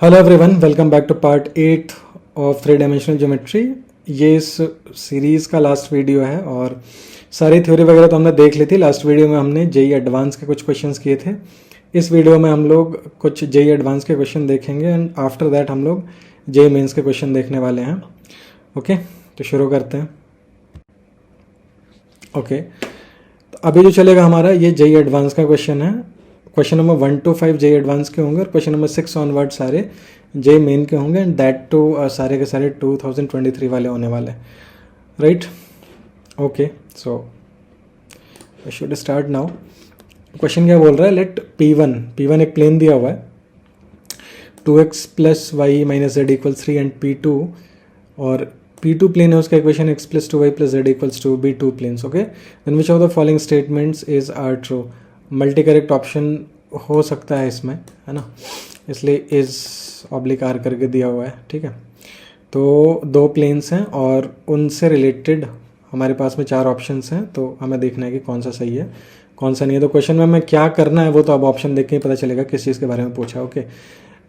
Hello everyone, welcome back to part 8 of three dimensional geometry. ये इस series का last video है और सारी थ्योरी वगैरह तो हमने देख ली थी। लास्ट वीडियो में हमने जेई एडवांस के कुछ क्वेश्चंस किए थे। इस वीडियो में हम लोग कुछ जेई एडवांस के क्वेश्चन देखेंगे एंड आफ्टर दैट हम लोग जेई मेंस के क्वेश्चन देखने वाले हैं। ओके, तो शुरू करते हैं। ओके, तो अभी जो चलेगा हमारा ये जेई एडवांस का क्वेश्चन है। Question number 1 to 5 JEE Advance के होंगे और क्वेश्चन नंबर 6 ऑनवर्ड सारे जेई मेन के होंगे एंड दैट टू सारे के सारे 2023 वाले होने वाले, right. Okay, so I should start now. Question क्या बोल रहा है, लेट P1 एक प्लेन दिया हुआ है 2x plus y minus z equals 3 and P2 और P2 प्लेन है, उसका equation x plus 2y plus z equals to be 2 planes. Okay, then which of the following statements is are true. Multi correct option हो सकता है इसमें, है ना, इसलिए इज ऑब्लिक आर करके दिया हुआ है। ठीक है, तो दो प्लेन्स हैं और उनसे रिलेटेड हमारे पास में 4 ऑप्शंस हैं, तो हमें देखना है कि कौन सा सही है कौन सा नहीं है। तो क्वेश्चन में हमें क्या करना है वो तो अब ऑप्शन देख के ही पता चलेगा किस चीज़ के बारे में पूछा। ओके,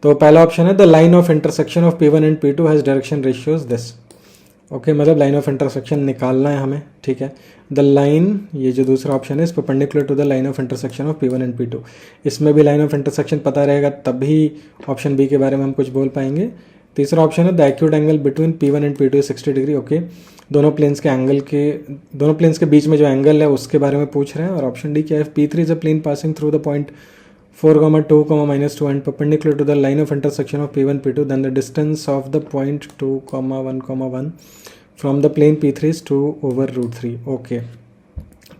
तो पहला ऑप्शन है the line of intersection of P1 and P2 has direction ratios this. Okay, मतलब लाइन ऑफ इंटरसेक्शन निकालना है हमें। ठीक है, द लाइन, ये जो दूसरा ऑप्शन है, इस perpendicular to the line of intersection of P1 and P2। इसमें भी लाइन ऑफ इंटरसेक्शन पता रहेगा तभी ऑप्शन बी के बारे में हम कुछ बोल पाएंगे। तीसरा ऑप्शन है the acute angle between P1 and P2 60 degree. Okay, दोनों प्लेन्स के बीच में जो एंगल है उसके बारे में पूछ रहे हैं। और ऑप्शन डी क्या है, P3 is a plane passing through the point 4, 2, -2 and perpendicular to the line of intersection of P1 P2, then the distance of the point 2, 1, 1 from the plane P3 is 2 over root 3। Okay,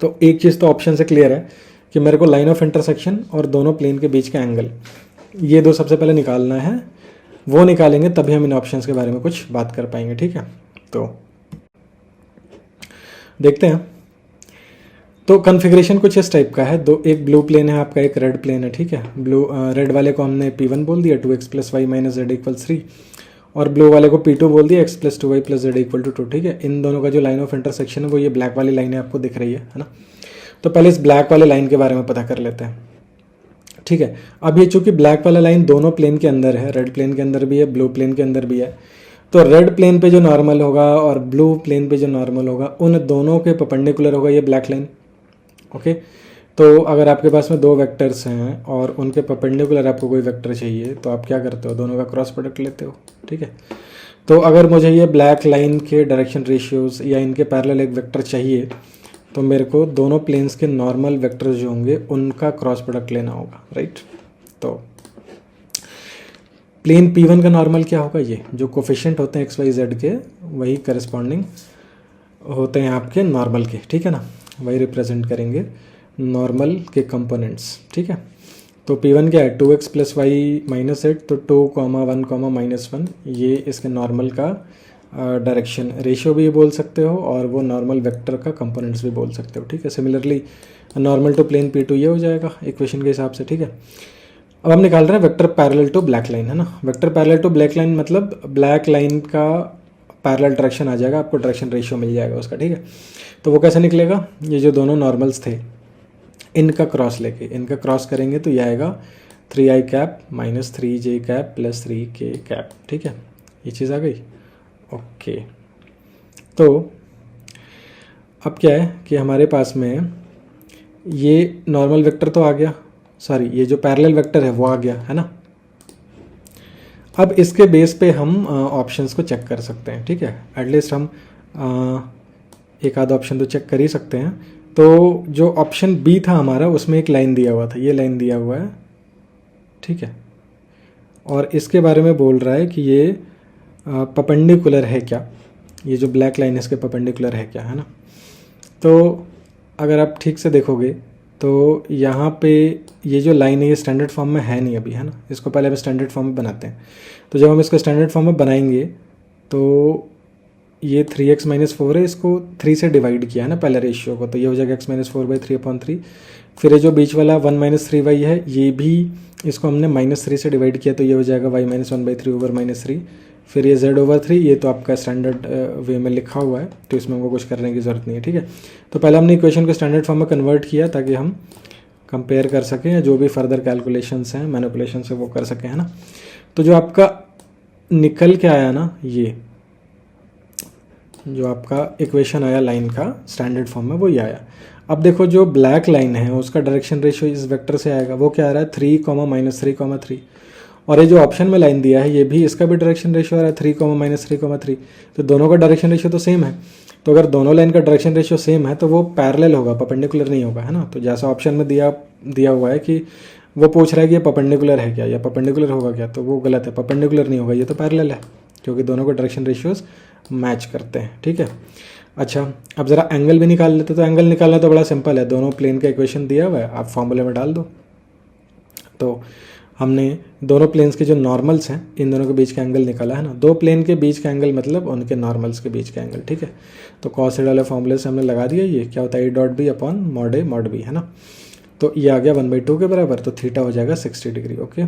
तो एक चीज़ तो option से clear है कि मेरे को line of intersection और दोनों प्लेन के बीच का एंगल, ये दो सबसे पहले निकालना है। वो निकालेंगे तभी हम इन ऑप्शंस के बारे में कुछ बात कर पाएंगे। ठीक है, तो देखते हैं। तो कन्फिग्रेशन कुछ इस टाइप का है, एक ब्लू प्लेन है आपका, एक रेड प्लेन है। ठीक है, रेड वाले को हमने P1 बोल दिया 2x plus y minus z equals 3 और ब्लू वाले को P2 बोल दिया x plus 2y plus z equal to 2। ठीक है, इन दोनों का जो लाइन ऑफ इंटरसेक्शन है वो ये ब्लैक वाली लाइन है, आपको दिख रही है ना। तो पहले इस ब्लैक वाले लाइन के बारे में पता कर लेते हैं। ठीक है, अब ये चूंकि ब्लैक वाला लाइन दोनों प्लेन के अंदर है, रेड प्लेन के अंदर भी है, ब्लू प्लेन के अंदर भी है, तो रेड प्लेन पे जो नॉर्मल होगा और ब्लू प्लेन पे जो नॉर्मल होगा उन दोनों के परपेंडिकुलर होगा ये ब्लैक लाइन। ओके, तो अगर आपके पास में दो वेक्टर्स हैं और उनके परपेंडिकुलर आपको कोई वेक्टर चाहिए तो आप क्या करते हो, दोनों का क्रॉस प्रोडक्ट लेते हो। ठीक है, तो अगर मुझे ये ब्लैक लाइन के डायरेक्शन रेशियोज या इनके पैरेलल एक वेक्टर चाहिए तो मेरे को दोनों प्लेन्स के नॉर्मल वेक्टर्स जो होंगे उनका क्रॉस प्रोडक्ट लेना होगा, राइट। तो प्लेन P1 का नॉर्मल क्या होगा, ये जो कोफिशिएंट होते हैं XYZ के वही करस्पॉन्डिंग होते हैं आपके नॉर्मल के। ठीक है ना, वही रिप्रेजेंट करेंगे नॉर्मल के कंपोनेंट्स। ठीक है, तो P1 क्या है 2x plus y minus Z, तो 2, 1, -1 ये इसके नॉर्मल का डायरेक्शन रेशियो भी बोल सकते हो और वो नॉर्मल वेक्टर का कंपोनेंट्स भी बोल सकते हो। ठीक है, similarly normal to plane P2 ये हो जाएगा इक्वेशन के हिसाब से। ठीक है, अब हम निकाल रहे हैं vector parallel to black line, है ना। Vector parallel to black line मतलब ब्लैक लाइन का पैरेलल डायरेक्शन आ जाएगा, आपको डायरेक्शन रेशियो मिल जाएगा उसका। ठीक है, तो वो कैसे निकलेगा, ये जो दोनों नॉर्मल्स थे इनका क्रॉस लेके इनका क्रॉस करेंगे तो ये आएगा 3i cap minus 3j cap plus 3k cap. ठीक है, ये चीज़ आ गई। ओके, तो अब क्या है कि हमारे पास में ये नॉर्मल वेक्टर तो आ गया, सॉरी ये जो पैरेलल वेक्टर है वो आ गया, है ना। अब इसके बेस पे हम ऑप्शंस को चेक कर सकते हैं। ठीक है, एटलीस्ट हम एक आध ऑप्शन तो चेक कर ही सकते हैं। तो जो ऑप्शन बी था हमारा उसमें एक लाइन दिया हुआ था, ये लाइन दिया हुआ है। ठीक है, और इसके बारे में बोल रहा है कि ये परपेंडिकुलर है क्या, ये जो ब्लैक लाइन है इसके परपेंडिकुलर है क्या, है ना। तो अगर आप ठीक से देखोगे तो यहाँ पे ये जो लाइन है ये स्टैंडर्ड फॉर्म में है नहीं अभी, है ना। इसको पहले हम स्टैंडर्ड फॉर्म में बनाते हैं। तो जब हम इसको स्टैंडर्ड फॉर्म में बनाएंगे तो ये 3x - 4 है, इसको 3 से डिवाइड किया है ना पहले रेशियो को, तो ये हो जाएगा x - 4/3/3। फिर ये जो बीच वाला 1 - 3y है ये भी इसको हमने -3 से डिवाइड किया तो ये हो जाएगा y - 1/3/-3। फिर ये z/3, ये तो आपका स्टैंडर्ड वे में लिखा हुआ है तो इसमें हमको कुछ करने की ज़रूरत नहीं है। ठीक है, तो पहले हमने इक्वेशन को स्टैंडर्ड फॉर्म में कन्वर्ट किया ताकि हम कंपेयर कर सकें या जो भी फर्दर कैलकुलेशंस हैं मैनिपुलेशंस है वो कर सकें, है ना। तो जो आपका निकल के आया ना, ये जो आपका इक्वेशन आया लाइन का स्टैंडर्ड फॉर्म में वो ये आया। अब देखो जो ब्लैक लाइन है उसका डायरेक्शन रेशियो इस वेक्टर से आएगा, वो क्या आ रहा है 3, -3, 3। और ये जो ऑप्शन में लाइन दिया है ये भी, इसका भी डायरेक्शन रेशियो आ रहा है 3, -3, 3। तो दोनों का डायरेक्शन रेशियो तो सेम है। तो अगर दोनों लाइन का डायरेक्शन रेशियो सेम है तो वो पैरेलल होगा, परपेंडिकुलर नहीं होगा, है ना। तो जैसा ऑप्शन में दिया हुआ है कि वो पूछ रहा है कि ये परपेंडिकुलर है क्या या परपेंडिकुलर होगा क्या, तो वो गलत है, परपेंडिकुलर नहीं होगा, ये तो पैरेलल है क्योंकि दोनों के डायरेक्शन रेशियोज मैच करते हैं, ठीक है। अच्छा, अब ज़रा एंगल भी निकाल लेते। तो एंगल निकालना तो बड़ा सिंपल है, दोनों प्लेन का इक्वेशन दिया हुआ है, आप फॉर्मूले में डाल दो। तो हमने दोनों प्लेन्स के जो नॉर्मल्स हैं इन दोनों के बीच का एंगल निकाला है ना। दो प्लेन के बीच का एंगल मतलब उनके नॉर्मल्स के बीच का एंगल, ठीक है। तो कॉस थीटा वाले फॉर्मूले से हमने लगा दिया, ये क्या होता है A.B upon mod A mod B, है ना। तो ये आ गया 1/2 के बराबर, तो थीटा हो जाएगा 60 degree. Okay,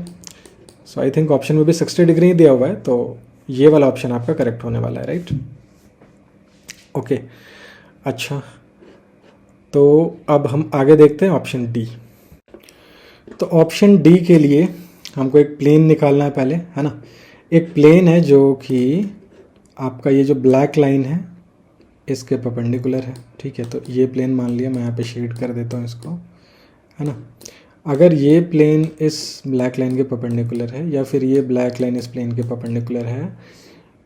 so I think option में भी 60 डिग्री ही दिया हुआ है, तो ये वाला ऑप्शन आपका करेक्ट होने वाला है, राइट। ओके, अच्छा, तो अब हम आगे देखते हैं ऑप्शन डी। तो ऑप्शन डी के लिए हमको एक प्लेन निकालना है पहले, है ना। एक प्लेन है जो कि आपका ये जो ब्लैक लाइन है इसके परपेंडिकुलर है, ठीक है। तो ये प्लेन मान लिया, मैं यहाँ पे शेड कर देता हूँ इसको, है ना। अगर ये प्लेन इस ब्लैक लाइन के परपेंडिकुलर है या फिर ये ब्लैक लाइन इस प्लेन के परपेंडिकुलर है,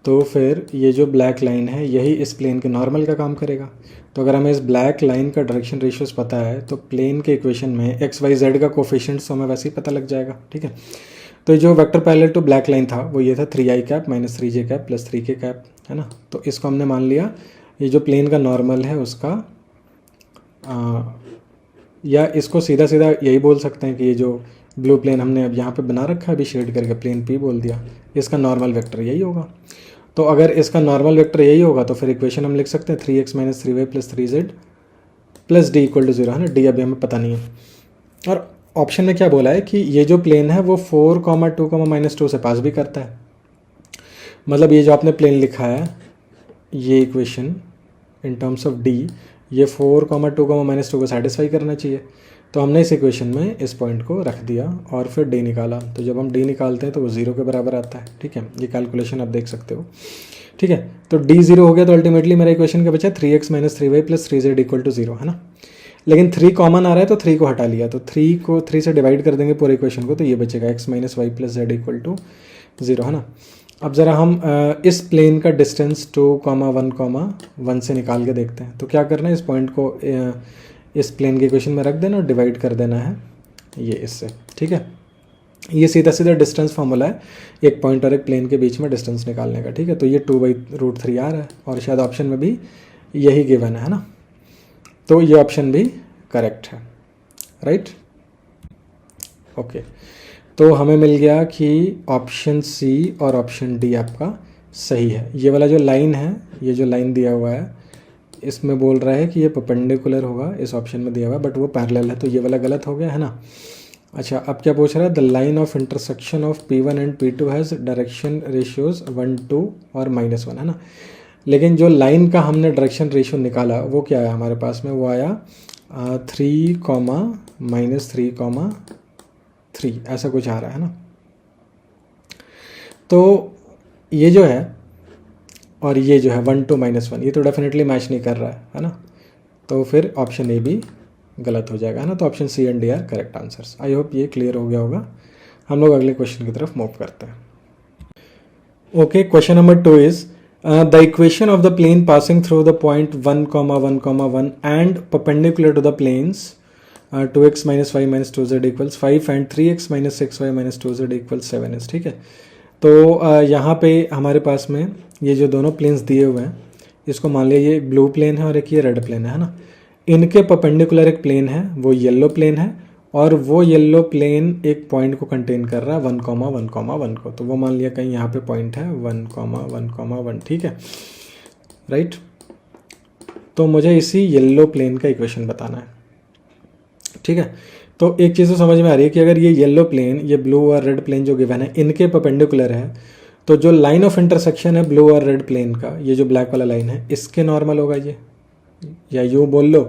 तो फिर ये जो ब्लैक लाइन है यही इस प्लेन के नॉर्मल का काम करेगा। तो अगर हमें इस ब्लैक लाइन का डायरेक्शन रेशियोस पता है तो प्लेन के इक्वेशन में एक्स वाई जेड का कोफिशिएंट्स हमें वैसे ही पता लग जाएगा, ठीक है। तो जो vector parallel to black line था वो ये था 3i cap -3j cap plus 3k cap, है ना। तो इसको हमने मान लिया ये जो प्लेन का नॉर्मल है उसका, या इसको सीधा सीधा यही बोल सकते हैं कि ये जो ब्लू प्लेन हमने अब यहाँ पे बना रखा है अभी शेड करके, प्लेन पी बोल दिया, इसका नॉर्मल वेक्टर यही होगा। तो अगर इसका नॉर्मल वेक्टर यही होगा तो फिर इक्वेशन हम लिख सकते हैं 3x - 3y + 3z + d = 0, है ना। d अभी हमें पता नहीं है। और ऑप्शन में क्या बोला है कि ये जो प्लेन है वो 4, 2, -2 से पास भी करता है। मतलब ये जो आपने प्लेन लिखा है ये equation in terms of d, ये 4, 2, -2 को सेटिस्फाई करना चाहिए। तो हमने इस इक्वेशन में इस पॉइंट को रख दिया और फिर d निकाला। तो जब हम d निकालते हैं तो वो 0 के बराबर आता है, ठीक है। ये कैलकुलेशन आप देख सकते हो, ठीक है। तो d 0 हो गया तो अल्टीमेटली मेरा इक्वेशन क्या बचा 3x - 3y + 3z = 0, है ना। लेकिन 3 कॉमन आ रहा है तो 3 को हटा लिया, तो 3 को 3 से डिवाइड कर देंगे पूरे इक्वेशन को, तो ये बचेगा x - y + z = 0, है ना। अब ज़रा हम इस प्लेन का डिस्टेंस 2, 1, 1 से निकाल के देखते हैं। तो क्या करना है, इस पॉइंट को इस प्लेन के इक्वेशन में रख देना और डिवाइड कर देना है ये इससे, ठीक है। ये सीधा सीधा डिस्टेंस फार्मूला है एक पॉइंट और एक प्लेन के बीच में डिस्टेंस निकालने का, ठीक है। तो ये 2/√3 आ रहा है और शायद ऑप्शन में भी यही गिवन है ना। तो ये ऑप्शन भी करेक्ट है, राइट। ओके, तो हमें मिल गया कि ऑप्शन सी और ऑप्शन डी आपका सही है। ये वाला जो लाइन है, ये जो लाइन दिया हुआ है इसमें बोल रहा है कि ये परपेंडिकुलर होगा, इस ऑप्शन में दिया हुआ है, बट वो पैरेलल है, तो ये वाला गलत हो गया, है ना। अच्छा, अब क्या पूछ रहा है, the line of intersection of P1 and P2 has direction ratios 1, 2 और -1, है ना। लेकिन जो लाइन का हमने डायरेक्शन रेशियो निकाला वो क्या है हमारे पास में, वो आया 3, -3, 3, ऐसा कुछ आ रहा है ना। तो ये जो है और ये जो है 1, 2, -1, ये तो डेफिनेटली मैच नहीं कर रहा है ना। तो फिर ऑप्शन ए भी गलत हो जाएगा, है ना। तो option C and D are correct answers. I hope ये क्लियर हो गया होगा। हम लोग अगले क्वेश्चन की तरफ मूव करते हैं। Okay, question number 2 is the equation of the plane passing through the point 1, 1, and perpendicular to the planes 2x - 5 - 2z = 5 and 3x - 6y - 2z = 7 is, ठीक है। तो यहाँ पे हमारे पास में ये जो दोनों प्लेन्स दिए हुए हैं, इसको मान लिया ये ब्लू प्लेन है और एक ये रेड प्लेन है ना। इनके परपेंडिकुलर एक प्लेन है वो येलो प्लेन है और वो येलो प्लेन एक पॉइंट को कंटेन कर रहा है 1, 1, 1 को। तो वो मान लिया कहीं यहाँ पे पॉइंट है 1, 1, 1, ठीक है, राइट। तो मुझे इसी येलो प्लेन का इक्वेशन बताना है, ठीक है। तो एक चीज़ तो समझ में आ रही है कि अगर ये येलो प्लेन, ये ब्लू और रेड प्लेन जो गिवन है, इनके परपेंडिकुलर है, तो जो लाइन ऑफ इंटरसेक्शन है ब्लू और रेड प्लेन का, ये जो ब्लैक वाला लाइन है, इसके नॉर्मल होगा ये, या यूँ बोल लो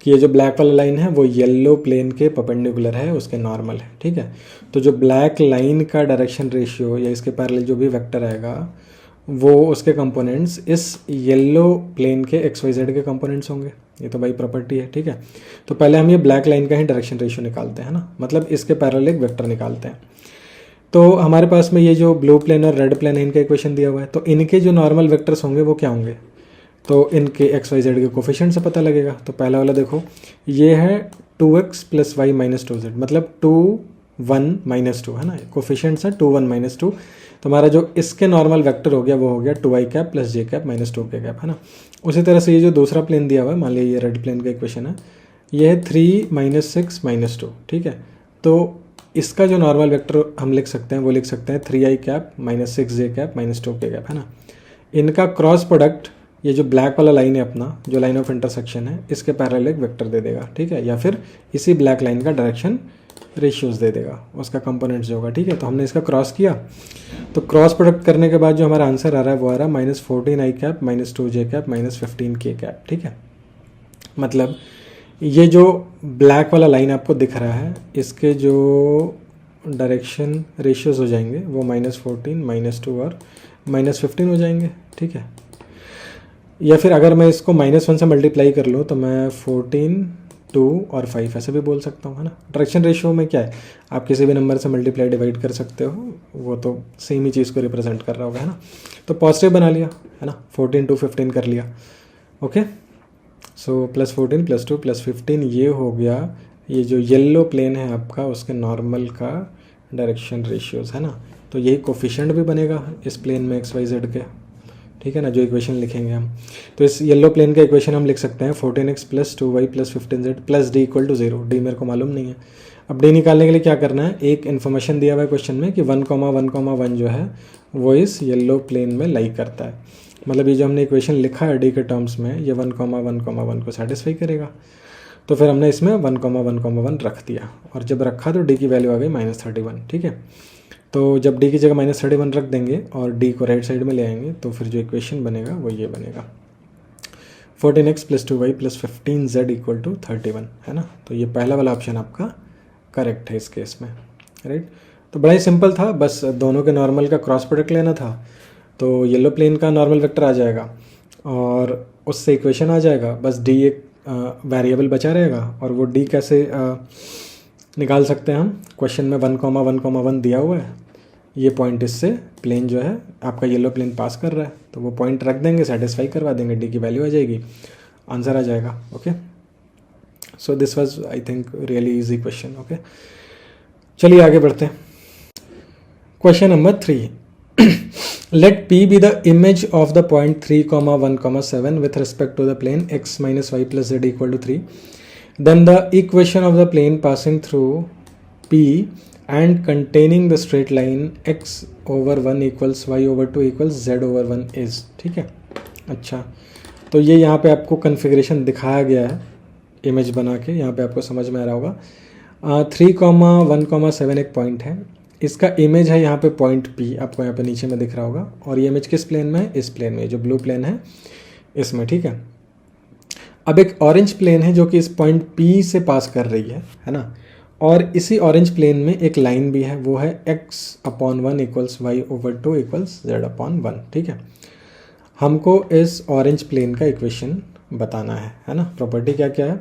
कि ये जो ब्लैक वाला लाइन है वो येलो प्लेन के परपेंडिकुलर है, उसके नॉर्मल है, ठीक है। तो जो ब्लैक लाइन का डायरेक्शन रेशियो या इसके पैरेलल जो भी वेक्टर आएगा वो उसके कंपोनेंट्स इस येलो प्लेन के एक्स वाई जेड के कंपोनेंट्स होंगे। ये तो भाई प्रॉपर्टी है, ठीक है। तो पहले हम ये ब्लैक लाइन का ही डायरेक्शन रेशियो निकालते हैं ना, मतलब इसके पैरेलल एक वेक्टर निकालते हैं। तो हमारे पास में ये जो ब्लू प्लेन और रेड प्लेन है इनका इक्वेशन दिया हुआ है, तो इनके जो नॉर्मल वेक्टर्स होंगे वो क्या होंगे, तो इनके एक्स वाई जेड के कोफिशिएंट से पता लगेगा। तो पहला वाला देखो, ये है 2x + y - 2z, मतलब 2 1 - 2 है ना, कोफिशिएंट्स है 2 1 - 2। तो हमारा जो इसके नॉर्मल वेक्टर हो गया वो हो गया 2i cap + j cap - 2k cap, है ना। उसी तरह से ये जो दूसरा प्लेन दिया हुआ है, मान लिया ये रेड प्लेन का इक्वेशन है, ये है 3 - 6 - 2, ठीक है। तो इसका जो नॉर्मल वेक्टर हम लिख सकते हैं वो लिख सकते हैं 3i cap - 6j cap - 2k cap, है ना। इनका क्रॉस प्रोडक्ट ये जो ब्लैक वाला लाइन है अपना, जो लाइन ऑफ इंटरसेक्शन है, इसके पैरेलल एक वेक्टर दे देगा, ठीक है, या फिर इसी ब्लैक लाइन का डायरेक्शन रेशियोज दे देगा, उसका कंपोनेंट्स जो होगा, ठीक है। तो हमने इसका क्रॉस किया, तो क्रॉस प्रोडक्ट करने के बाद जो हमारा आंसर आ रहा है वो आ रहा है -14i cap - 2j cap - 15k cap, ठीक है। मतलब ये जो ब्लैक वाला लाइन आपको दिख रहा है, इसके जो डायरेक्शन रेशियोज हो जाएंगे वो -14 -2 और -15 हो जाएंगे, ठीक है। या फिर अगर मैं इसको -1 से मल्टीप्लाई कर लूँ तो मैं 14 2 और 5 ऐसे भी बोल सकता हूँ, है ना। डायरेक्शन रेशियो में क्या है, आप किसी भी नंबर से मल्टीप्लाई डिवाइड कर सकते हो, वो तो सेम ही चीज़ को रिप्रेजेंट कर रहा होगा, है ना। तो पॉजिटिव बना लिया, है ना, 14 2 15 कर लिया, ओके। सो +14 +2 +15 ये हो गया ये जो येलो प्लेन है आपका उसके नॉर्मल का डायरेक्शन रेशियोज, है ना। तो यही कोफिशिएंट भी बनेगा इस प्लेन में एक्स वाई जेड के, ठीक है ना, जो इक्वेशन लिखेंगे हम। तो इस येलो प्लेन का इक्वेशन हम लिख सकते हैं 14x + 2y + 15z + d = 0। D मेरे को मालूम नहीं है। अब डी निकालने के लिए क्या करना है, एक इन्फॉर्मेशन दिया हुआ है क्वेश्चन में कि 1,1,1 जो है वो इस येलो प्लेन में लाई करता है। मतलब ये जो हमने इक्वेशन लिखा है डी के टर्म्स में, ये 1,1,1 को सेटिस्फाई करेगा। तो फिर हमने इसमें 1,1,1 रख दिया, और जब रखा तो डी की वैल्यू आ गई -31, ठीक है। तो जब d की जगह -31 रख देंगे और d को राइट साइड में ले आएंगे तो फिर जो इक्वेशन बनेगा वो ये बनेगा 14x + 2y + 15z = 31, है ना। तो ये पहला वाला ऑप्शन आपका करेक्ट है इस केस में, राइट। तो बड़ा ही सिंपल था, बस दोनों के नॉर्मल का क्रॉस प्रोडक्ट लेना था। तो येलो प्लेन का नॉर्मल वेक्टर आ जाएगा और उससे इक्वेशन आ जाएगा, बस d एक वेरिएबल बचा रहेगा। और वो d कैसे निकाल सकते हैं हम, क्वेश्चन में 1,1,1 दिया हुआ है, ये पॉइंट इससे प्लेन जो है आपका येलो प्लेन पास कर रहा है, तो वो पॉइंट रख देंगे, सेटिस्फाई करवा देंगे, डी की वैल्यू आ जाएगी, आंसर आ जाएगा, okay. So this was I think really easy question, okay. चलिए आगे बढ़ते हैं। Question number 3, let P be the image of the point 3,1,7 with respect to the plane x - y + z = 3. Then the equation of the plane passing through P and containing the straight line x/1 = y/2 = z/1 is, ठीक है। अच्छा, तो ये यहाँ पे आपको configuration दिखाया गया है इमेज बना के, यहाँ पे आपको समझ में आ रहा होगा। 3,1,7 एक पॉइंट है, इसका इमेज है यहाँ पे पॉइंट P, आपको यहाँ पे नीचे में दिख रहा होगा। और ये इमेज किस प्लेन में है, इस प्लेन में, जो ब्लू प्लेन है इसमें, ठीक है। अब एक ऑरेंज प्लेन है जो कि इस पॉइंट P से पास कर रही है ना। और इसी ऑरेंज प्लेन में एक लाइन भी है, वो है x/1 = y/2 = z/1, ठीक है। हमको इस ऑरेंज प्लेन का इक्वेशन बताना है ना। प्रॉपर्टी क्या क्या है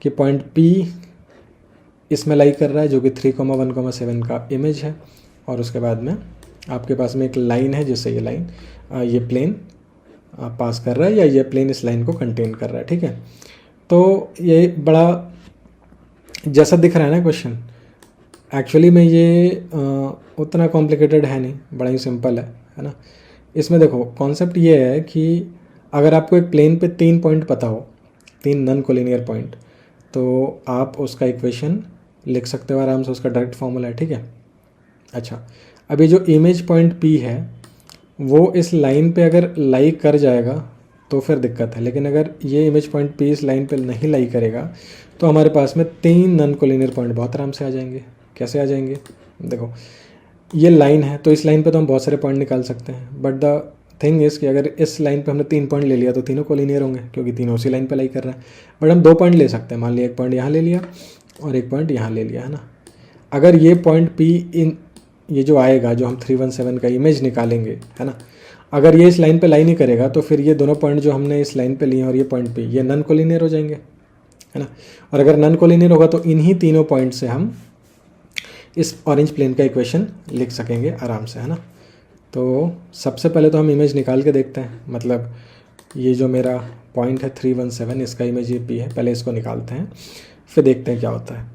कि पॉइंट P इसमें लाई कर रहा है जो कि 3,1,7 का इमेज है, और उसके बाद में आपके पास में एक लाइन है जिससे ये लाइन ये प्लेन पास कर रहा है, या ये प्लेन इस लाइन को कंटेन कर रहा है, ठीक है। तो ये बड़ा जैसा दिख रहा है ना क्वेश्चन, एक्चुअली में ये उतना कॉम्प्लिकेटेड है नहीं, बड़ा ही सिंपल है ना। इसमें देखो कॉन्सेप्ट ये है कि अगर आपको एक प्लेन पे 3 पॉइंट पता हो, 3 नॉन कोलिनियर पॉइंट, तो आप उसका इक्वेशन लिख सकते हो आराम से, उसका डायरेक्ट फॉर्मूला है, ठीक है। अच्छा, अभी जो इमेज पॉइंट P है वो इस लाइन पे अगर लाई कर जाएगा तो फिर दिक्कत है, लेकिन अगर ये इमेज पॉइंट P इस लाइन पे नहीं लाई करेगा तो हमारे पास में 3 नॉन कोलिनियर पॉइंट बहुत आराम से आ जाएंगे। कैसे आ जाएंगे, देखो ये लाइन है तो इस लाइन पे तो हम बहुत सारे पॉइंट निकाल सकते हैं, बट द थिंग इज़ कि अगर इस लाइन पे हमने 3 पॉइंट ले लिया तो तीनों कोलिनियर होंगे क्योंकि तीनों उसी लाइन पे लाई कर रहा है। बट हम 2 पॉइंट ले सकते हैं, मान लिया 1 पॉइंट यहाँ ले लिया और 1 पॉइंट यहाँ ले लिया, है ना। अगर ये पॉइंट P इन ये जो आएगा, जो हम 317 का इमेज निकालेंगे, है ना, अगर ये इस लाइन पे लाई नहीं करेगा तो फिर ये दोनों पॉइंट जो हमने इस लाइन पे लिए और ये पॉइंट P, ये नन कोलिनियर हो जाएंगे, है ना। और अगर नन कोलिनियर होगा तो इन्हीं तीनों पॉइंट से हम इस ऑरेंज प्लेन का इक्वेशन लिख सकेंगे आराम से, है ना। तो सबसे पहले तो हम इमेज निकाल के देखते हैं, मतलब ये जो मेरा पॉइंट है 317, इसका इमेज ये P है, पहले इसको निकालते हैं फिर देखते हैं क्या होता है।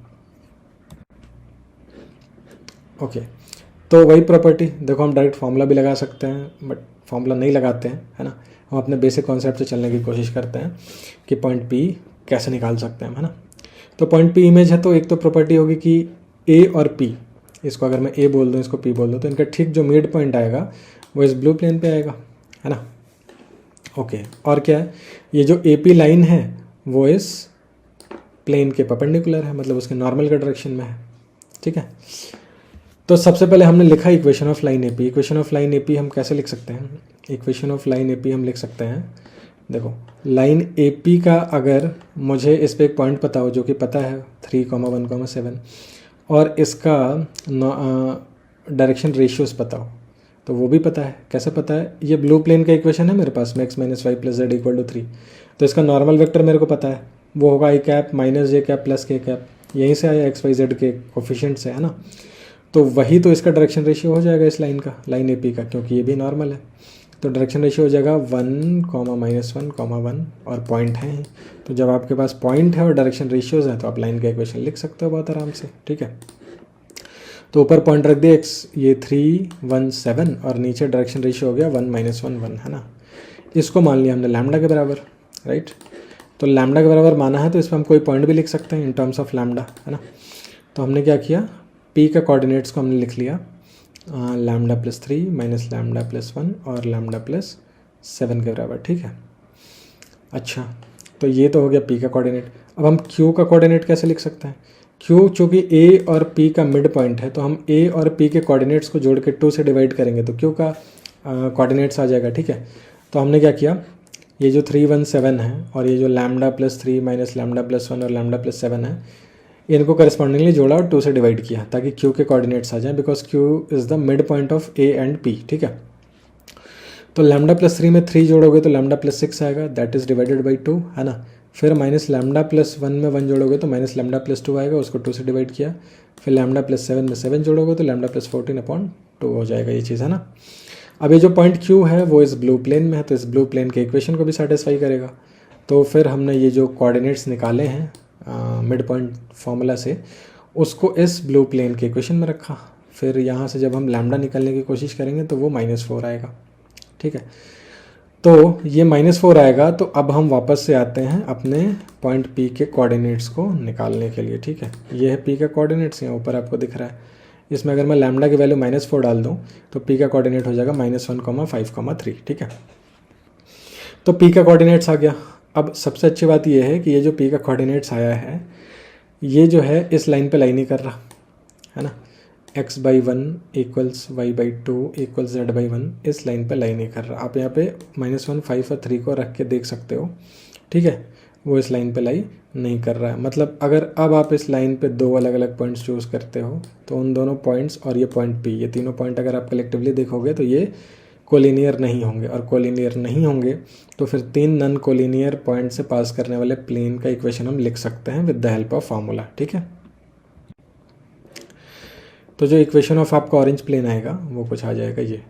ओके, तो वही प्रॉपर्टी देखो, हम डायरेक्ट फार्मूला भी लगा सकते हैं बट फार्मूला नहीं लगाते हैं, है ना। हम अपने बेसिक कॉन्सेप्ट से चलने की कोशिश करते हैं कि पॉइंट P कैसे निकाल सकते हैं, है ना। तो पॉइंट P इमेज है तो एक तो प्रॉपर्टी होगी कि A और P, इसको अगर मैं A बोल दूँ, इसको P बोल दूँ, तो इनका ठीक जो मिड पॉइंट आएगा वो इस ब्लू प्लेन पे आएगा, है ना। ओके, और क्या है, ये जो AP लाइन है वो इस प्लेन के परपेंडिकुलर है, मतलब उसके नॉर्मल के डायरेक्शन में है, ठीक है। तो सबसे पहले हमने लिखा equation of line AP। Equation of line AP हम कैसे लिख सकते हैं? इक्वेशन ऑफ लाइन AP हम लिख सकते हैं, देखो लाइन AP का अगर मुझे इस पर एक पॉइंट पता हो, जो कि पता है 3,1,7, और इसका डायरेक्शन रेशियोज पता हो, तो वो भी पता है। कैसे पता है? ये ब्लू प्लेन का इक्वेशन है मेरे पास में x - y + z = 3, तो इसका नॉर्मल वेक्टर मेरे को पता है, वो होगा i cap - j cap + k cap, यहीं से आया x y z के कोफिशिएंट से, है ना। तो वही तो इसका डायरेक्शन रेशियो हो जाएगा इस लाइन का, लाइन AP का, क्योंकि ये भी नॉर्मल है। तो डायरेक्शन रेशियो हो जाएगा 1, -1, 1 और पॉइंट है। तो जब आपके पास पॉइंट है और डायरेक्शन रेशियोज है तो आप लाइन का इक्वेशन लिख सकते हो बहुत आराम से, ठीक है। तो ऊपर पॉइंट रख दिया x, ये 317 और नीचे डायरेक्शन रेशियो हो गया 1 - 1 1, है ना। इसको मान लिया हमने लैम्डा के बराबर, राइट। तो लैम्डा के बराबर माना है तो इस पर हम कोई पॉइंट भी लिख सकते हैं इन टर्म्स ऑफ लैम्डा, है ना। तो हमने क्या किया, P का कोऑर्डिनेट्स को हमने लिख लिया लैम्डा +3 - लैम्डा +1 और लैम्डा +7 के बराबर, ठीक है। अच्छा, तो ये तो हो गया P का कोऑर्डिनेट। अब हम Q का कोऑर्डिनेट कैसे लिख सकते हैं? Q चूँकि A और P का मिड पॉइंट है तो हम A और P के कोऑर्डिनेट्स को जोड़ के 2 से डिवाइड करेंगे तो Q का कोऑर्डिनेट्स आ जाएगा, ठीक है। तो हमने क्या किया, ये जो 317 है और ये जो लैम्डा +3 - लैम्डा +1 और लैम्डा +7 है, इनको करस्पॉन्डिंगली जोड़ा और 2 से डिवाइड किया ताकि Q के कोऑर्डिनेट्स आ जाएं, because Q is the mid point of A and P, ठीक है। तो लैम्डा +3 में 3 जोड़ोगे तो लैम्डा +6 आएगा, दैट इज़ डिवाइडेड बाई 2, है ना। फिर माइनस लैम्डा +1 में 1 जोड़ोगे तो माइनस लैम्डा +2 आएगा, उसको 2 से डिवाइड किया। फिर लैम्डा +7 में 7 जोड़ोगे तो लैम्डा +14/2 हो जाएगा ये चीज़, है ना। अब ये जो पॉइंट Q है वो इस ब्लू प्लेन में है तो इस ब्लू प्लेन के इक्वेशन को भी सेटिस्फाई करेगा। तो फिर हमने ये जो कोऑर्डिनेट्स निकाले हैं मिड पॉइंट फार्मूला से, उसको इस ब्लू प्लेन के इक्वेशन में रखा। फिर यहाँ से जब हम लैम्डा निकालने की कोशिश करेंगे तो वो -4 आएगा, ठीक है। तो ये -4 आएगा। तो अब हम वापस से आते हैं अपने पॉइंट P के कोऑर्डिनेट्स को निकालने के लिए, ठीक है। ये है P का कोऑर्डिनेट्स, यहाँ ऊपर आपको दिख रहा है। इसमें अगर मैं लैम्डा की वैल्यू -4 डाल दूँ तो P का कोऑर्डिनेट हो जाएगा -1,5,3, ठीक है। तो P का कोऑर्डिनेट्स आ गया। अब सबसे अच्छी बात यह है कि ये जो P का कोऑर्डिनेट्स आया है, ये जो है इस लाइन पे लाई नहीं कर रहा, है ना। x/1 = y/2 = z/1 इस लाइन पे लाई नहीं कर रहा। आप यहाँ पे -1, 5 और 3 को रख के देख सकते हो, ठीक है। वो इस लाइन पे लाई नहीं कर रहा है। मतलब अगर अब आप इस लाइन पे 2 अलग अलग पॉइंट्स चूज़ करते हो तो उन दोनों पॉइंट्स और ये पॉइंट P, ये तीनों पॉइंट अगर आप कलेक्टिवली देखोगे तो ये कोलिनियर नहीं होंगे, और कोलिनियर नहीं होंगे तो फिर 3 नन कोलिनियर पॉइंट से पास करने वाले प्लेन का इक्वेशन हम लिख सकते हैं with the help of formula, ठीक है। तो जो इक्वेशन ऑफ आपका ऑरेंज प्लेन आएगा वो कुछ आ जाएगा ये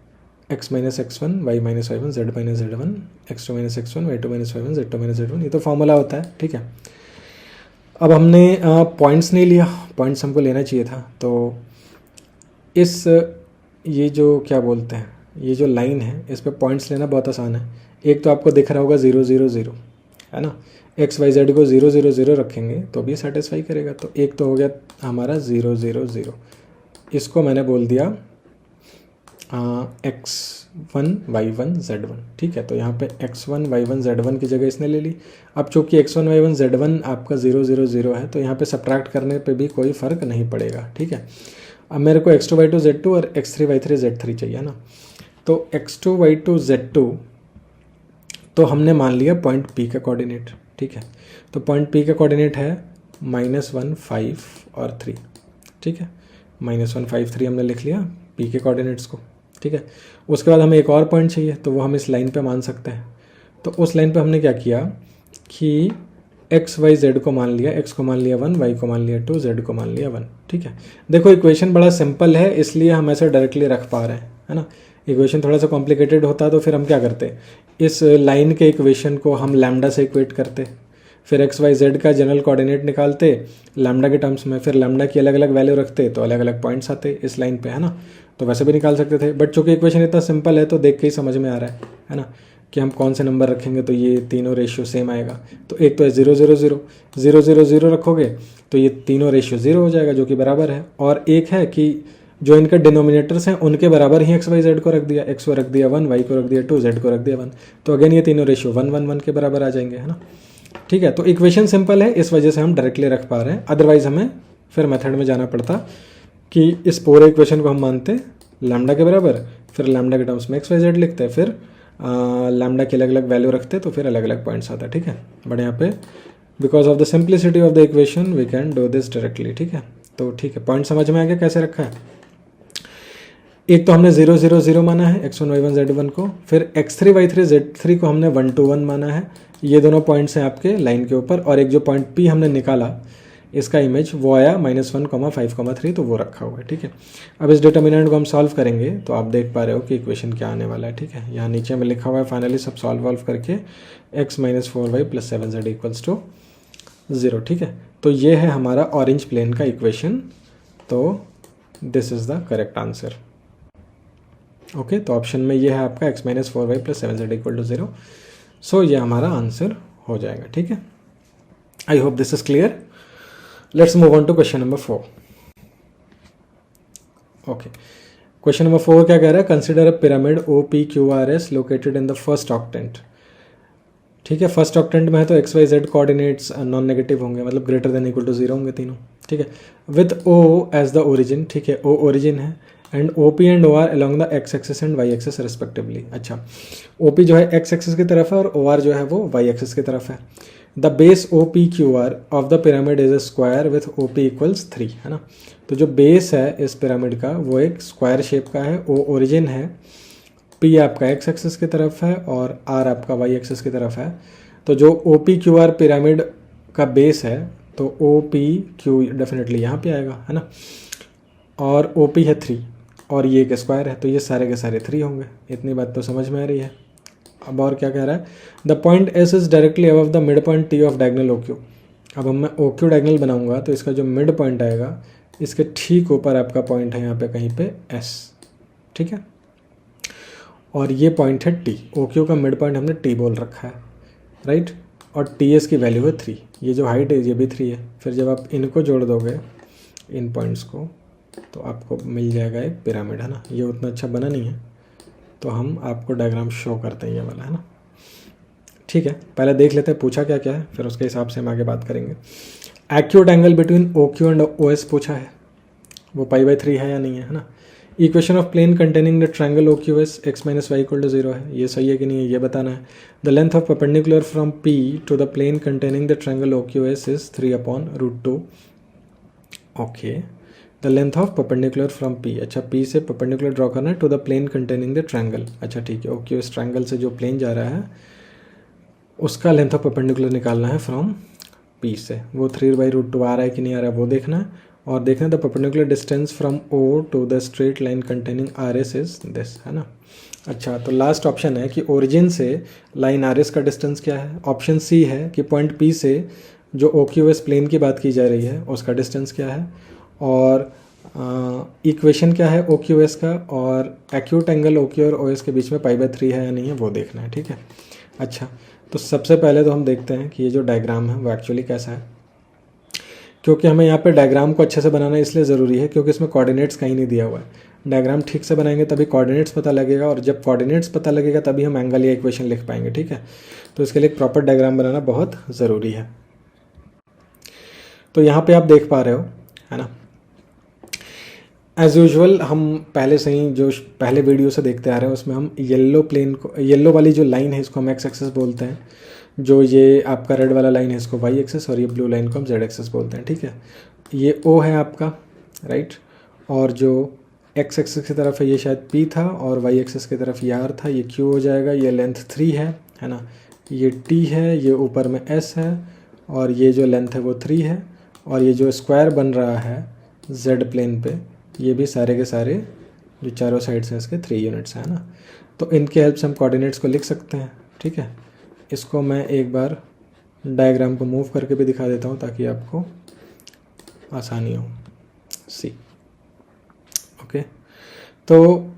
x - x1 y - y1 z - z1 x2 - x1 y2 - y1 z2 - z1, ये तो फार्मूला होता है, ठीक है। अब हमने पॉइंट्स नहीं लिया, पॉइंट्स हमको लेना चाहिए था। तो इस ये जो क्या बोलते हैं, ये जो लाइन है इस पर पॉइंट्स लेना बहुत आसान है। एक तो आपको दिख रहा होगा 0 0 0, है ना। x y z को 0 0 0 रखेंगे तो भी सेटिस्फाई करेगा। तो एक तो हो गया हमारा 0 0 0, इसको मैंने बोल दिया x1 y1 z1, ठीक है। तो यहाँ पे x1 y1 z1 की जगह इसने ले ली। अब चूँकि x1 y1 z1 आपका 0 0 0 है तो यहाँ पे सब्ट्रैक्ट करने पे भी कोई फ़र्क नहीं पड़ेगा, ठीक है। अब मेरे को x2 y2 z2 और x3 y3 z3 चाहिए ना। तो x2 y2 z2 तो हमने मान लिया पॉइंट P का कोऑर्डिनेट, ठीक है। तो पॉइंट P का कोऑर्डिनेट है -1 5 और 3, ठीक है। -1 5 3 हमने लिख लिया P के कोऑर्डिनेट्स को, ठीक है। उसके बाद हमें एक और पॉइंट चाहिए, तो वो हम इस लाइन पे मान सकते हैं। तो उस लाइन पे हमने क्या किया कि x y z को मान लिया, x को मान लिया 1, y को मान लिया 2, z को मान लिया 1, ठीक है। देखो इक्वेशन बड़ा सिंपल है, इसलिए हम ऐसे डायरेक्टली रख पा रहे हैं, है ना। इक्वेशन थोड़ा सा कॉम्प्लिकेटेड होता तो फिर हम क्या करते, इस लाइन के इक्वेशन को हम लैम्डा से इक्वेट करते, फिर एक्स वाई जेड का जनरल कोऑर्डिनेट निकालते लैम्डा के टर्म्स में, फिर लैम्डा की अलग अलग वैल्यू रखते तो अलग अलग पॉइंट्स आते इस लाइन पे, है ना। तो वैसे भी निकाल सकते थे, बट चूंकि इक्वेशन इतना सिंपल है तो देख के ही समझ में आ रहा है ना, कि हम कौन से नंबर रखेंगे तो ये तीनों रेशियो सेम आएगा। तो एक तो है 0 0 0 0 0 0 रखोगे तो ये तीनों रेशियो 0 हो जाएगा, जो कि बराबर है। और एक है कि जो इनके डिनोमिनेटर्स हैं उनके बराबर ही एक्स वाई जेड को रख दिया, एक्स को रख दिया 1, वाई को रख दिया 2, जेड को रख दिया 1, तो अगेन ये तीनों रेशियो 1 1 1 के बराबर आ जाएंगे, है ना। ठीक है, तो इक्वेशन सिंपल है, इस वजह से हम डायरेक्टली रख पा रहे हैं। अदरवाइज हमें फिर मेथड में जाना पड़ता कि इस पूरे इक्वेशन को हम मानते लैम्डा के बराबर, फिर लैम्डा के टर्म्स में एक्स वाई जेड लिखते, फिर लैम्डा की अलग अलग वैल्यू रखते, तो फिर अलग अलग पॉइंट्स आता। ठीक है, बट यहाँ पे because of the simplicity of the equation we can do this directly. ठीक है, तो ठीक है, पॉइंट समझ में आ गया कैसे रखा है। एक तो हमने 0 0 0 माना है x1 y1 z1 को, फिर x3 y3 z3 को हमने 1 2 1 माना है। ये दोनों पॉइंट्स हैं आपके लाइन के ऊपर, और एक जो पॉइंट P हमने निकाला इसका इमेज वो आया -1, 5, 3, तो वो रखा हुआ है। ठीक है, अब इस डिटर्मिनेंट को हम सॉल्व करेंगे तो आप देख पा रहे हो कि इक्वेशन क्या आने वाला है। ठीक है, यहाँ नीचे में लिखा हुआ है फाइनली सब सॉल्व करके x - 4y + 7z = 0। ठीक है, तो ये है हमारा ऑरेंज प्लेन का इक्वेशन, तो this is the correct answer. Okay, तो ऑप्शन में ये है आपका x - 4y + 7z = 0। सो ये हमारा आंसर हो जाएगा। ठीक है, I hope this is clear. Let's move on to question number 4। Okay, question number 4 क्या कह रहा है, consider a pyramid OPQRS located in the first octant. ठीक है, फर्स्ट ऑक्टेंट में है तो x y z coordinates non negative होंगे, मतलब ग्रेटर देन इक्वल टू 0 होंगे तीनों। ठीक है, with O as the origin. ठीक है, O ओरिजिन है, and OP and OR along the x axis and y axis respectively. अच्छा, OP जो है एक्स एक्सिस की तरफ है और OR जो है वो वाई एक्सिस की तरफ है। The base OPQR of the pyramid is a square with OP = 3, है ना। तो जो बेस है इस पिरामिड का वो एक स्क्वायर शेप का है, O ओरिजिन है, P आपका एक्स एक्सिस की तरफ है और R आपका वाई एक्सिस की तरफ है। तो जो OPQR पिरामिड का बेस है तो OPQ डेफिनेटली यहाँ पे आएगा, है ना। और OP है 3 और ये एक स्क्वायर है, तो ये सारे के सारे 3 होंगे। इतनी बात तो समझ में आ रही है। अब और क्या कह रहा है, the point S is directly above the mid point T of diagonal OQ। अब मैं OQ डायगोनल बनाऊंगा तो इसका जो मिड पॉइंट आएगा इसके ठीक ऊपर आपका पॉइंट है यहाँ पे कहीं पे S। ठीक है, और ये पॉइंट है T। OQ का मिड पॉइंट हमने T बोल रखा है, राइट। और TS की वैल्यू है 3। ये जो हाइट है ये भी 3 है। फिर जब आप इनको जोड़ दोगे इन पॉइंट्स को तो आपको मिल जाएगा एक पिरामिड, है ना। ये उतना अच्छा बना नहीं है तो हम आपको डायग्राम शो करते हैं ये वाला, है ना। ठीक है, पहले देख लेते हैं पूछा क्या क्या है, फिर उसके हिसाब से हम आगे बात करेंगे। Acute angle between OQ and OS पूछा है, वो π/3 है या नहीं है ना। Equation of plane containing the triangle OQS x - y = 0 है, ये सही है कि नहीं है ये बताना है। The length of perpendicular from P to the plane containing the triangle OQS is 3/√2। Okay, the length of perpendicular from P। अच्छा, P से परपेंडिकुलर ड्रॉ करना है to the plane containing the triangle. अच्छा ठीक है, OQS ट्रायंगल से जो plane जा रहा है उसका लेंथ ऑफ परपेंडिकुलर निकालना है फ्रॉम P से। वो 3/√2 आ रहा है कि नहीं आ रहा है वो देखना है, और देखना the perpendicular distance from O to the straight line containing RS is this, है ना। अच्छा, तो लास्ट ऑप्शन है कि ओरिजिन से लाइन RS का डिस्टेंस क्या है। ऑप्शन C है कि पॉइंट P से जो OQS प्लेन की बात की जा रही है उसका डिस्टेंस क्या है, और इक्वेशन क्या है OQS का, और एक्यूट एंगल OQ और OS के बीच में π/3 है या नहीं है वो देखना है। ठीक है, अच्छा तो सबसे पहले तो हम देखते हैं कि ये जो डायग्राम है वो एक्चुअली कैसा है, क्योंकि हमें यहाँ पे डायग्राम को अच्छे से बनाना इसलिए ज़रूरी है क्योंकि इसमें कोऑर्डिनेट्स कहीं नहीं दिया हुआ है। डायग्राम ठीक से बनाएंगे तभी कोऑर्डिनेट्स पता लगेगा, और जब कोऑर्डिनेट्स पता लगेगा तभी हम एंगल या इक्वेशन लिख पाएंगे। ठीक है, तो इसके लिए एक प्रॉपर डायग्राम बनाना बहुत ज़रूरी है। तो यहाँ पे आप देख पा रहे हो, है ना, एज़ यूजुअल हम पहले से ही जो पहले वीडियो से देखते आ रहे हैं उसमें हम येलो प्लेन को, येलो वाली जो लाइन है इसको हम एक्स एक्सेस बोलते हैं, जो ये आपका रेड वाला लाइन है इसको वाई एक्सेस, और ये ब्लू लाइन को हम जेड एक्सेस बोलते हैं। ठीक है, ये ओ है आपका, राइट, और जो एक्स एक्सेस की तरफ है ये शायद पी था, और वाई एक्सेस की तरफ ये आर था, ये क्यू हो जाएगा, ये लेंथ 3 है ना, ये टी है, ये ऊपर में एस है, और ये जो लेंथ है वो 3 है, और ये जो स्क्वायर बन रहा है जेड प्लेन पे ये भी सारे के सारे जो चारों साइड से इसके 3 यूनिट्स हैं ना। तो इनके हेल्प से हम कोऑर्डिनेट्स को लिख सकते हैं। ठीक है, इसको मैं एक बार डायग्राम को मूव करके भी दिखा देता हूँ ताकि आपको आसानी हो। सी ओके, तो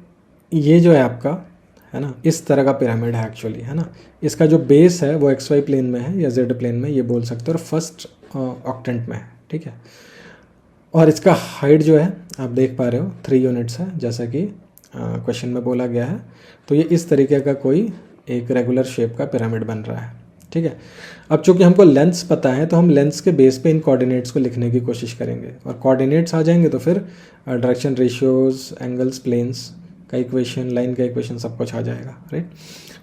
ये जो है आपका है ना इस तरह का पिरामिड है एक्चुअली, है ना। इसका जो बेस है वो एक्स वाई प्लेन में है या जेड प्लेन में, ये बोल सकते हो, और फर्स्ट ऑक्टेंट में है। ठीक है, और इसका हाइट जो है आप देख पा रहे हो 3 यूनिट्स है, जैसा कि क्वेश्चन में बोला गया है। तो ये इस तरीके का कोई एक रेगुलर शेप का पिरामिड बन रहा है। ठीक है, अब चूंकि हमको लेंथ्स पता है तो हम लेंथ्स के बेस पे इन कोऑर्डिनेट्स को लिखने की कोशिश करेंगे, और कोऑर्डिनेट्स आ जाएंगे तो फिर डायरेक्शन रेशियोज, एंगल्स, प्लेन्स का इक्वेशन, लाइन का इक्वेशन, सब कुछ आ जाएगा, राइट।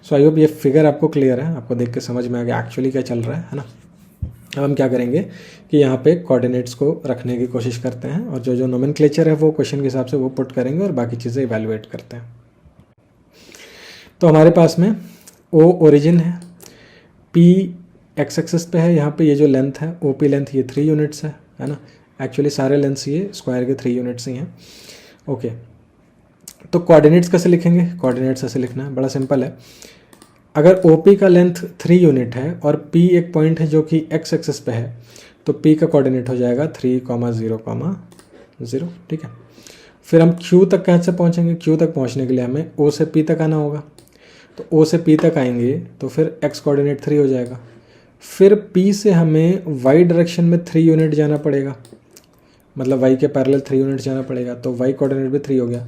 सो आई होप ये फिगर आपको क्लियर है, आपको देख के समझ में आ गया एक्चुअली क्या चल रहा है ना। अब हम क्या करेंगे कि यहाँ पे कोऑर्डिनेट्स को रखने की कोशिश करते हैं, और जो जो नोमेनक्लेचर है वो क्वेश्चन के हिसाब से वो पुट करेंगे, और बाकी चीज़ें इवैल्यूएट करते हैं। तो हमारे पास में ओ ओरिजिन है, पी एक्स एक्सिस पे है, यहाँ पे ये जो लेंथ है ओ पी लेंथ ये 3 यूनिट्स है ना। एक्चुअली सारे लेंथ्स ये स्क्वायर के 3 यूनिट्स ही हैं। ओके, तो कोऑर्डिनेट्स कैसे लिखेंगे? कोऑर्डिनेट्स ऐसे लिखना है, बड़ा सिंपल है। अगर OP का लेंथ 3 यूनिट है और P एक पॉइंट है जो कि एक्स एक्सिस पे है, तो P का कोऑर्डिनेट हो जाएगा 3, 0, 0। ठीक है, फिर हम Q तक कैसे पहुंचेंगे? Q तक पहुंचने के लिए हमें O से P तक आना होगा, तो O से P तक आएंगे तो फिर x कोऑर्डिनेट 3 हो जाएगा। फिर P से हमें y डायरेक्शन में 3 यूनिट जाना पड़ेगा, मतलब y के पैरेलल 3 यूनिट जाना पड़ेगा, तो y कोऑर्डिनेट भी 3 हो गया।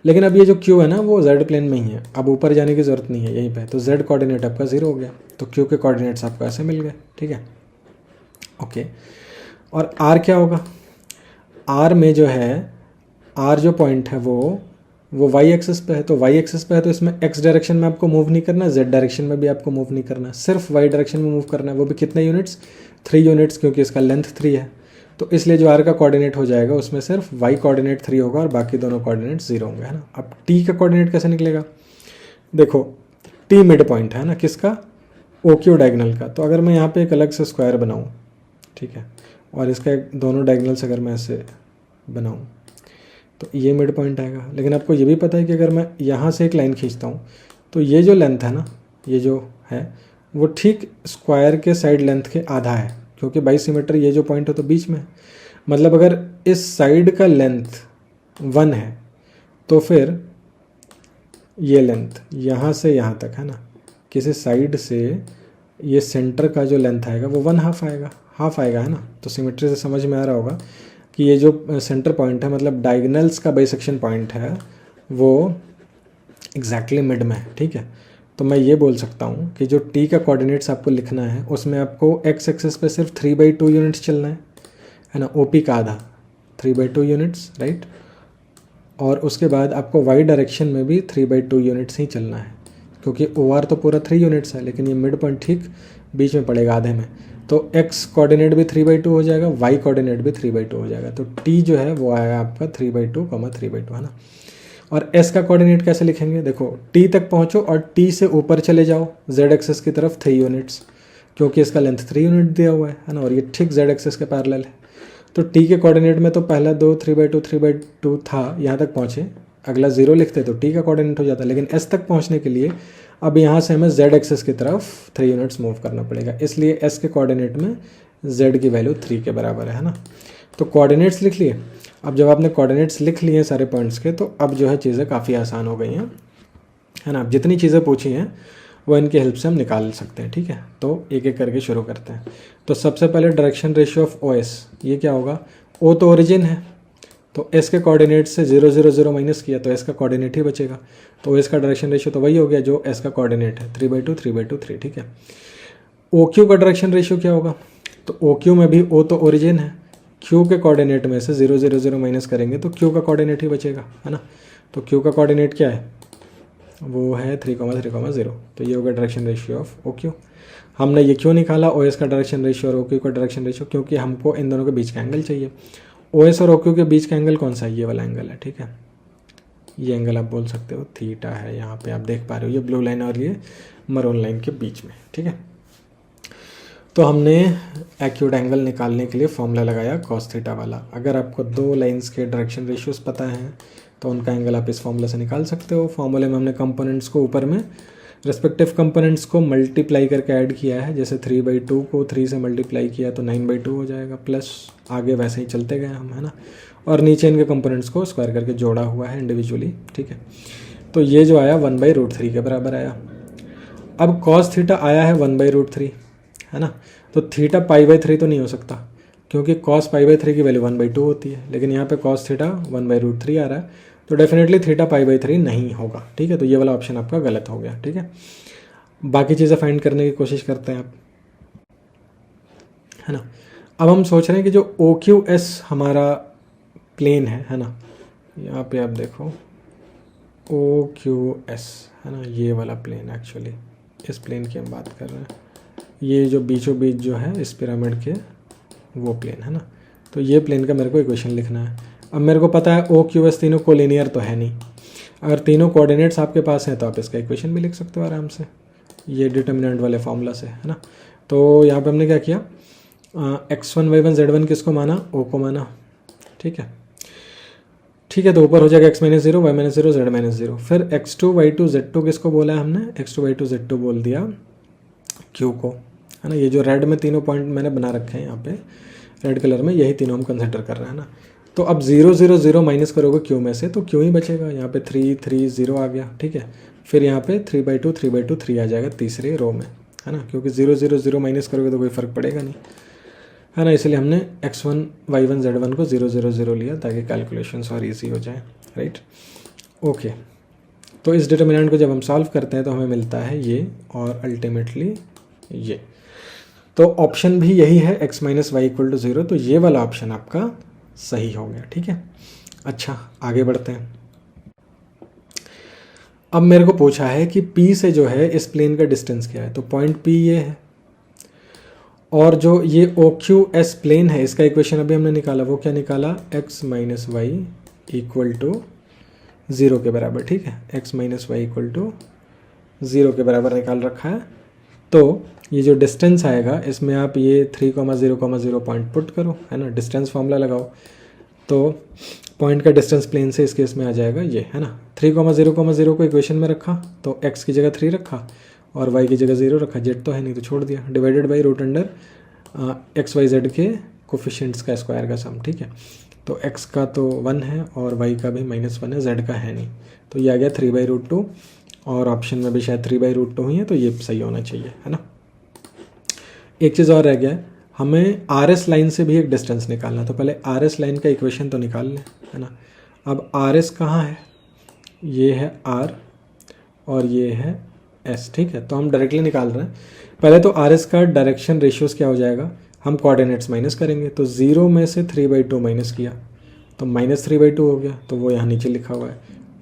लेकिन अब ये जो Q है ना वो Z प्लेन में ही है, अब ऊपर जाने की ज़रूरत नहीं है, यहीं पे, तो Z कोऑर्डिनेट आपका 0 हो गया, तो Q के कोऑर्डिनेट्स आपको ऐसे मिल गए। ठीक है, ओके, और R क्या होगा? R में जो है, R जो पॉइंट है वो y एक्सिस पे है, तो y एक्सिस पे है तो इसमें x डायरेक्शन में आपको मूव नहीं करना, z डायरेक्शन में भी आपको मूव नहीं करना, सिर्फ y डायरेक्शन में मूव करना है, वो भी कितने यूनिट्स? 3 यूनिट्स, क्योंकि इसका लेंथ 3 है। तो इसलिए जो r का कोऑर्डिनेट हो जाएगा उसमें सिर्फ y कोऑर्डिनेट 3 होगा और बाकी दोनों कोऑर्डिनेट 0 होंगे, है ना। अब t का कोऑर्डिनेट कैसे निकलेगा? देखो t मिड पॉइंट है ना किसका? OQ डायगोनल का। तो अगर मैं यहाँ पे एक अलग से स्क्वायर बनाऊँ, ठीक है, और इसका दोनों डायगोनल्स अगर मैं ऐसे बनाऊँ तो ये मिड पॉइंट आएगा। लेकिन आपको ये भी पता है कि अगर मैं यहाँ से एक लाइन खींचता हूँ तो ये जो लेंथ है ना, ये जो है वो ठीक स्क्वायर के साइड लेंथ के आधा है, क्योंकि बाइसिमेट्री ये जो पॉइंट है तो बीच में है। मतलब अगर इस साइड का लेंथ 1 है तो फिर ये लेंथ यहाँ से यहाँ तक है ना, किसी साइड से ये सेंटर का जो लेंथ आएगा वो 1/2 आएगा, हाफ आएगा, है ना। तो सिमेट्री से समझ में आ रहा होगा कि ये जो सेंटर पॉइंट है, मतलब डायगोनल्स का बाइसेक्शन पॉइंट है, वो एग्जैक्टली मिड में है। ठीक है, तो मैं ये बोल सकता हूँ कि जो t का कोऑर्डिनेट्स आपको लिखना है उसमें आपको x एक्सिस पे सिर्फ 3/2 यूनिट्स चलना है ना, OP का आधा 3/2 यूनिट्स, राइट। और उसके बाद आपको y डायरेक्शन में भी 3/2 यूनिट्स ही चलना है, क्योंकि OR तो पूरा 3 यूनिट्स है, लेकिन ये मिड पॉइंट ठीक बीच में पड़ेगा, आधे में। तो x कोऑर्डिनेट भी 3/2 हो जाएगा, y कोऑर्डिनेट भी 3/2 हो जाएगा, तो t जो है वो आएगा आपका 3/2, 3/2, है ना। और s का कोऑर्डिनेट कैसे लिखेंगे? देखो t तक पहुंचो और t से ऊपर चले जाओ z एक्सिस की तरफ 3 यूनिट्स, क्योंकि इसका लेंथ 3 यूनिट दिया हुआ है ना, और ये ठीक z एक्सिस के पैरेलल है। तो t के कोऑर्डिनेट में तो पहला 2 3/2 था, यहाँ तक पहुँचे, अगला 0 लिखते तो t का कोऑर्डिनेट हो जाता, लेकिन s तक पहुँचने के लिए अब यहाँ से हमें z एक्सिस की तरफ 3 यूनिट्स मूव करना पड़ेगा, इसलिए s के कोऑर्डिनेट में z की वैल्यू 3 के बराबर है ना। तो कोऑर्डिनेट्स लिख लिए। अब जब आपने कोऑर्डिनेट्स लिख लिए सारे पॉइंट्स के, तो अब जो है चीज़ें काफ़ी आसान हो गई हैं, है ना। अब जितनी चीज़ें पूछी हैं वो इनके हेल्प से हम निकाल सकते हैं। ठीक है, तो एक एक करके शुरू करते हैं। तो सबसे पहले डायरेक्शन रेशियो ऑफ OS, ये क्या होगा? O तो ओरिजिन है, तो S के कोऑर्डिनेट से 0, 0, 0 माइनस किया तो S का कोऑर्डिनेट ही बचेगा, तो OS का डायरेक्शन रेशियो तो वही हो गया जो S का कोऑर्डिनेट है, 3/2, 3/2, 3। ठीक है, OQ का डायरेक्शन रेशियो क्या होगा? तो OQ में भी O तो ओरिजिन है, क्यू के कोऑर्डिनेट में से 0 0 0 माइनस करेंगे तो क्यू का कोऑर्डिनेट ही बचेगा, है ना। तो क्यू का कोऑर्डिनेट क्या है, वो है 3 3 0। तो ये होगा direction ratio of O Q. हमने ये क्यों निकाला, ओ एस का डायरेक्शन रेशियो और ओ क्यू का डायरेक्शन रेशियो, क्योंकि हमको इन दोनों के बीच का एंगल चाहिए। ओ एस और ओ क्यू के बीच का एंगल कौन सा है, ये वाला एंगल है, ठीक है। ये एंगल आप बोल सकते हो थीटा है, यहाँ पे आप देख पा रहे हो ये ब्लू लाइन और ये मरून लाइन के बीच में, ठीक है। तो हमने एक्यूट एंगल निकालने के लिए फॉर्मूला लगाया कॉस थीटा वाला। अगर आपको दो लाइंस के डायरेक्शन रेशियोज पता हैं तो उनका एंगल आप इस फॉर्मूला से निकाल सकते हो। फॉर्मूले में हमने कंपोनेंट्स को ऊपर में रेस्पेक्टिव कंपोनेंट्स को मल्टीप्लाई करके ऐड किया है। जैसे 3/2 को 3 से मल्टीप्लाई किया तो 9/2 हो जाएगा, प्लस आगे वैसे ही चलते गए हम, है ना। और नीचे इनके कंपोनेंट्स को स्क्वायर करके जोड़ा हुआ है इंडिविजुअली, ठीक है। तो ये जो आया 1/√3 के बराबर आया। अब कॉस थीटा आया है 1/√3, है ना। तो थीटा π/3 तो नहीं हो सकता, क्योंकि कॉस π/3 की वैल्यू 1/2 होती है, लेकिन यहाँ पे कॉस थीटा 1/√3 आ रहा है, तो डेफिनेटली थीटा π/3 नहीं होगा, ठीक है। तो ये वाला ऑप्शन आपका गलत हो गया, ठीक है। बाकी चीज़ें फाइंड करने की कोशिश करते हैं आप, है ना। अब हम सोच रहे हैं कि जो OQS हमारा प्लेन है ना, यहाँ पे आप देखो OQS, है ना, ये वाला प्लेन, एक्चुअली इस प्लेन की हम बात कर रहे हैं। ये जो बीचों बीच जो है इस पिरामिड के, वो प्लेन, है ना। तो ये प्लेन का मेरे को इक्वेशन लिखना है। अब मेरे को पता है OQS तीनों कोलिनियर तो है नहीं, अगर तीनों कोऑर्डिनेट्स आपके पास हैं तो आप इसका इक्वेशन भी लिख सकते हो आराम से, ये डिटर्मिनेंट वाले फॉर्मूला से, है ना। तो यहाँ पे हमने क्या किया, x1 y1 z1 किसको माना, O को माना, ठीक है। ठीक है, तो ऊपर हो जाएगा x - 0 y - 0 z - 0। फिर x2 y2 z2 किसको बोला है हमने, x2 y2 z2 बोल दिया Q को, है ना। ये जो रेड में तीनों पॉइंट मैंने बना रखे हैं यहाँ पे रेड कलर में, यही तीनों हम कंसिडर कर रहे हैं ना। तो अब 0 0 0 माइनस करोगे Q में से तो Q ही बचेगा। यहाँ पे 3 3 0 आ गया, ठीक है। फिर यहाँ पे 3/2 3/2 3 आ जाएगा तीसरे रो में, है ना, क्योंकि 0 0 0 माइनस करोगे तो कोई फ़र्क पड़ेगा नहीं, है ना। इसलिए हमने x1 y1 z1 को 0 0 0 लिया ताकि कैलकुलेशंस और ईजी हो जाए, राइट। ओके, तो इस डिटर्मिनेंट को जब हम सॉल्व करते हैं तो हमें मिलता है ये, और अल्टीमेटली ये। तो ऑप्शन भी यही है x - y = 0, तो ये वाला ऑप्शन आपका सही हो गया, ठीक है। अच्छा, आगे बढ़ते हैं। अब मेरे को पूछा है कि P से जो है इस प्लेन का डिस्टेंस क्या है, तो पॉइंट P ये है, और जो ये OQS प्लेन है इसका इक्वेशन अभी हमने निकाला, वो क्या निकाला, x - y = 0 के बराबर, ठीक है। x - y = 0 के बराबर निकाल रखा है। तो ये जो डिस्टेंस आएगा इसमें आप ये 3, 0, 0 पॉइंट पुट करो, है ना, डिस्टेंस फार्मूला लगाओ। तो पॉइंट का डिस्टेंस प्लेन से इस केस में आ जाएगा ये, है ना। 3, 0, 0 को इक्वेशन में रखा तो x की जगह 3 रखा और y की जगह 0 रखा, जेड तो है नहीं तो छोड़ दिया, divided by √ x y z के कोफिशिएंट्स का स्क्वायर का सम, ठीक है। तो x का तो 1 है और y का भी -1 है, z का है नहीं, तो ये आ गया 3/√2, और ऑप्शन में भी शायद 3/√2 ही है, तो ये सही होना चाहिए, है ना। एक चीज़ और रह गया है, हमें RS लाइन से भी एक डिस्टेंस निकालना, तो पहले RS लाइन का इक्वेशन तो निकाल लें, है ना। अब RS कहाँ है, ये है R और ये है S, ठीक है। तो हम डायरेक्टली निकाल रहे हैं। पहले तो RS का डायरेक्शन रेशियोज क्या हो जाएगा, हम कोऑर्डिनेट्स माइनस करेंगे, तो 0 में से 3/2 माइनस किया तो -3/2 हो गया, तो वो यहाँ नीचे लिखा हुआ है।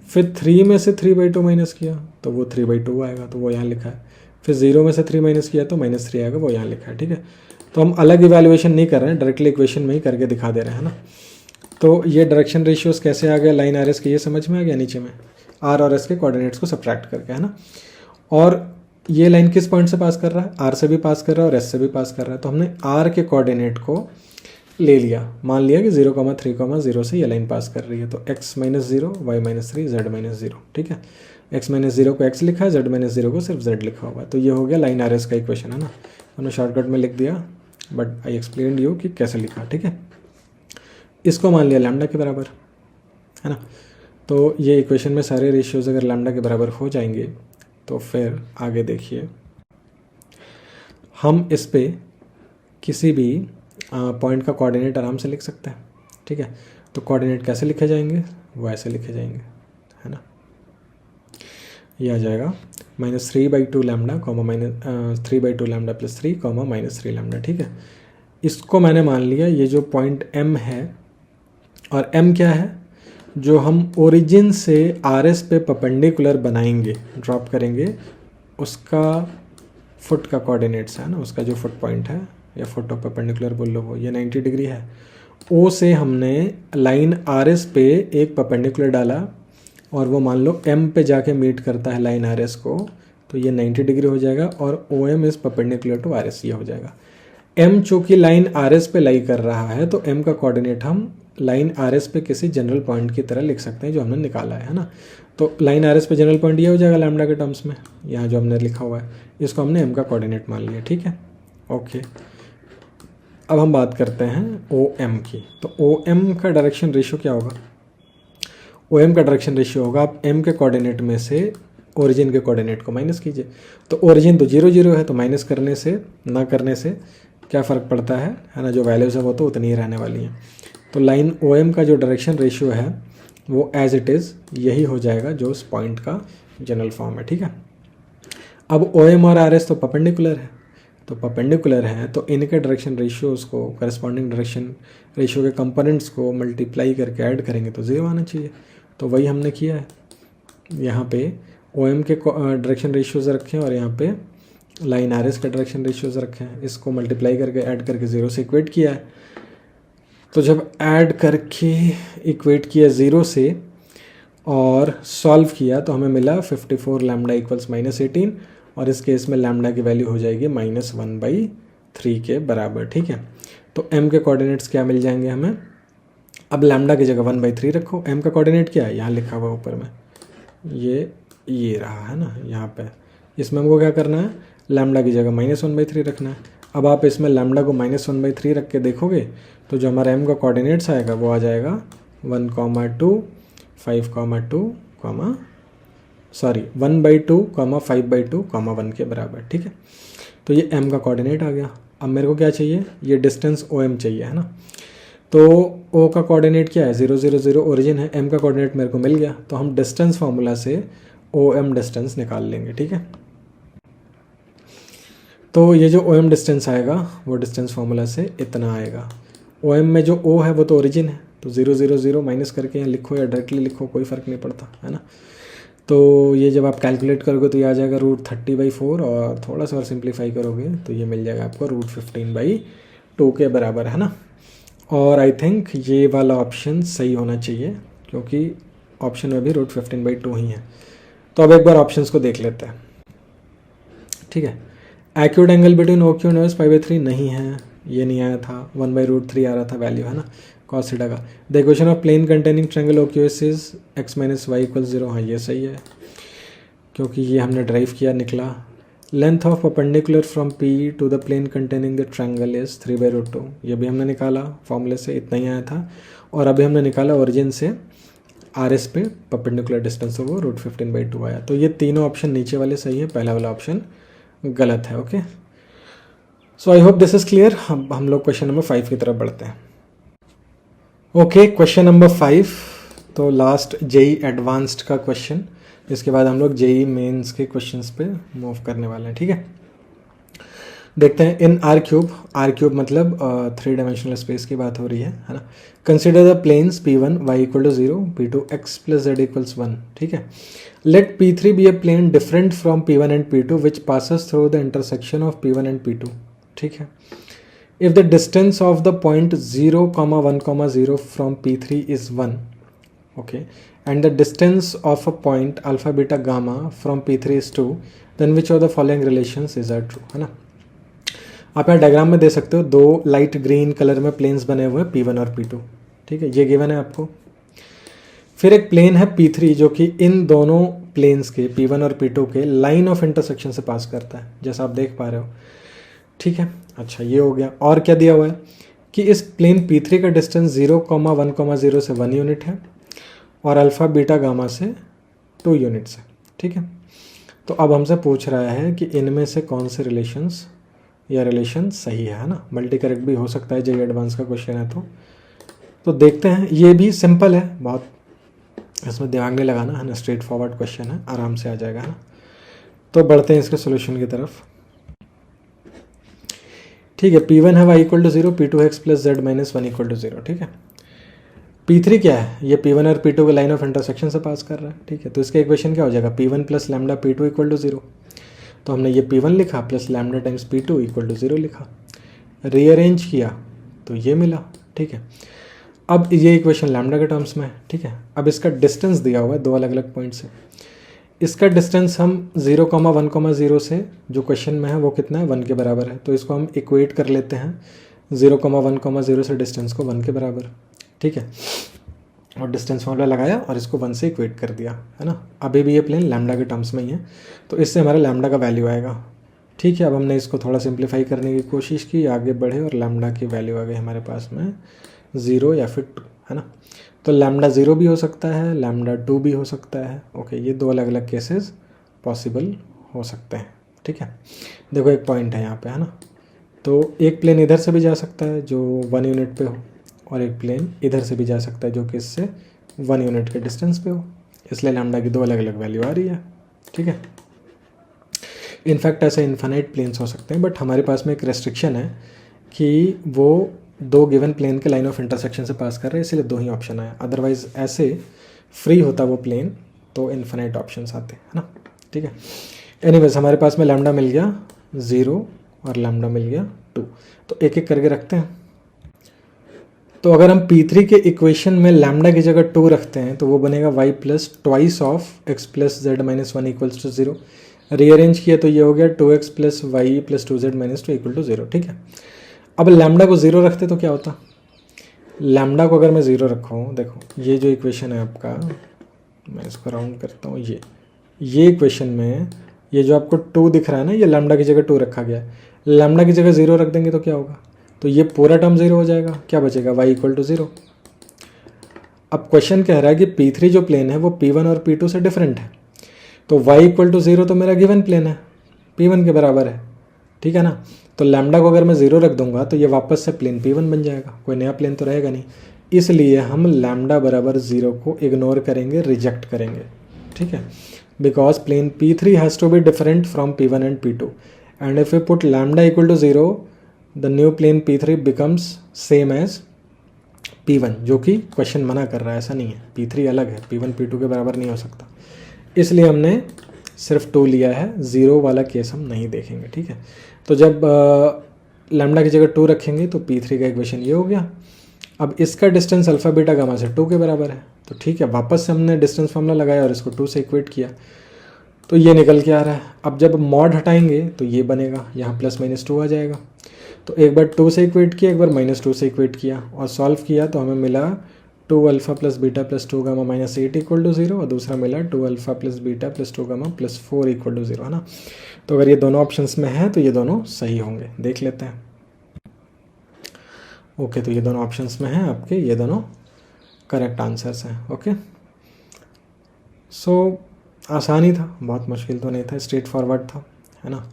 फिर 3 में से 3/2 माइनस किया तो वो 3/2 आएगा, तो वो यहाँ लिखा है। फिर 0 में से 3 माइनस किया तो -3 आएगा, वो यहाँ लिखा है, ठीक है। तो हम अलग इवैल्यूएशन नहीं कर रहे हैं, डायरेक्टली इक्वेशन में ही करके दिखा दे रहे हैं ना। तो ये डायरेक्शन रेशियोज कैसे आ गया लाइन RS के, ये समझ में आ गया नीचे में, R और S के कोऑर्डिनेट्स को सब्ट्रैक्ट करके, है ना। और ये लाइन किस पॉइंट से पास कर रहा है, R से भी पास कर रहा है और S से भी पास कर रहा है। तो हमने R के कोऑर्डिनेट को ले लिया, मान लिया कि 0, 3, 0 से ये लाइन पास कर रही है, तो x - 0 y - 3 z - 0, ठीक है। x - 0 को x लिखा है, z - 0 को सिर्फ z लिखा हुआ है, तो ये हो गया लाइन RS का इक्वेशन, है ना। हमने शॉर्टकट में लिख दिया, बट आई एक्सप्लेन्ड यू कि कैसे लिखा, ठीक है। इसको मान लिया लैम्डा के बराबर, है ना। तो ये इक्वेशन में सारे रेशियोज अगर लैम्डा के बराबर हो जाएंगे तो फिर आगे देखिए, हम इस पे किसी भी पॉइंट का कोऑर्डिनेट आराम से लिख सकते हैं, ठीक है। तो कोऑर्डिनेट कैसे लिखे जाएंगे, वो ऐसे लिखे जाएंगे, है ना। ये आ जाएगा -3/2 लैम्डा, -3/2 लैम्डा +3, -3 लैम्डा, ठीक है। इसको मैंने मान लिया ये जो पॉइंट M है, और M क्या है, जो हम ओरिजिन से RS पे परपेंडिकुलर बनाएंगे, ड्रॉप करेंगे, उसका फुट का कोऑर्डिनेट्स है ना, उसका जो फुट पॉइंट है या फुट ऑफ परपेंडिकुलर बोल लो, वो ये 90 डिग्री है। O से हमने लाइन RS पे एक परपेंडिकुलर डाला और वो मान लो M पे जाके मीट करता है लाइन RS को, तो ये 90 डिग्री हो जाएगा और OM is perpendicular to RS, ये हो जाएगा। M चूँकि लाइन RS पे लाई कर रहा है तो M का कोऑर्डिनेट हम लाइन RS पे किसी जनरल पॉइंट की तरह लिख सकते हैं जो हमने निकाला है ना। तो लाइन RS पे जनरल पॉइंट ये हो जाएगा लैम्डा के टर्म्स में, यहाँ जो हमने लिखा हुआ है, इसको हमने M का कोऑर्डिनेट मान लिया, ठीक है, ओके। अब हम बात करते हैं OM की। तो OM का डायरेक्शन रेशियो क्या होगा? OM का डायरेक्शन रेशियो होगा, आप M के कोऑर्डिनेट में से ओरिजिन के कोऑर्डिनेट को माइनस कीजिए। तो ओरिजिन तो 0 0 है, तो माइनस करने से, ना करने से क्या फ़र्क पड़ता है ना, जो वैल्यूज़ है वो तो उतनी ही रहने वाली हैं। तो लाइन OM का जो डायरेक्शन रेशियो है वो एज इट इज़ यही हो जाएगा जो उस पॉइंट का जनरल फॉर्म है, ठीक है। अब OM और RS तो परपेंडिकुलर है, तो परपेंडिकुलर है तो इनके डायरेक्शन रेशियोज़ को, करस्पॉन्डिंग डायरेक्शन रेशियो के कंपोनेंट्स को मल्टीप्लाई करके ऐड करेंगे तो 0 आना चाहिए। तो वही हमने किया है, यहाँ पे OM के डायरेक्शन रेशियोज़ रखे हैं और यहाँ पे लाइन RS के डायरेक्शन रेशियोज़ रखे हैं, इसको मल्टीप्लाई करके ऐड करके 0 से इक्वेट किया है। तो जब ऐड करके इक्वेट किया 0 से और सॉल्व किया तो हमें मिला 54 लैम्डा इक्वल्स -18, और इस केस में लैम्डा की वैल्यू हो जाएगी -1/3 के बराबर, ठीक है। तो M के कोऑर्डिनेट्स क्या मिल जाएंगे हमें? अब लैम्डा की जगह 1/3 रखो। M का कोऑर्डिनेट क्या है, यहाँ लिखा हुआ ऊपर में, ये रहा है ना, यहाँ पे। इसमें हमको क्या करना है, लैम्डा की जगह -1/3 रखना है। अब आप इसमें लैम्डा को -1/3 रख के देखोगे तो जो हमारा M का कोऑर्डिनेट्स आएगा वो आ जाएगा 1,2, 5,2, 1/2, 5/2, 1 के बराबर, ठीक है। तो ये M का कोऑर्डिनेट आ गया। अब मेरे को क्या चाहिए, ये डिस्टेंस OM चाहिए, है ना। तो O का कोऑर्डिनेट क्या है, 0 0 0 ओरिजिन है, M का कोऑर्डिनेट मेरे को मिल गया, तो हम डिस्टेंस फार्मूला से OM डिस्टेंस निकाल लेंगे, ठीक है। तो ये जो OM डिस्टेंस आएगा वो डिस्टेंस फार्मूला से इतना आएगा। OM में जो O है वो तो ओरिजिन है, तो 0 0 0 माइनस करके यहाँ लिखो या डायरेक्टली लिखो, कोई फ़र्क नहीं पड़ता, है ना। तो ये जब आप कैलकुलेट करोगे तो ये आ जाएगा √30/4, और थोड़ा सा और सिंप्लीफाई करोगे तो ये मिल जाएगा आपको √15/2 के बराबर, है ना। और आई थिंक ये वाला ऑप्शन सही होना चाहिए क्योंकि ऑप्शन में भी √15/2 ही है। तो अब एक बार ऑप्शंस को देख लेते हैं, ठीक है। Acute angle between OQ and OS π/3 नहीं है, ये नहीं आया था, 1/√3 आ रहा था वैल्यू, है ना, cos थीटा का। The equation of plane containing triangle OQS is x - y = 0, हाँ ये सही है क्योंकि ये हमने ड्राइव किया, निकला। Length of perpendicular from P to the plane containing the triangle is 3/√2, ये भी हमने निकाला, फॉर्मूले से इतना ही आया था। और अभी हमने निकाला ओरिजिन से RS पे परपेंडिकुलर डिस्टेंस, वो √15/2 आया। तो ये तीनों ऑप्शन नीचे वाले सही है, पहला वाला ऑप्शन गलत है, okay. So I hope this is clear. हम लोग क्वेश्चन नंबर 5 की तरफ बढ़ते हैं। ओके, क्वेश्चन नंबर 5, तो लास्ट JEE एडवांस्ड का क्वेश्चन, इसके बाद हम लोग JEE मेंस के क्वेश्चंस पे मूव करने वाले हैं, ठीक है। देखते हैं। इन R क्यूब मतलब 3 डायमेंशनल स्पेस की बात हो रही है ना। Consider the planes P1 y = 0, P2 x + z = 1, ठीक है। Let P3 be a plane different from P1 and P2 which passes through the intersection of P1 and P2, ठीक है। If the distance of the point 0, 1, 0 from P3 is 1, okay, and the distance of a point alpha beta gamma from P3 is 2, then which of the following relations is are true, है ना। आप यहाँ diagram में दे सकते हो, 2 light green colour में planes बने हुए हैं P1 और P2, ठीक है, ये गिवन है आपको। फिर एक प्लेन है P3 जो कि इन दोनों प्लेन्स के P1 और P2 के लाइन ऑफ इंटरसेक्शन से पास करता है, जैसा आप देख पा रहे हो, ठीक है। अच्छा, ये हो गया। और क्या दिया हुआ है कि इस प्लेन P3 का डिस्टेंस 0, 1, 0 से 1 यूनिट है और अल्फ़ा बीटा गामा से 2 यूनिट्स है, ठीक है। तो अब हमसे पूछ रहा है कि इनमें से कौन से रिलेशंस या रिलेशन सही है ना। मल्टी करेक्ट भी हो सकता है, JEE एडवांस का क्वेश्चन है तो देखते हैं। ये भी सिंपल है बहुत, इसमें दिमाग नहीं लगाना है ना, स्ट्रेट फॉरवर्ड क्वेश्चन है, आराम से आ जाएगा, है ना। तो बढ़ते हैं इसके सोल्यूशन की तरफ, ठीक है। P1 है y इक्वल टू 0, P2 है x plus z minus 1 equal to 0, ठीक है। P3 क्या है, ये P1 और P2 के लाइन ऑफ इंटरसेक्शन से पास कर रहा है, ठीक है। तो इसका इक्वेशन क्या हो जाएगा, P1 plus lambda P2 equal to 0। तो हमने ये P1 लिखा plus lambda times P2 equal to 0 लिखा, रीअरेंज किया तो ये मिला, ठीक है। अब ये इक्वेशन लैम्डा के टर्म्स में है, ठीक है। अब इसका डिस्टेंस दिया हुआ है दो अलग अलग पॉइंट से। इसका डिस्टेंस हम 0,1,0 से जो क्वेश्चन में है वो कितना है, 1 के बराबर है। तो इसको हम इक्वेट कर लेते हैं 0,1,0 से डिस्टेंस को 1 के बराबर, ठीक है। और डिस्टेंस फॉर्मूला लगाया और इसको 1 से इक्वेट कर दिया, है ना। अभी भी ये प्लेन लैम्डा के टर्म्स में ही है, तो इससे हमारा लैम्डा का वैल्यू आएगा, ठीक है। अब हमने इसको थोड़ा सिंप्लीफाई करने की कोशिश की, आगे बढ़े और लैम्डा की वैल्यू आ गई हमारे पास में 0 या फिर 2, है ना। तो लैम्डा 0 भी हो सकता है, लैम्डा 2 भी हो सकता है, ओके। ये दो अलग अलग केसेस पॉसिबल हो सकते हैं, ठीक है। देखो एक पॉइंट है यहाँ पे, है ना। तो एक प्लेन इधर से भी जा सकता है जो 1 यूनिट पे हो, और एक प्लेन इधर से भी जा सकता है जो कि इससे 1 यूनिट के डिस्टेंस पे हो, इसलिए लैम्डा की दो अलग अलग वैल्यू आ रही है, ठीक है। इनफैक्ट ऐसे इन्फाइनाइट प्लेन्स हो सकते हैं, बट हमारे पास में एक रेस्ट्रिक्शन है कि वो दो गिवन प्लेन के लाइन ऑफ इंटरसेक्शन से पास कर रहे हैं, इसलिए दो ही ऑप्शन आए। अदरवाइज ऐसे फ्री होता वो प्लेन तो इन्फिनाइट ऑप्शंस आते हैं, है ना, ठीक है। एनीवेज हमारे पास में लैम्डा मिल गया 0 और लैम्डा मिल गया 2। तो एक एक करके रखते हैं। तो अगर हम P3 के इक्वेशन में लैम्डा की जगह 2 रखते हैं तो वो बनेगा y plus twice of x plus z minus 1 equals to 0। Rearrange किया तो ये हो गया 2x plus y plus 2z minus 2 equal to 0, ठीक है। अब लैम्डा को 0 रखते तो क्या होता, लैम्डा को अगर मैं 0 रखूँ, देखो ये जो इक्वेशन है आपका, मैं इसको राउंड करता हूँ, ये इक्वेशन में ये जो आपको 2 दिख रहा है ना, ये लैम्डा की जगह 2 रखा गया है। लैम्डा की जगह 0 रख देंगे तो क्या होगा, तो ये पूरा टर्म 0 हो जाएगा, क्या बचेगा y इक्वल टू 0। अब क्वेश्चन कह रहा है कि P3 जो प्लेन है वो P1 और P2 से डिफरेंट है, तो y इक्वल टू 0 तो मेरा गिवन प्लेन है, P1 के बराबर है, ठीक है ना। तो लैम्डा को अगर मैं 0 रख दूंगा तो ये वापस से प्लेन P1 बन जाएगा, कोई नया प्लेन तो रहेगा नहीं। इसलिए हम लैम्डा बराबर 0 को इग्नोर करेंगे, रिजेक्ट करेंगे, ठीक है। Because plane P3 has to be different from P1 and P2, and if you put lambda equal to 0 the new plane P3 becomes same as P1, जो कि क्वेश्चन मना कर रहा है, ऐसा नहीं है। P3 अलग है, P1 P2 के बराबर नहीं हो सकता, इसलिए हमने सिर्फ 2 लिया है, 0 वाला केस हम नहीं देखेंगे, ठीक है। तो जब लैम्डा की जगह 2 रखेंगे तो P3 का इक्वेशन ये हो गया। अब इसका डिस्टेंस अल्फा बीटा गामा से 2 के बराबर है, तो ठीक है, वापस से हमने डिस्टेंस फार्मूला लगाया और इसको 2 से इक्वेट किया, तो ये निकल के आ रहा है। अब जब मॉड हटाएंगे तो ये बनेगा, यहाँ प्लस माइनस 2 आ जाएगा। तो एक बार 2 से इक्वेट किया, एक बार -2 से इक्वेट किया और सॉल्व किया तो हमें मिला 2 alpha plus beta plus 2 gamma minus 8 equal to 0, और दूसरा मिला 2 alpha plus beta plus 2 gamma plus 4 equal to 0, है ना। तो अगर ये दोनों ऑप्शंस में है तो ये दोनों सही होंगे, देख लेते हैं। ओके, तो ये दोनों ऑप्शंस में हैं आपके, ये दोनों करेक्ट आंसर्स हैं, ओके। सो आसान ही था, बहुत मुश्किल तो नहीं था, स्ट्रेट फॉरवर्ड था, है ना।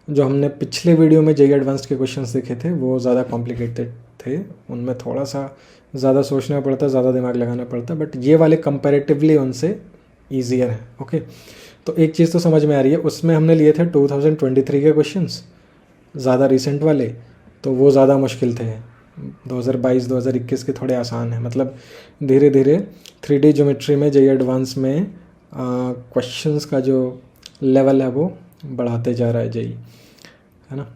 जो हमने पिछले वीडियो में जेईई एडवांस्ड के क्वेश्चंस देखे थे वो ज़्यादा कॉम्प्लिकेटेड थे, उनमें थोड़ा सा ज़्यादा सोचना पड़ता, ज़्यादा दिमाग लगाना पड़ता, बट ये वाले कंपैरेटिवली उनसे ईजियर हैं, ओके। तो एक चीज़ तो समझ में आ रही है, उसमें हमने लिए थे 2023 के क्वेश्चंस, ज़्यादा रिसेंट वाले, तो वो ज़्यादा मुश्किल थे। 2022-2021 के थोड़े आसान हैं, मतलब धीरे धीरे 3D ज्योमेट्री में जेईई एडवांस में क्वेश्चंस का जो लेवल है वो बढ़ाते जा रहा है जेईई, है ना।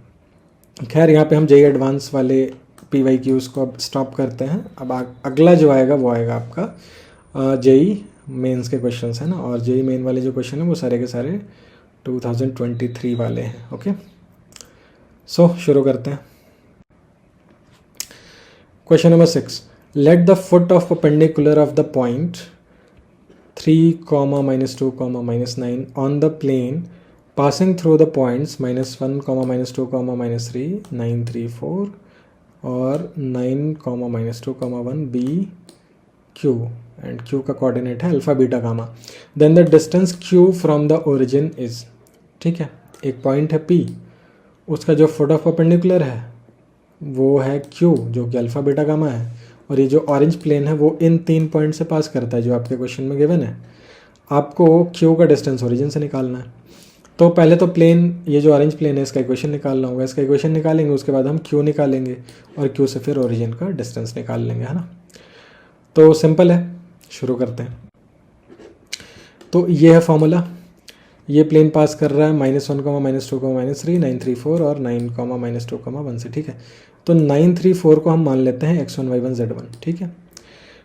खैर यहाँ पे हम जेईई एडवांस वाले PYQs को अब स्टॉप करते हैं। अब अगला जो आएगा वो आएगा आपका जेईई मेंस के क्वेश्चंस, है ना। और जेईई मेन वाले जो क्वेश्चन हैं वो सारे के सारे 2023 वाले हैं, ओके। सो शुरू करते हैं। Question number 6, let the foot of perpendicular of the point 3, -2, -9 on the plane passing through the points -1, -2, -3, 9, 3, 4 और 9, -2, 1 B Q, एंड Q का कोऑर्डिनेट है alpha beta gamma. Then the distance Q from the origin is, ठीक है। एक point है P, उसका जो foot of perpendicular है वो है Q जो कि अल्फा बीटा गामा है, और ये जो ऑरेंज प्लेन है वो इन 3 पॉइंट से पास करता है जो आपके क्वेश्चन में गिवन है। आपको Q का डिस्टेंस ओरिजिन से निकालना है। तो पहले तो प्लेन, ये जो ऑरेंज प्लेन है इसका इक्वेशन निकालना होगा, इसका इक्वेशन निकालेंगे, उसके बाद हम क्यू निकालेंगे और क्यू से फिर ओरिजिन का डिस्टेंस निकाल लेंगे, है ना। तो सिंपल है, शुरू करते हैं। तो ये है फॉर्मूला, ये प्लेन पास कर रहा है -1, -2, -3, 9, 3, 4 और 9, -2, 1 से, ठीक है। तो 9, 3, 4 को हम मान लेते हैं x1, y1, z1, ठीक है।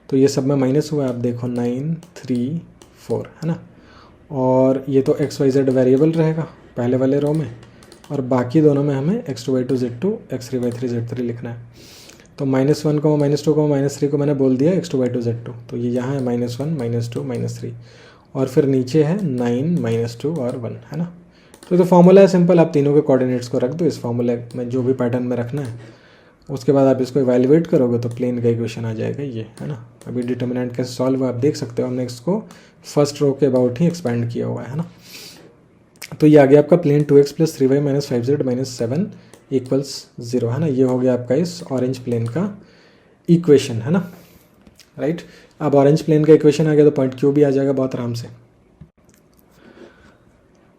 तो ये सब में माइनस हुआ है, आप देखो 9, 3, 4, है ना। और ये तो x, y, z वेरिएबल रहेगा पहले वाले रो में, और बाकी दोनों में हमें x2, y2, z2, x3, y3, z3 लिखना है। तो -1, -2, -3 को मैंने बोल दिया x2, y2, z2, तो ये यहाँ है -1, -2, -3, और फिर नीचे है 9, -2 और 1, है ना। तो फार्मूला है सिंपल, आप तीनों के कोऑर्डिनेट्स को रख दो इस फार्मूले में, जो भी पैटर्न में रखना है, उसके बाद आप इसको इवैल्यूएट करोगे तो प्लेन का इक्वेशन आ जाएगा ये, है ना। अभी डिटर्मिनेंट कैसे सॉल्व हुआ आप देख सकते हो, हमने इसको फर्स्ट रो के अबाउट ही एक्सपेंड किया हुआ है ना। तो ये आ गया आपका प्लेन 2x + 3y - 5z - 7 = 0, है ना। ये हो गया आपका इस ऑरेंज प्लेन का इक्वेशन, है ना, राइट। अब ऑरेंज प्लेन का इक्वेशन आ गया तो पॉइंट क्यू भी आ जाएगा बहुत आराम से।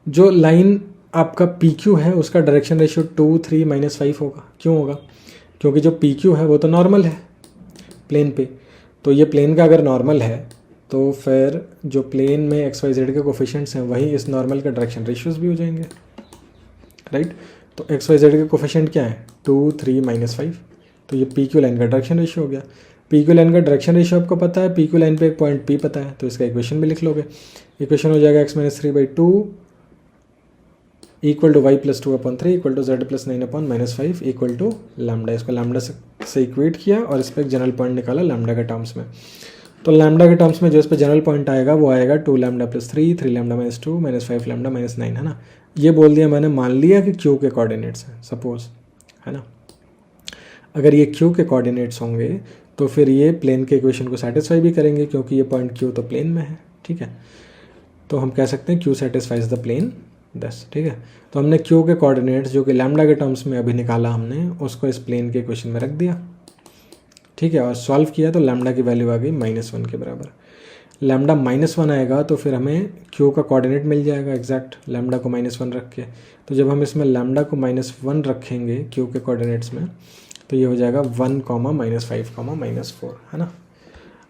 जो लाइन आपका पी क्यू है उसका डायरेक्शन रेशियो 2, 3, -5 होगा। क्यों होगा? क्योंकि जो पी क्यू है वो तो नॉर्मल है प्लेन पे, तो ये प्लेन का अगर नॉर्मल है तो फिर जो प्लेन में एक्स वाई जेड के कोफिशिएंट्स हैं वही इस नॉर्मल के डायरेक्शन रेशियोज भी हो जाएंगे, राइट। तो एक्स वाई जेड के कोफिशिएंट क्या है? 2, 3, -5, तो ये पी क्यू लाइन का डायरेक्शन रेशियो हो गया। पी क्यू लाइन का डायरेक्शन रेशियो आपको पता है, पी क्यू लाइन पे एक पॉइंट पी पता है, तो इसका इक्वेशन भी लिख लोगे। इक्वेशन हो जाएगा x - 3/2 = y + 2/3 = z + 9/-5 = लैम्डा। इसको लैम्डा से इक्वेट किया और इस पर एक जनरल पॉइंट निकाला लैम्डा के टर्म्स में। तो लैम्डा के टर्म्स में जो इस पर जनरल पॉइंट आएगा वो आएगा 2 λ + 3, 3 λ - 2, -5 λ - 9, है ना। ये बोल दिया मैंने, मान लिया कि क्यू के कोऑर्डिनेट्स हैं सपोज, है ना। अगर ये क्यू के कोऑर्डिनेट्स होंगे तो फिर ये प्लेन के इक्वेशन को सेटिस्फाई भी करेंगे, क्योंकि ये पॉइंट क्यू तो प्लेन में है, ठीक है। तो हम कह सकते हैं क्यू सेटिस्फाइज द प्लेन दस, ठीक है। तो हमने क्यू के कोऑर्डिनेट्स जो कि लैम्डा के टर्म्स में अभी निकाला हमने, उसको इस प्लेन के इक्वेशन में रख दिया, ठीक है। और सॉल्व किया तो लैम्डा की वैल्यू आ गई -1 के बराबर। लैम्डा -1 आएगा तो फिर हमें क्यू का कोऑर्डिनेट मिल जाएगा एग्जैक्ट लैम्डा को -1 रख के। तो जब हम इसमें लैम्डा को -1 रखेंगे क्यू के कोऑर्डिनेट्स में तो ये हो जाएगा 1, -5, -4, है ना।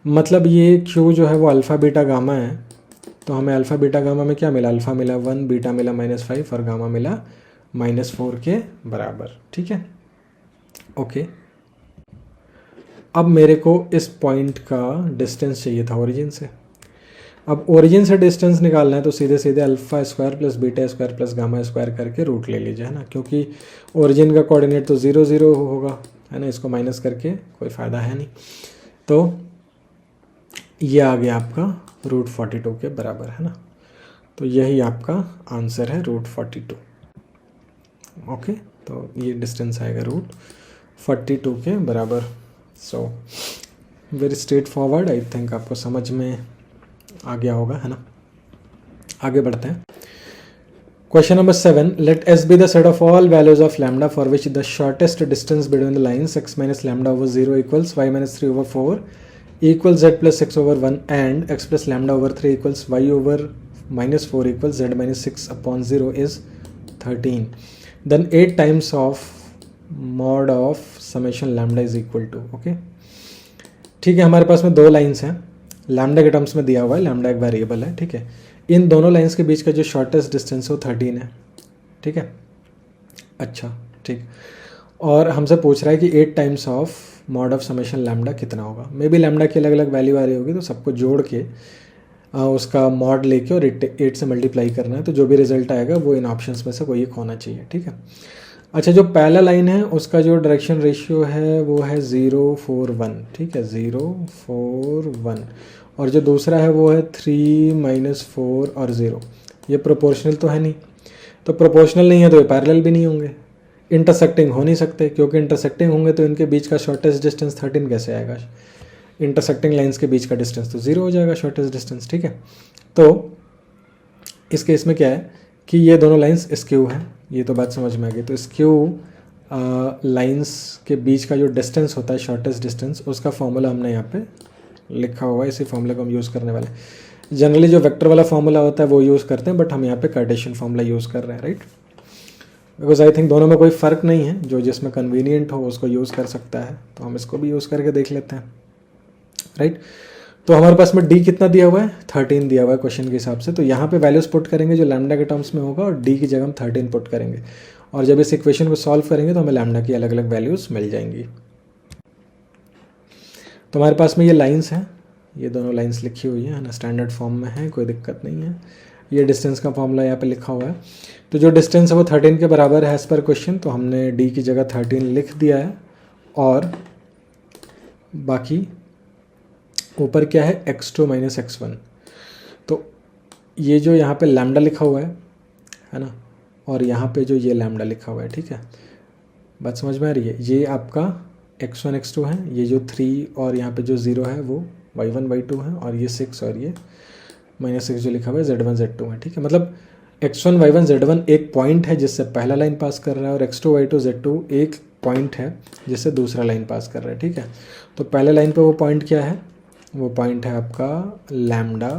मतलब ये क्यू जो है वो अल्फ़ा बीटा गामा है, तो हमें अल्फ़ा बीटा गामा में क्या मिला? अल्फ़ा मिला 1, बीटा मिला -5 और गामा मिला -4 के बराबर, ठीक है, ओके। अब मेरे को इस पॉइंट का डिस्टेंस चाहिए था ओरिजिन से। अब ओरिजिन से डिस्टेंस निकालना है तो सीधे सीधे alpha square + beta square + gamma square करके रूट ले लीजिए, है ना, क्योंकि ओरिजिन का कोऑर्डिनेट तो 0, 0 होगा, है ना। इसको माइनस करके कोई फ़ायदा है नहीं। तो ये आ गया आपका √42 के बराबर, है ना। तो यही आपका आंसर है √42, ओके। तो ये डिस्टेंस आएगा √42 के बराबर। So very straight forward, I think आपको समझ में आ गया होगा, है ना। आगे बढ़ते हैं। Question number 7, let S be the set of all values of lambda for which the shortest distance between the lines x - λ/0 = y - 3/4 = z + 6/1 and x + λ/3 = y / -4 = z - 6/0 is 13. Then 8 times of mod of summation lambda is equal to, okay. ठीक है, हमारे पास में दो lines हैं, lambda के terms में दिया हुआ है, लैम्डा एक वेरिएबल है, ठीक है। इन दोनों लाइंस के बीच का जो शॉर्टेस्ट डिस्टेंस है वो 13 है, ठीक है। अच्छा, ठीक। और हमसे पूछ रहा है कि 8 times of mod of summation lambda कितना होगा। मे बी लैम्डा की अलग अलग वैल्यू आ रही होगी, तो सबको जोड़ के उसका मॉड लेके और 8 से मल्टीप्लाई करना है, तो जो भी रिजल्ट आएगा वो इन ऑप्शंस में से कोई एक होना चाहिए, ठीक है। अच्छा, जो पहला लाइन है उसका जो डायरेक्शन रेशियो है वो है 0, 4, 1, ठीक है, 0, 4, 1। और जो दूसरा है वो है 3, -4 और 0। ये प्रोपोर्शनल तो है नहीं, तो प्रोपोर्शनल नहीं है तो ये पैरेलल भी नहीं होंगे, इंटरसेक्टिंग हो नहीं सकते, क्योंकि इंटरसेक्टिंग होंगे तो इनके बीच का शॉर्टेस्ट डिस्टेंस 13 कैसे आएगा? इंटरसेक्टिंग लाइंस के बीच का डिस्टेंस तो 0 हो जाएगा शॉर्टेस्ट डिस्टेंस, ठीक है। तो इस केस में क्या है कि ये दोनों लाइंस स्क्यू हैं, ये तो बात समझ में आ गई। तो स्क्यू लाइंस के बीच का जो डिस्टेंस होता है शॉर्टेस्ट डिस्टेंस, उसका फॉर्मूला हमने यहाँ पे लिखा हुआ है, इसी फॉर्मूले को हम यूज़ करने वाले हैं। जनरली जो वेक्टर वाला फॉर्मूला होता है वो यूज़ करते हैं, बट हम यहाँ पे कार्टेशियन फॉर्मूला यूज़ कर रहे हैं, राइट। बिकॉज आई थिंक दोनों में कोई फ़र्क नहीं है, जो जिसमें कन्वीनियंट हो उसको यूज़ कर सकता है, तो हम इसको भी यूज़ करके देख लेते हैं, राइट। तो हमारे पास में डी कितना दिया हुआ है, 13 दिया हुआ है क्वेश्चन के हिसाब से। तो यहाँ पे वैल्यूज पुट करेंगे जो लैम्डा के टर्म्स में होगा, और डी की जगह हम 13 पुट करेंगे, और जब इस इक्वेशन को सॉल्व करेंगे तो हमें लैम्डा की अलग अलग वैल्यूज़ मिल जाएंगी। तो हमारे पास में ये लाइन्स हैं, ये दोनों लाइन्स लिखी हुई हैं ना, स्टैंडर्ड फॉर्म में है, कोई दिक्कत नहीं है। ये डिस्टेंस का फॉर्मूला यहाँ पे लिखा हुआ है। तो जो डिस्टेंस है वो 13 के बराबर है एज़ पर क्वेश्चन, तो हमने डी की जगह 13 लिख दिया है, और बाकी ऊपर क्या है, x2 माइनस x1। तो ये जो यहाँ पे लैम्डा लिखा हुआ है ना, और यहाँ पे जो ये लैम्डा लिखा हुआ है, ठीक है, बात समझ में आ रही है। ये आपका x1 x2 है, ये जो 3 और यहाँ पे जो 0 है वो y1 y2 है, और ये 6 और ये -6 जो लिखा हुआ है z1 z2 है, ठीक है। मतलब x1 y1 z1 एक पॉइंट है जिससे पहला लाइन पास कर रहा है, और x2 y2 z2 एक पॉइंट है जिससे दूसरा लाइन पास कर रहा है, ठीक है। तो पहले लाइन पे वो पॉइंट क्या है, वो पॉइंट है आपका लैम्डा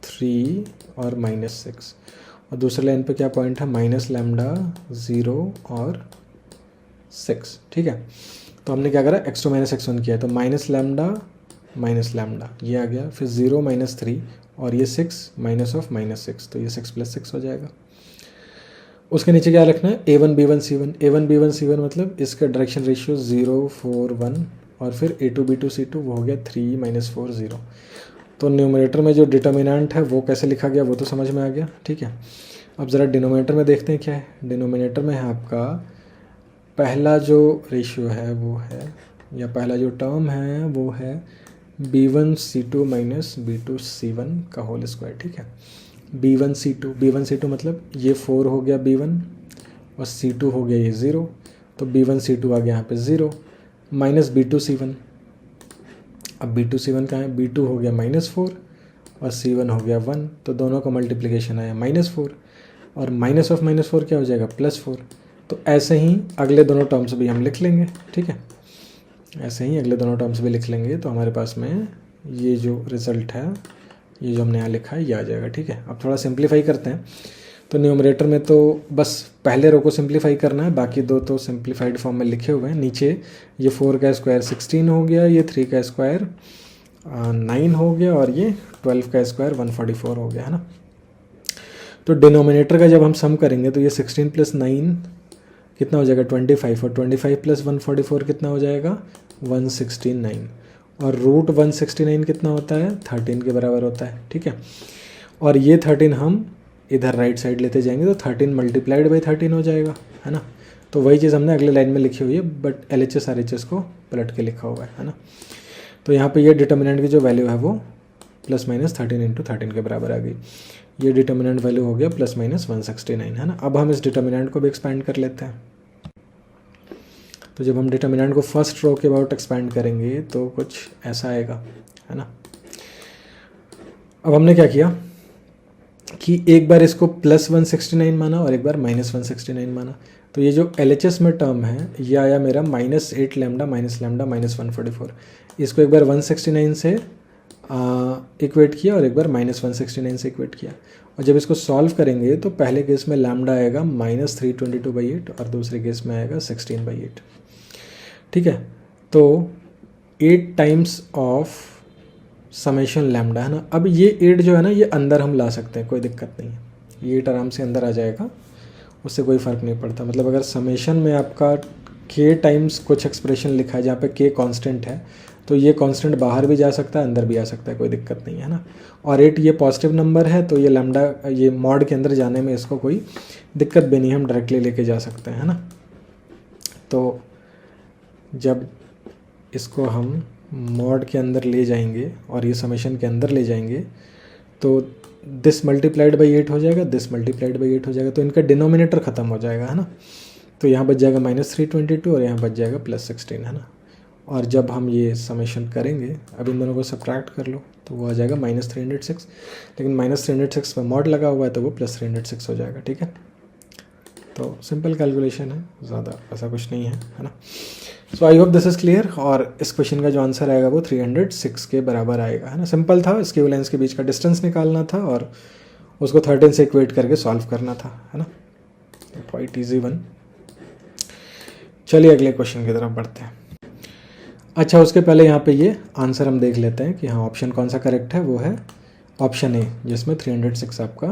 3 और -6, और दूसरे लाइन पे क्या पॉइंट है, माइनस लैम्डा 0 और 6, ठीक है। तो हमने क्या करा, x2 माइनस x1 किया, तो माइनस लैम्डा ये आ गया, फिर 0 - 3 और ये 6 माइनस ऑफ -6, तो ये 6 + 6 हो जाएगा। उसके नीचे क्या रखना है, a1 b1 c1, a1 b1 c1 मतलब इसका डायरेक्शन रेशियो 0 4 1, और फिर a2 b2 c2 वो हो गया 3 - 4 0। तो न्यूमरेटर में जो डिटर्मिनेंट है वो कैसे लिखा गया वो तो समझ में आ गया, ठीक है। अब ज़रा डिनोमिनेटर में देखते हैं क्या है। डिनोमिनेटर में है आपका पहला जो रेशियो है वो है, या पहला जो टर्म है वो है b1 c2 minus b2 c1 का होल स्क्वायर, ठीक है। b1 c2 मतलब ये 4 हो गया b1, और c2 हो गया ये 0, तो b1 c2 आ गया यहाँ पे 0, माइनस b2 c1। अब b2 c1 कहाँ है, b2 हो गया -4 और c1 हो गया 1, तो दोनों का मल्टीप्लिकेशन आया -4, और माइनस ऑफ -4 क्या हो जाएगा, +4। तो ऐसे ही अगले दोनों टर्म्स भी हम लिख लेंगे, ठीक है, ऐसे ही अगले दोनों टर्म्स भी लिख लेंगे। तो हमारे पास में ये जो रिज़ल्ट है, ये जो हमने यहाँ लिखा है ये आ जाएगा, ठीक है। अब थोड़ा सिंप्लीफाई करते हैं। तो न्यूमरेटर में तो बस पहले रो को सिंप्लीफाई करना है, बाकी दो तो सिंप्लीफाइड फॉर्म में लिखे हुए हैं। नीचे ये 4 का स्क्वायर 16 हो गया, ये 3 का स्क्वायर 9 हो गया, और ये 12 का स्क्वायर 144 हो गया, है ना। तो डिनोमिनेटर का जब हम सम करेंगे तो ये 16 + 9 कितना हो जाएगा, 25, और 25 + 144 कितना हो जाएगा, 169, और रूट 169 कितना होता है, 13 के बराबर होता है, ठीक है। और ये 13 हम इधर राइट साइड लेते जाएंगे, तो 13 × 13 हो जाएगा, है ना। तो वही चीज़ हमने अगले लाइन में लिखी हुई है, बट LHS RHS को पलट के लिखा हुआ है ना। तो यहाँ पे ये डिटर्मिनेंट की जो वैल्यू है वो ±13 × 13 के बराबर आ गई। ये डिटर्मिनेंट वैल्यू हो गया +−169, है ना। अब हम इस डिटर्मिनेंट को भी एक्सपैंड कर लेते हैं। तो जब हम डिटर्मिनेंट को फर्स्ट रो के अबाउट एक्सपैंड करेंगे तो कुछ ऐसा आएगा, है ना। अब हमने क्या किया कि एक बार इसको +169 माना और एक बार -169 माना। तो ये जो LHS में टर्म है ये आया मेरा -8 लैम्डा -144। इसको एक बार 169 से इक्वेट किया और एक बार -169 से इक्वेट किया। और जब इसको सॉल्व करेंगे तो पहले केस में लैम्डा आएगा -322/8 और दूसरे केस में आएगा 16/8, ठीक है। तो 8 टाइम्स ऑफ समेशन लैम्डा, है ना। अब ये 8 जो है ना ये अंदर हम ला सकते हैं, कोई दिक्कत नहीं है, ये 8 आराम से अंदर आ जाएगा, उससे कोई फ़र्क नहीं पड़ता। मतलब अगर समेशन में आपका k टाइम्स कुछ एक्सप्रेशन लिखा है जहाँ पे k कांस्टेंट है, तो ये कांस्टेंट बाहर भी जा सकता है अंदर भी आ सकता है, कोई दिक्कत नहीं है ना। और 8 ये पॉजिटिव नंबर है, तो ये लैम्डा ये मॉड के अंदर जाने में इसको कोई दिक्कत भी नहीं है, हम डायरेक्टली लेके जा सकते हैं, है ना। तो जब इसको हम मॉड के अंदर ले जाएंगे और ये समेशन के अंदर ले जाएंगे तो दिस मल्टीप्लाइड बाई 8 हो जाएगा, दिस मल्टीप्लाइड बाई 8 हो जाएगा, तो इनका डिनोमिनेटर ख़त्म हो जाएगा, है ना। तो यहाँ बच जाएगा -322 और यहाँ बच जाएगा +16, है ना। और जब हम ये समेशन करेंगे, अब इन दोनों को सब्ट्रैक्ट कर लो तो वो आ जाएगा -306, लेकिन -306 में मॉड लगा हुआ है तो वो +306 हो जाएगा, ठीक है। तो सिंपल कैलकुलेशन है, ज़्यादा ऐसा कुछ नहीं है, है ना। So I hope this is clear. और इस क्वेश्चन का जो आंसर आएगा वो 306 के बराबर आएगा, है ना। सिंपल था, स्क्यू लाइन्स के बीच का डिस्टेंस निकालना था और उसको 13 से इक्वेट करके सॉल्व करना था, है ना। Quite easy one. चलिए अगले क्वेश्चन की तरफ बढ़ते हैं। अच्छा, उसके पहले यहाँ पे ये आंसर हम देख लेते हैं कि हाँ ऑप्शन कौन सा करेक्ट है। वो है ऑप्शन ए, जिसमें 306 आपका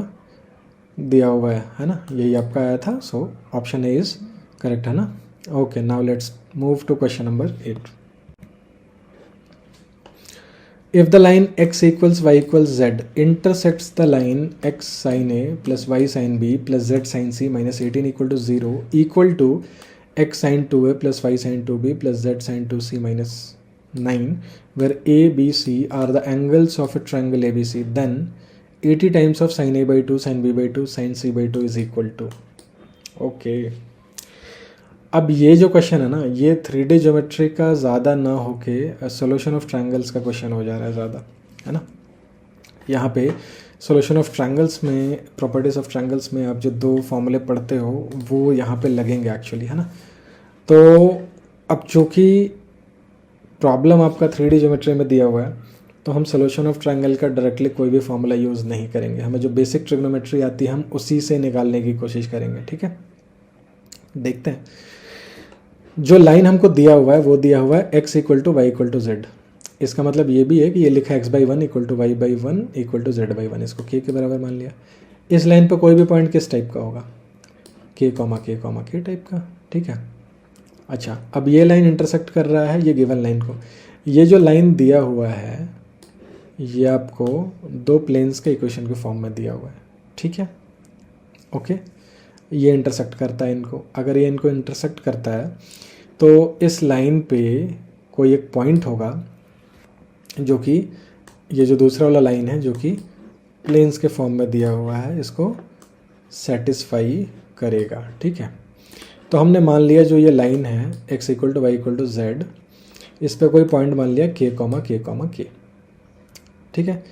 दिया हुआ है ना, यही आपका आया था। So option A is correct, है ना। Okay, now let's move to question number 8। If the line x equals y equals z intersects the line x sin a plus y sin b plus z sin c minus 18 equal to 0 equal to x sin 2a plus y sin 2b plus z sin 2c minus 9, where a, b, c are the angles of a triangle ABC, then 80 times of sin a by 2 sin b by 2 sin c by 2 is equal to. Okay. अब ये जो question है ना, ये 3D geometry का ज़्यादा ना होके सोल्यूशन ऑफ ट्रायंगल्स का क्वेश्चन हो जा रहा है ज़्यादा, है ना। यहाँ पे सोल्यूशन ऑफ ट्रायंगल्स में, प्रॉपर्टीज ऑफ ट्रायंगल्स में आप जो दो फॉर्मूले पढ़ते हो वो यहाँ पे लगेंगे एक्चुअली, है ना। तो अब चूँकि प्रॉब्लम आपका 3D ज्योमेट्री में दिया हुआ है, तो हम सोल्यूशन ऑफ ट्रायंगल का डायरेक्टली कोई भी फॉर्मूला यूज़ नहीं करेंगे। हमें जो बेसिक ट्रिग्नोमेट्री आती है हम उसी से निकालने की कोशिश करेंगे, ठीक है। देखते हैं, जो लाइन हमको दिया हुआ है वो दिया हुआ है x equal to y equal to z. इसका मतलब ये भी है कि ये लिखा है x/1 equal to y/1 equal to z/1, इसको k के बराबर मान लिया। इस लाइन पर कोई भी पॉइंट किस टाइप का होगा, k, k टाइप का, ठीक है। अच्छा, अब ये लाइन इंटरसेक्ट कर रहा है ये गिवन लाइन को। ये जो लाइन दिया हुआ है ये आपको दो प्लेन्स के इक्वेशन के फॉर्म में दिया हुआ है, ठीक है। ओके, ये इंटरसेक्ट करता है इनको। अगर ये इनको इंटरसेक्ट करता है तो इस लाइन पे कोई एक पॉइंट होगा जो कि ये जो दूसरा वाला लाइन है जो कि प्लेन्स के फॉर्म में दिया हुआ है, इसको सेटिस्फाई करेगा, ठीक है। तो हमने मान लिया जो ये लाइन है x equal to y equal to z, इस पर कोई पॉइंट मान लिया k, ठीक है।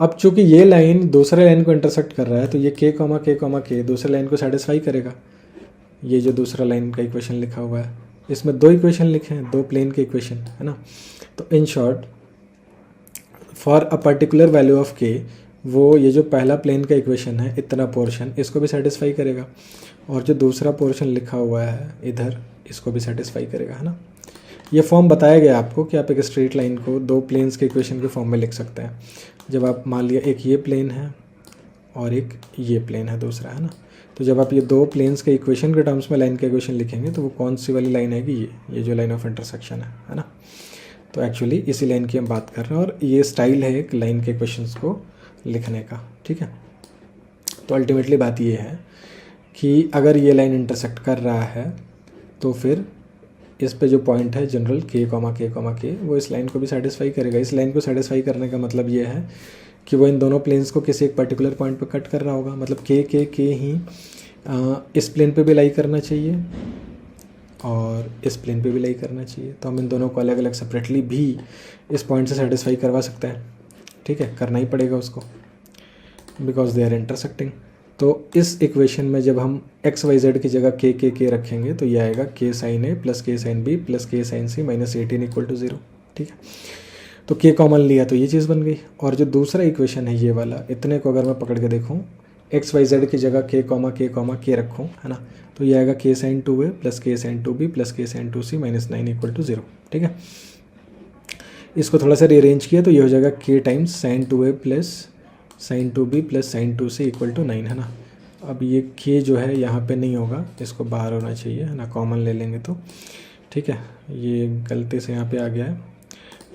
अब चूंकि ये लाइन दूसरे लाइन को इंटरसेक्ट कर रहा है तो ये k दूसरे लाइन को सेटिस्फाई करेगा। ये जो दूसरा लाइन का इक्वेशन लिखा हुआ है इसमें दो इक्वेशन लिखे हैं, दो प्लेन के इक्वेशन, है ना। तो in short for a particular value of k, वो ये जो पहला प्लेन का इक्वेशन है इतना पोर्शन इसको भी सेटिस्फाई करेगा, और जो दूसरा पोर्शन लिखा हुआ है इधर इसको भी सेटिस्फाई करेगा, है ना। ये फॉर्म बताया गया आपको कि आप एक स्ट्रेट लाइन को दो प्लेन्स के इक्वेशन के फॉर्म में लिख सकते हैं। जब आप मान लिया एक ये प्लेन है और एक ये प्लेन है दूसरा, है ना। तो जब आप ये दो प्लेन्स के इक्वेशन के टर्म्स में लाइन का इक्वेशन लिखेंगे तो वो कौन सी वाली लाइन आएगी, ये जो लाइन ऑफ इंटरसेक्शन है ना। तो एक्चुअली इसी लाइन की हम बात कर रहे हैं और ये स्टाइल है एक लाइन के इक्वेशंस को लिखने का, ठीक है। तो अल्टीमेटली बात ये है कि अगर ये लाइन इंटरसेक्ट कर रहा है तो फिर इस पे जो पॉइंट है जनरल k, वो इस लाइन को भी सेटिस्फाई करेगा। इस लाइन को सेटिस्फाई करने का मतलब ये है कि वो इन दोनों प्लेन्स को किसी एक पर्टिकुलर पॉइंट पे कट कर रहा होगा। मतलब k ही इस प्लेन पे भी लाई करना चाहिए और इस प्लेन पे भी लाई करना चाहिए। तो हम इन दोनों को अलग अलग सेपरेटली भी इस पॉइंट से सेटिस्फाई करवा सकते हैं, ठीक है। करना ही पड़ेगा उसको बिकॉज दे आर इंटरसेक्टिंग। तो इस इक्वेशन में जब हम एक्स वाई जेड की जगह के रखेंगे तो ये आएगा k sine a plus k sine b plus k sine c minus 18 equal to 0, ठीक है। तो k कॉमन लिया तो ये चीज़ बन गई। और जो दूसरा इक्वेशन है ये वाला, इतने को अगर मैं पकड़ के देखूँ एक्स वाई जेड की जगह k रखूँ, है ना, तो ये आएगा k sine 2a plus k sine 2b plus k sine 2c minus 9 equal to 0, ठीक है। इसको थोड़ा सा रीअरेंज किया तो ये हो जाएगा k times sine 2a plus sine 2b plus sine 2c equal to 9, है ना। अब ये k जो है यहाँ पे नहीं होगा, इसको बाहर होना चाहिए, है ना, कॉमन ले लेंगे तो, ठीक है। ये गलती से यहाँ पे आ गया है।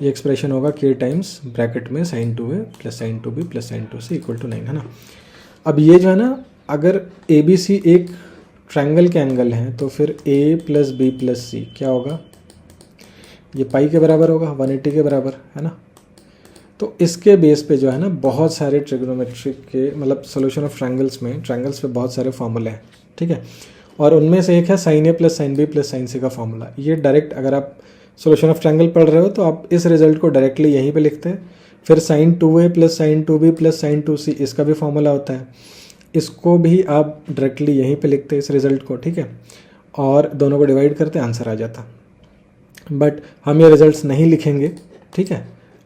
ये एक्सप्रेशन होगा k टाइम्स ब्रैकेट में sine 2a plus sine 2b plus sine 2c equal to 9, है ना। अब ये जो है ना, अगर ABC एक ट्रायंगल के एंगल हैं तो फिर a plus b plus c क्या होगा, ये पाई के बराबर होगा, 180 के बराबर, है ना। तो इसके बेस पे जो है ना बहुत सारे ट्रिग्नोमेट्रिक के मतलब सोल्यूशन ऑफ ट्रायंगल्स में, ट्रायंगल्स पे बहुत सारे फार्मूले हैं, ठीक है। और उनमें से एक है sine a plus sine b plus sine c का फार्मूला। ये डायरेक्ट अगर आप सोल्यूशन ऑफ ट्रायंगल पढ़ रहे हो तो आप इस रिजल्ट को डायरेक्टली यहीं पे लिखते हैं। फिर sine 2a plus sine 2b plus sine 2c इसका भी फार्मूला होता है, इसको भी आप डायरेक्टली यहीं पे लिखते हैं इस रिजल्ट को, ठीक है। और दोनों को डिवाइड करते आंसर आ जाता। बट हम ये रिजल्ट्स नहीं लिखेंगे, ठीक है।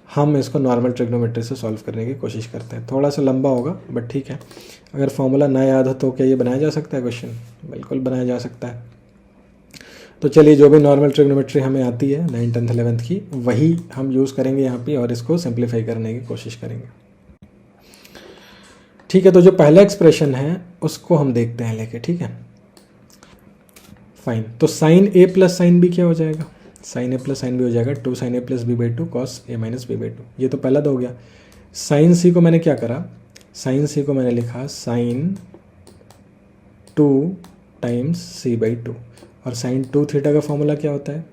हम इसको नॉर्मल ट्रिग्नोमेट्री से सॉल्व करने की कोशिश करते हैं। थोड़ा सा लंबा होगा बट ठीक है। अगर फॉर्मूला ना याद हो तो क्या ये बनाया जा सकता है क्वेश्चन? बिल्कुल बनाया जा सकता है। तो चलिए, जो भी नॉर्मल ट्रिग्नोमेट्री हमें आती है 9th 10th 11th की, वही हम यूज़ करेंगे यहाँ पे और इसको सिंप्लीफाई करने की कोशिश करेंगे, ठीक है। तो जो पहला एक्सप्रेशन है उसको हम देखते हैं लेके, ठीक है। फाइन, तो sine A plus sine B क्या हो जाएगा? Sine A plus sine B हो जाएगा 2 sin a plus B by two cos A minus B by two. ये तो पहला तो हो गया। साइन सी को मैंने क्या करा? साइन सी को मैंने लिखा sine 2 times C by two, और साइन 2 थीटा का फॉर्मूला क्या होता है?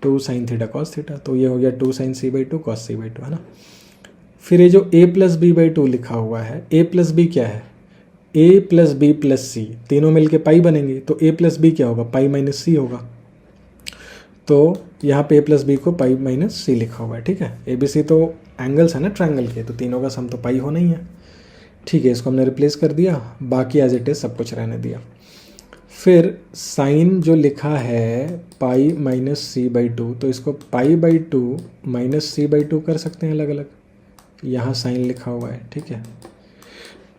2 sin थीटा कॉस थीटा। तो ये हो गया 2 sin C by two cos C by two, है ना। फिर ये जो a plus B by two लिखा हुआ है, a प्लस बी क्या है? a plus B plus C, तीनों मिलके पाई बनेंगे, तो a प्लस बी क्या होगा? पाई माइनस सी होगा। तो यहाँ पे a प्लस बी को पाई माइनस सी लिखा हुआ है, ठीक है। ए बी सी तो एंगल्स है ना ट्रायंगल के, तो तीनों का सम तो पाई होना ही है, ठीक है। इसको हमने रिप्लेस कर दिया, बाकी एज इट इज सब कुछ रहने दिया। फिर साइन जो लिखा है pi minus C by two, तो इसको pi by two minus C by two कर सकते हैं अलग अलग। यहाँ साइन लिखा हुआ है, ठीक है।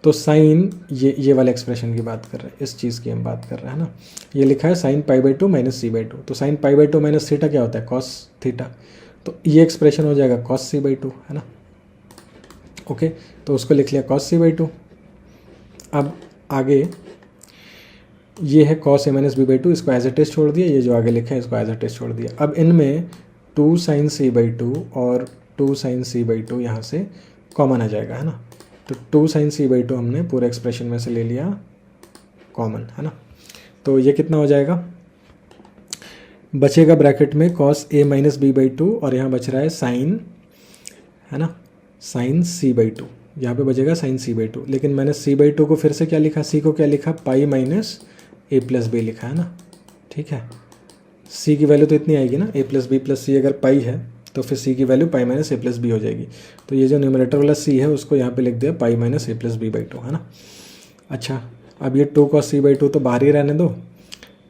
तो साइन ये वाला एक्सप्रेशन की बात कर रहे हैं, इस चीज़ की हम बात कर रहे हैं ना। ये लिखा है sine pi by two minus C by two, तो sine pi by two minus theta क्या होता है? Cos theta. तो ये एक्सप्रेशन हो जाएगा कॉस सी बाई टू, है ना। ओके, तो उसको लिख लिया कॉस सी बाई टू। अब आगे ये है cos A minus B by two, इसको एज ए टेस्ट छोड़ दिया। ये जो आगे लिखा है इसको एज ए टेस्ट छोड़ दिया। अब इनमें 2 sin सी बाई टू और 2 sin सी बाई टू यहाँ से कॉमन आ जाएगा, है ना। तो 2 sin सी बाई टू हमने पूरे एक्सप्रेशन में से ले लिया कॉमन, है ना। तो ये कितना हो जाएगा? बचेगा ब्रैकेट में cos A minus B by two, और यहाँ बच रहा है साइन, है ना, साइन सी बाई टू। यहाँ पे बचेगा साइन सी बाई टू, लेकिन मैंने सी बाई टू को फिर से क्या लिखा? सी को क्या लिखा? पाई माइनस ए प्लस बी लिखा है ना, ठीक है। सी की वैल्यू तो इतनी आएगी ना, ए प्लस बी प्लस सी अगर पाई है तो फिर सी की value pi minus A plus B हो जाएगी। तो ये जो न्यूमरेटर वाला सी है उसको यहाँ पे लिख दिया pi minus A plus B by two, है ना। अच्छा, अब ये 2 cos सी बाई टू तो बाहर ही रहने दो।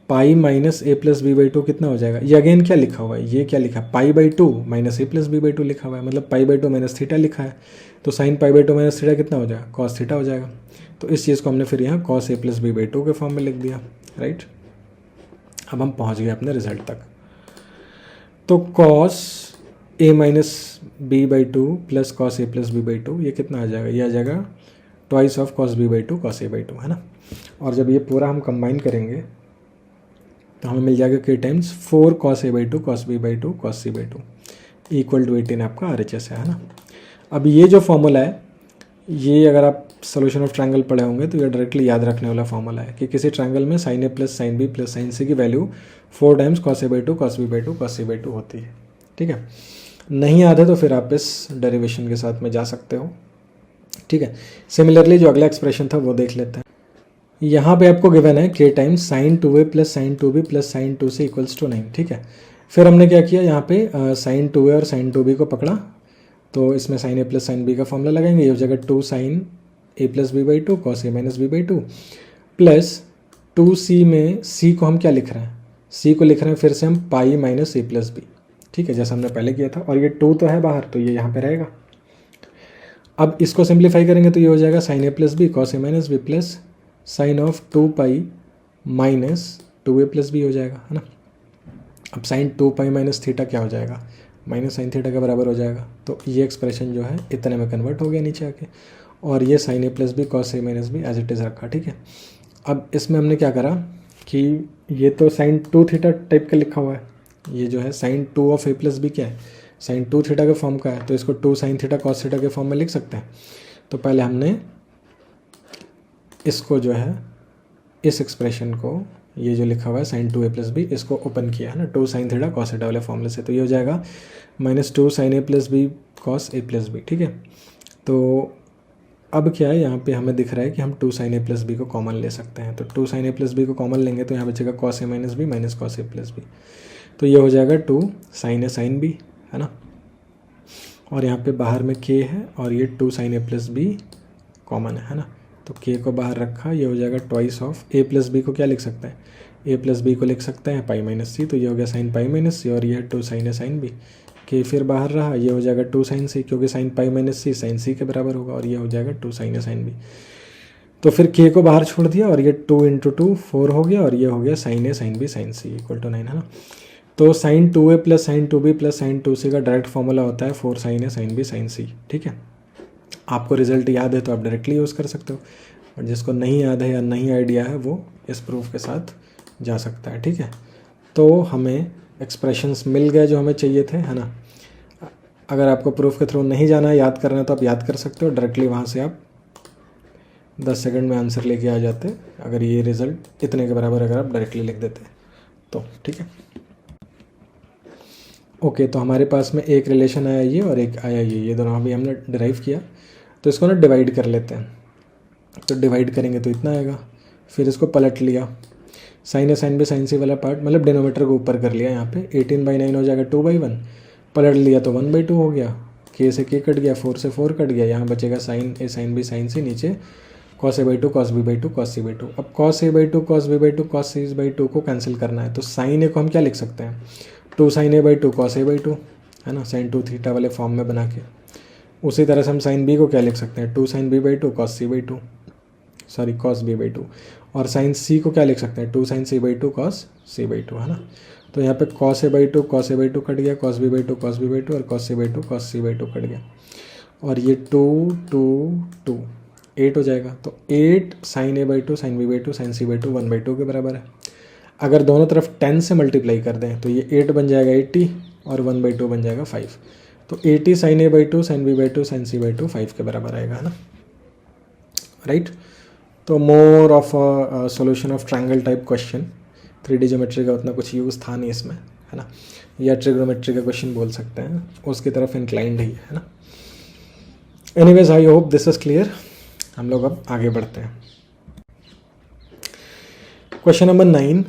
Pi minus A plus B by two कितना हो जाएगा? ये अगेन क्या लिखा हुआ है? ये क्या लिखा है? Pi by two minus A plus B by two लिखा हुआ है, मतलब pi by two minus theta लिखा है। तो sine pi by two minus theta कितना हो जाएगा? कॉस थीटा हो जाएगा। तो इस चीज़ को हमने फिर यहाँ cos A plus B by two के फॉर्म में लिख दिया, राइट। अब हम पहुँच गए अपने रिजल्ट तक। तो cos A minus B by two plus cos A plus B by two, ये कितना आ जाएगा? ये आ जाएगा twice of cos B by two cos A by two, है ना। और जब ये पूरा हम कंबाइन करेंगे तो हमें मिल जाएगा k times 4 cos A by two cos B by two cos C by two equal to 18 आपका RHS है ना। अब ये जो फॉर्मूला है, ये अगर आप सोल्यूशन ऑफ ट्रायंगल पढ़े होंगे तो ये डायरेक्टली याद रखने वाला फॉर्मूला है कि किसी ट्रायंगल में sine A plus sine B plus sine C की value 4 times cos A by two cos B by two cos C by two होती है, ठीक है। नहीं याद है तो फिर आप इस डेरिवेशन के साथ में जा सकते हो, ठीक है। सिमिलरली जो अगला एक्सप्रेशन था वो देख लेते हैं। यहाँ पे आपको गिवन है k times sine 2a plus sine 2b plus sine 2c equals to 9, ठीक है। फिर हमने क्या किया, यहाँ पे साइन 2a और साइन 2b को पकड़ा, तो इसमें sine a plus sine b का फॉर्मूला लगाएंगे। ये हो जाएगा 2 sin a plus B by two cos A minus B by two plus 2c में c को हम क्या लिख रहे हैं? c को लिख रहे हैं फिर से हम पाई माइनस ए प्लस बी, ठीक है, जैसा हमने पहले किया था। और ये 2 तो है बाहर, तो ये यहाँ पे रहेगा। अब इसको सिंप्लीफाई करेंगे तो ये हो जाएगा sine A plus B cos A minus B plus sine of 2 pi minus 2a plus B हो जाएगा, है ना। अब साइन 2 पाई माइनस थीटा क्या हो जाएगा? माइनस साइन थीटा के बराबर हो जाएगा। तो ये एक्सप्रेशन जो है इतने में कन्वर्ट हो गया नीचे आके, और ये sine A plus B cos A minus B as it is रखा, ठीक है। अब इसमें हमने क्या करा कि ये तो साइन 2 थीटा टाइप का लिखा हुआ है, ये जो है sine 2 of A plus B क्या है? साइन 2 थीटा के फॉर्म का है, तो इसको 2 sin थीटा कॉस थीटा के फॉर्म में लिख सकते हैं। तो पहले हमने इसको जो है, इस एक्सप्रेशन को, ये जो लिखा हुआ है साइन 2a प्लस बी, इसको ओपन किया है ना 2 sin थीटा कॉस थीटा वाले फॉर्मूले से। तो ये हो जाएगा minus 2 sin a plus B cos A plus B, ठीक है। तो अब क्या है, यहाँ पे हमें दिख रहा है कि हम 2 sin a प्लस बी को कॉमन ले सकते हैं। तो 2 sin a प्लस बी को कॉमन लेंगे तो यहाँ बचेगा cos A minus B minus cos A plus B. तो ये हो जाएगा 2 sin a sin b, है ना। और यहाँ पे बाहर में k है और ये 2 sin a plus B common है ना। तो के को बाहर रखा, ये हो जाएगा twice of A plus B को क्या लिख सकते हैं, ए प्लस बी को लिख सकते हैं पाई माइनस सी, तो ये हो गया साइन पाई माइनस सी और ये है 2 साइन ए साइन बी। के फिर बाहर रहा, ये हो जाएगा 2 साइन सी क्योंकि साइन पाई माइनस सी साइन सी के बराबर होगा और ये हो जाएगा 2 साइन ए साइन बी। तो फिर के को बाहर छोड़ दिया और ये 2 × 2 4 हो गया और ये हो गया sine A sine B sine C equal to 9 है ना। तो sine 2a plus sine 2b plus sine 2c का डायरेक्ट फॉर्मूला होता है 4 sine A sine B sine C. ठीक है, आपको रिजल्ट याद है तो आप डायरेक्टली यूज़ कर सकते हो, और जिसको नहीं याद है या नहीं आइडिया है वो इस प्रूफ के साथ जा सकता है। ठीक है, तो हमें एक्सप्रेशंस मिल गए जो हमें चाहिए थे, है ना। अगर आपको प्रूफ के थ्रू नहीं जाना है, याद करना है तो आप याद कर सकते हो, डायरेक्टली वहाँ से आप 10 सेकंड में आंसर लेके आ जाते। अगर ये रिजल्ट इतने के बराबर अगर आप डायरेक्टली लिख देते तो ठीक है। ओके, तो हमारे पास में एक रिलेशन आया ये और एक आया ये दोनों अभी हमने डिराइव किया, तो इसको ना डिवाइड कर लेते हैं। तो डिवाइड करेंगे तो इतना आएगा, फिर इसको पलट लिया, sign A sine B sine सी वाला पार्ट मतलब डिनोमीटर को ऊपर कर लिया, यहाँ पे 18/9 हो जाएगा 2/1, पलट लिया तो 1/2 हो गया, के से के कट गया, 4 से 4 कट गया, यहाँ बचेगा sign A sine B sine सी, नीचे cos A/2 cos B/2 cos C/2। अब cos A/2 cos B/2 cos C/2 को कैंसिल करना है, तो साइन ए को हम क्या लिख सकते हैं, 2 sin A/2 कॉस A/2 है ना, साइन 2 थीटा वाले फॉर्म में बना के। उसी तरह से हम साइन बी को क्या लिख सकते हैं, 2 sin B/2 cos C/2 sorry cos B/2, और साइन सी को क्या लिख सकते हैं, 2 sin C/2 कॉस C/2 है ना। तो यहाँ पे कॉस A/2 कट गया, कॉस B/2 कॉस B/2 और cos C/2 cos C/2 cut गया, और ये 2 2 2 8 हो जाएगा। तो 8 sin A/2 sin B/2 sin C/2 1/2 के बराबर है। अगर दोनों तरफ 10 से मल्टीप्लाई कर दें तो ये 8 बन जाएगा 80 और 1/2 बन जाएगा 5। तो 80 sin A/2 sin B/2 sin C/2 5 के बराबर आएगा, है ना, राइट। तो more of a solution of triangle type question, 3D geometry का उतना कुछ यूज़ था नहीं इसमें, है ना, या ट्रिग्नोमेट्री का क्वेश्चन बोल सकते हैं, उसकी तरफ इंक्लाइंड ही है ना। Anyways I hope this is clear. हम लोग अब आगे बढ़ते हैं। Question number 9,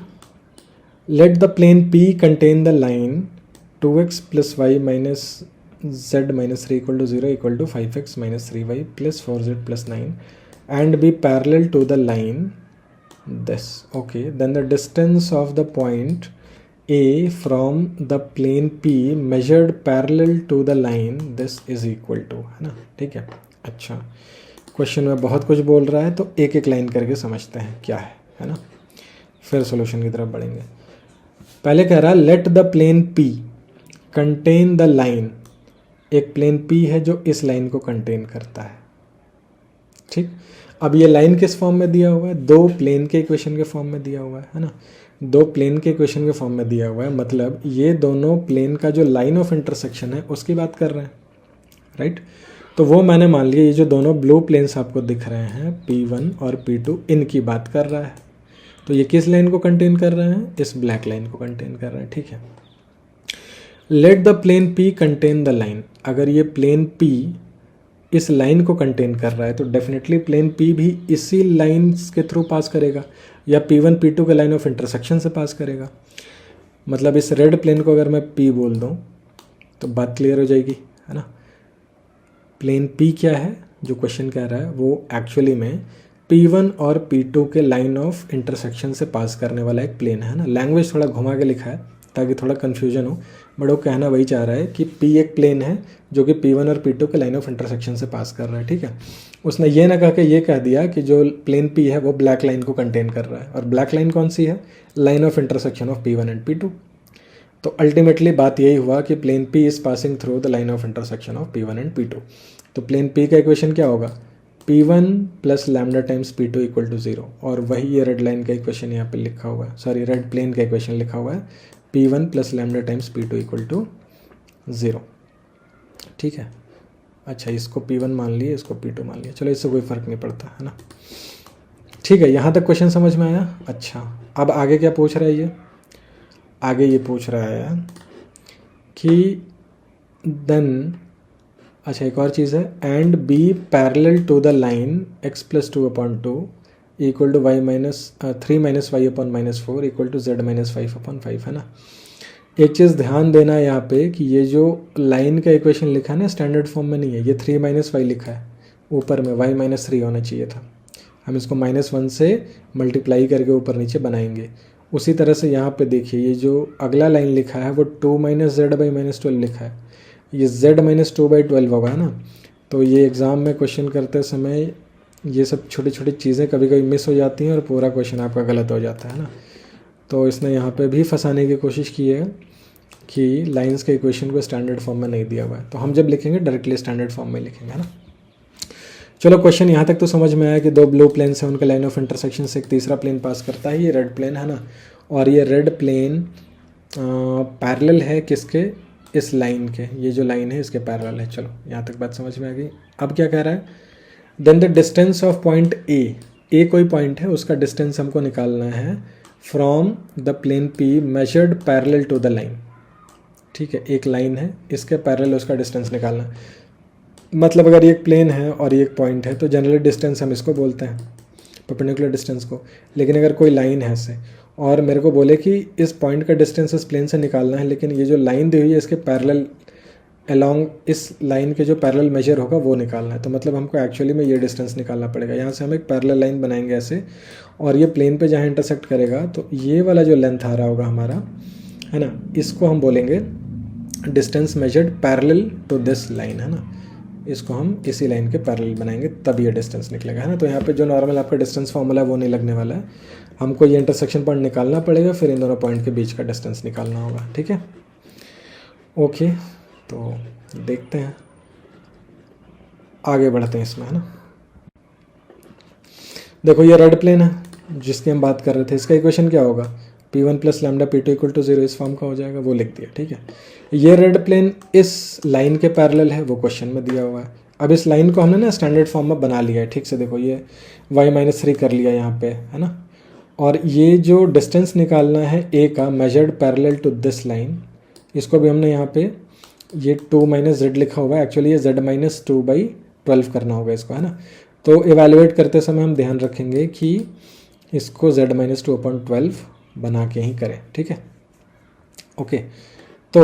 let the plane P contain the line 2x + y - z - 3 = 0 = 5x - 3y + 4z + 9 and be parallel to the line this. Okay, then the distance of the point A from the plane P measured parallel to the line this is equal to, है ना, ठीक है। अच्छा, question में बहुत कुछ बोल रहा है तो एक एक लाइन करके समझते हैं क्या है ना, फिर सॉल्यूशन की तरफ बढ़ेंगे। पहले कह रहा है let the plane P contain the line, एक प्लेन P है जो इस लाइन को कंटेन करता है, ठीक। अब ये लाइन किस फॉर्म में दिया हुआ है, दो प्लेन के इक्वेशन के फॉर्म में दिया हुआ है ना, दो प्लेन के इक्वेशन के फॉर्म में दिया हुआ है, मतलब ये दोनों प्लेन का जो लाइन ऑफ इंटरसेक्शन है उसकी बात कर रहे हैं, राइट। तो वो मैंने मान लिया ये जो दोनों ब्लू प्लेन्स आपको दिख रहे हैं P1 और P2 इनकी बात कर रहा है, तो ये किस लाइन को कंटेन कर रहे हैं, इस ब्लैक लाइन को कंटेन कर रहे हैं, ठीक है। Let the plane P contain the line, अगर ये प्लेन P इस लाइन को कंटेन कर रहा है तो डेफिनेटली प्लेन P भी इसी लाइन के थ्रू पास करेगा या P1 P2 के लाइन ऑफ इंटरसेक्शन से पास करेगा। मतलब इस रेड प्लेन को अगर मैं P बोल दूँ तो बात क्लियर हो जाएगी, है ना। प्लेन P क्या है जो क्वेश्चन कह रहा है, वो एक्चुअली में P1 और P2 के लाइन ऑफ इंटरसेक्शन से पास करने वाला एक प्लेन है ना। लैंग्वेज थोड़ा घुमा के लिखा है ताकि थोड़ा कन्फ्यूजन हो, बट वो कहना वही चाह रहा है कि P एक प्लेन है जो कि P1 और P2 के लाइन ऑफ इंटरसेक्शन से पास कर रहा है, ठीक है। उसने ये ना कह के ये कह दिया कि जो प्लेन P है वो ब्लैक लाइन को कंटेन कर रहा है, और ब्लैक लाइन कौन सी है, line of intersection of P1 and P2। तो अल्टीमेटली बात यही हुआ कि plane P is passing through the line of intersection of P1 and P2। तो प्लेन P का इक्वेशन क्या होगा, P1 + लैम्डा टाइम्स P2 = 0, और वही ये रेड लाइन का इक्वेशन यहाँ पे लिखा हुआ है, सॉरी रेड प्लेन का इक्वेशन लिखा हुआ है, P1 + लैम्डा टाइम्स P2 = 0, ठीक है। अच्छा, इसको P1 मान लिए, इसको P2 मान लिया, चलो इससे कोई फ़र्क नहीं पड़ता, है ना, ठीक है। यहाँ तक क्वेश्चन समझ में आया। अच्छा, अब आगे क्या पूछ रहा है ये, आगे ये पूछ रहा है कि देन, अच्छा एक और चीज़ है, and be parallel to the line x + 2/2 = y - 3 - y/-4 = z - 5/5, है ना। एक चीज़ ध्यान देना है यहाँ पे कि ये जो लाइन का इक्वेशन लिखा है ना, स्टैंडर्ड फॉर्म में नहीं है, ये 3 - y लिखा है ऊपर में, y - 3 होना चाहिए था, हम इसको -1 से मल्टीप्लाई करके ऊपर नीचे बनाएंगे। उसी तरह से यहाँ पे देखिए ये जो अगला लाइन लिखा है वो 2 - z/-12 लिखा है, ये z - 2/12 होगा, है ना। तो ये एग्ज़ाम में क्वेश्चन करते समय ये सब छोटी छोटी चीज़ें कभी कभी मिस हो जाती हैं और पूरा क्वेश्चन आपका गलत हो जाता है ना। तो इसने यहाँ पे भी फंसाने की कोशिश की है कि लाइंस के इक्वेशन को स्टैंडर्ड फॉर्म में नहीं दिया हुआ है, तो हम जब लिखेंगे डायरेक्टली स्टैंडर्ड फॉर्म में लिखेंगे, है ना। चलो क्वेश्चन यहाँ तक तो समझ में आया कि दो ब्लू प्लेन्स हैं, उनका लाइन ऑफ इंटरसेक्शन से एक तीसरा प्लेन पास करता है, ये रेड प्लेन है ना, और ये रेड प्लेन पैरेलल है किसके, इस लाइन के, ये जो लाइन है इसके पैरेलल है। चलो यहाँ तक बात समझ में आ गई। अब क्या कह रहा है, then the distance of point A कोई पॉइंट है, उसका डिस्टेंस हमको निकालना है from the plane P measured parallel to the line. ठीक है, एक लाइन है, इसके पैरेलल उसका डिस्टेंस निकालना है। मतलब अगर ये एक प्लेन है और ये एक पॉइंट है तो जनरली डिस्टेंस हम इसको बोलते हैं, परपेंडिकुलर डिस्टेंस को। लेकिन अगर कोई लाइन है ऐसे और मेरे को बोले कि इस पॉइंट का डिस्टेंस इस प्लेन से निकालना है, लेकिन ये जो लाइन दी हुई है इसके पैरेलल अलोंग इस लाइन के जो पैरेलल मेजर होगा वो निकालना है, तो मतलब हमको एक्चुअली में ये डिस्टेंस निकालना पड़ेगा। यहाँ से हम एक पैरेलल लाइन बनाएंगे ऐसे, और ये प्लेन पे जहाँ इंटरसेक्ट करेगा तो ये वाला जो लेंथ आ रहा होगा हमारा, है ना, इसको हम बोलेंगे distance measured parallel to this line, है ना। इसको हम इसी लाइन के पैरेलल बनाएंगे तब ये डिस्टेंस निकलेगा, है ना। तो यहाँ पे जो नॉर्मल आपका डिस्टेंस फॉर्मूला है वो नहीं लगने वाला है, हमको ये इंटरसेक्शन पॉइंट निकालना पड़ेगा, फिर इन दोनों पॉइंट के बीच का डिस्टेंस निकालना होगा। ठीक है, ओके, तो देखते हैं, आगे बढ़ते हैं इसमें, है ना। देखो ये रेड प्लेन है जिसकी हम बात कर रहे थे, इसका इक्वेशन क्या होगा, P1 + λ P2 = 0, इस फॉर्म का हो जाएगा, वो लिख दिया। ठीक है, ये रेड प्लेन इस लाइन के पैरेलल है, वो क्वेश्चन में दिया हुआ है। अब इस लाइन को हमने ना स्टैंडर्ड फॉर्म में बना लिया है, ठीक से देखो ये y-3 कर लिया यहाँ पे, है ना। और ये जो डिस्टेंस निकालना है ए का measured parallel to this line, इसको भी हमने यहाँ पे ये 2 - z लिखा हुआ है, एक्चुअली ये z - 2/12 करना होगा इसको, है ना। तो इवेलुएट करते समय हम ध्यान रखेंगे कि इसको z - 2/12 बना के ही करें। ठीक है, ओके। तो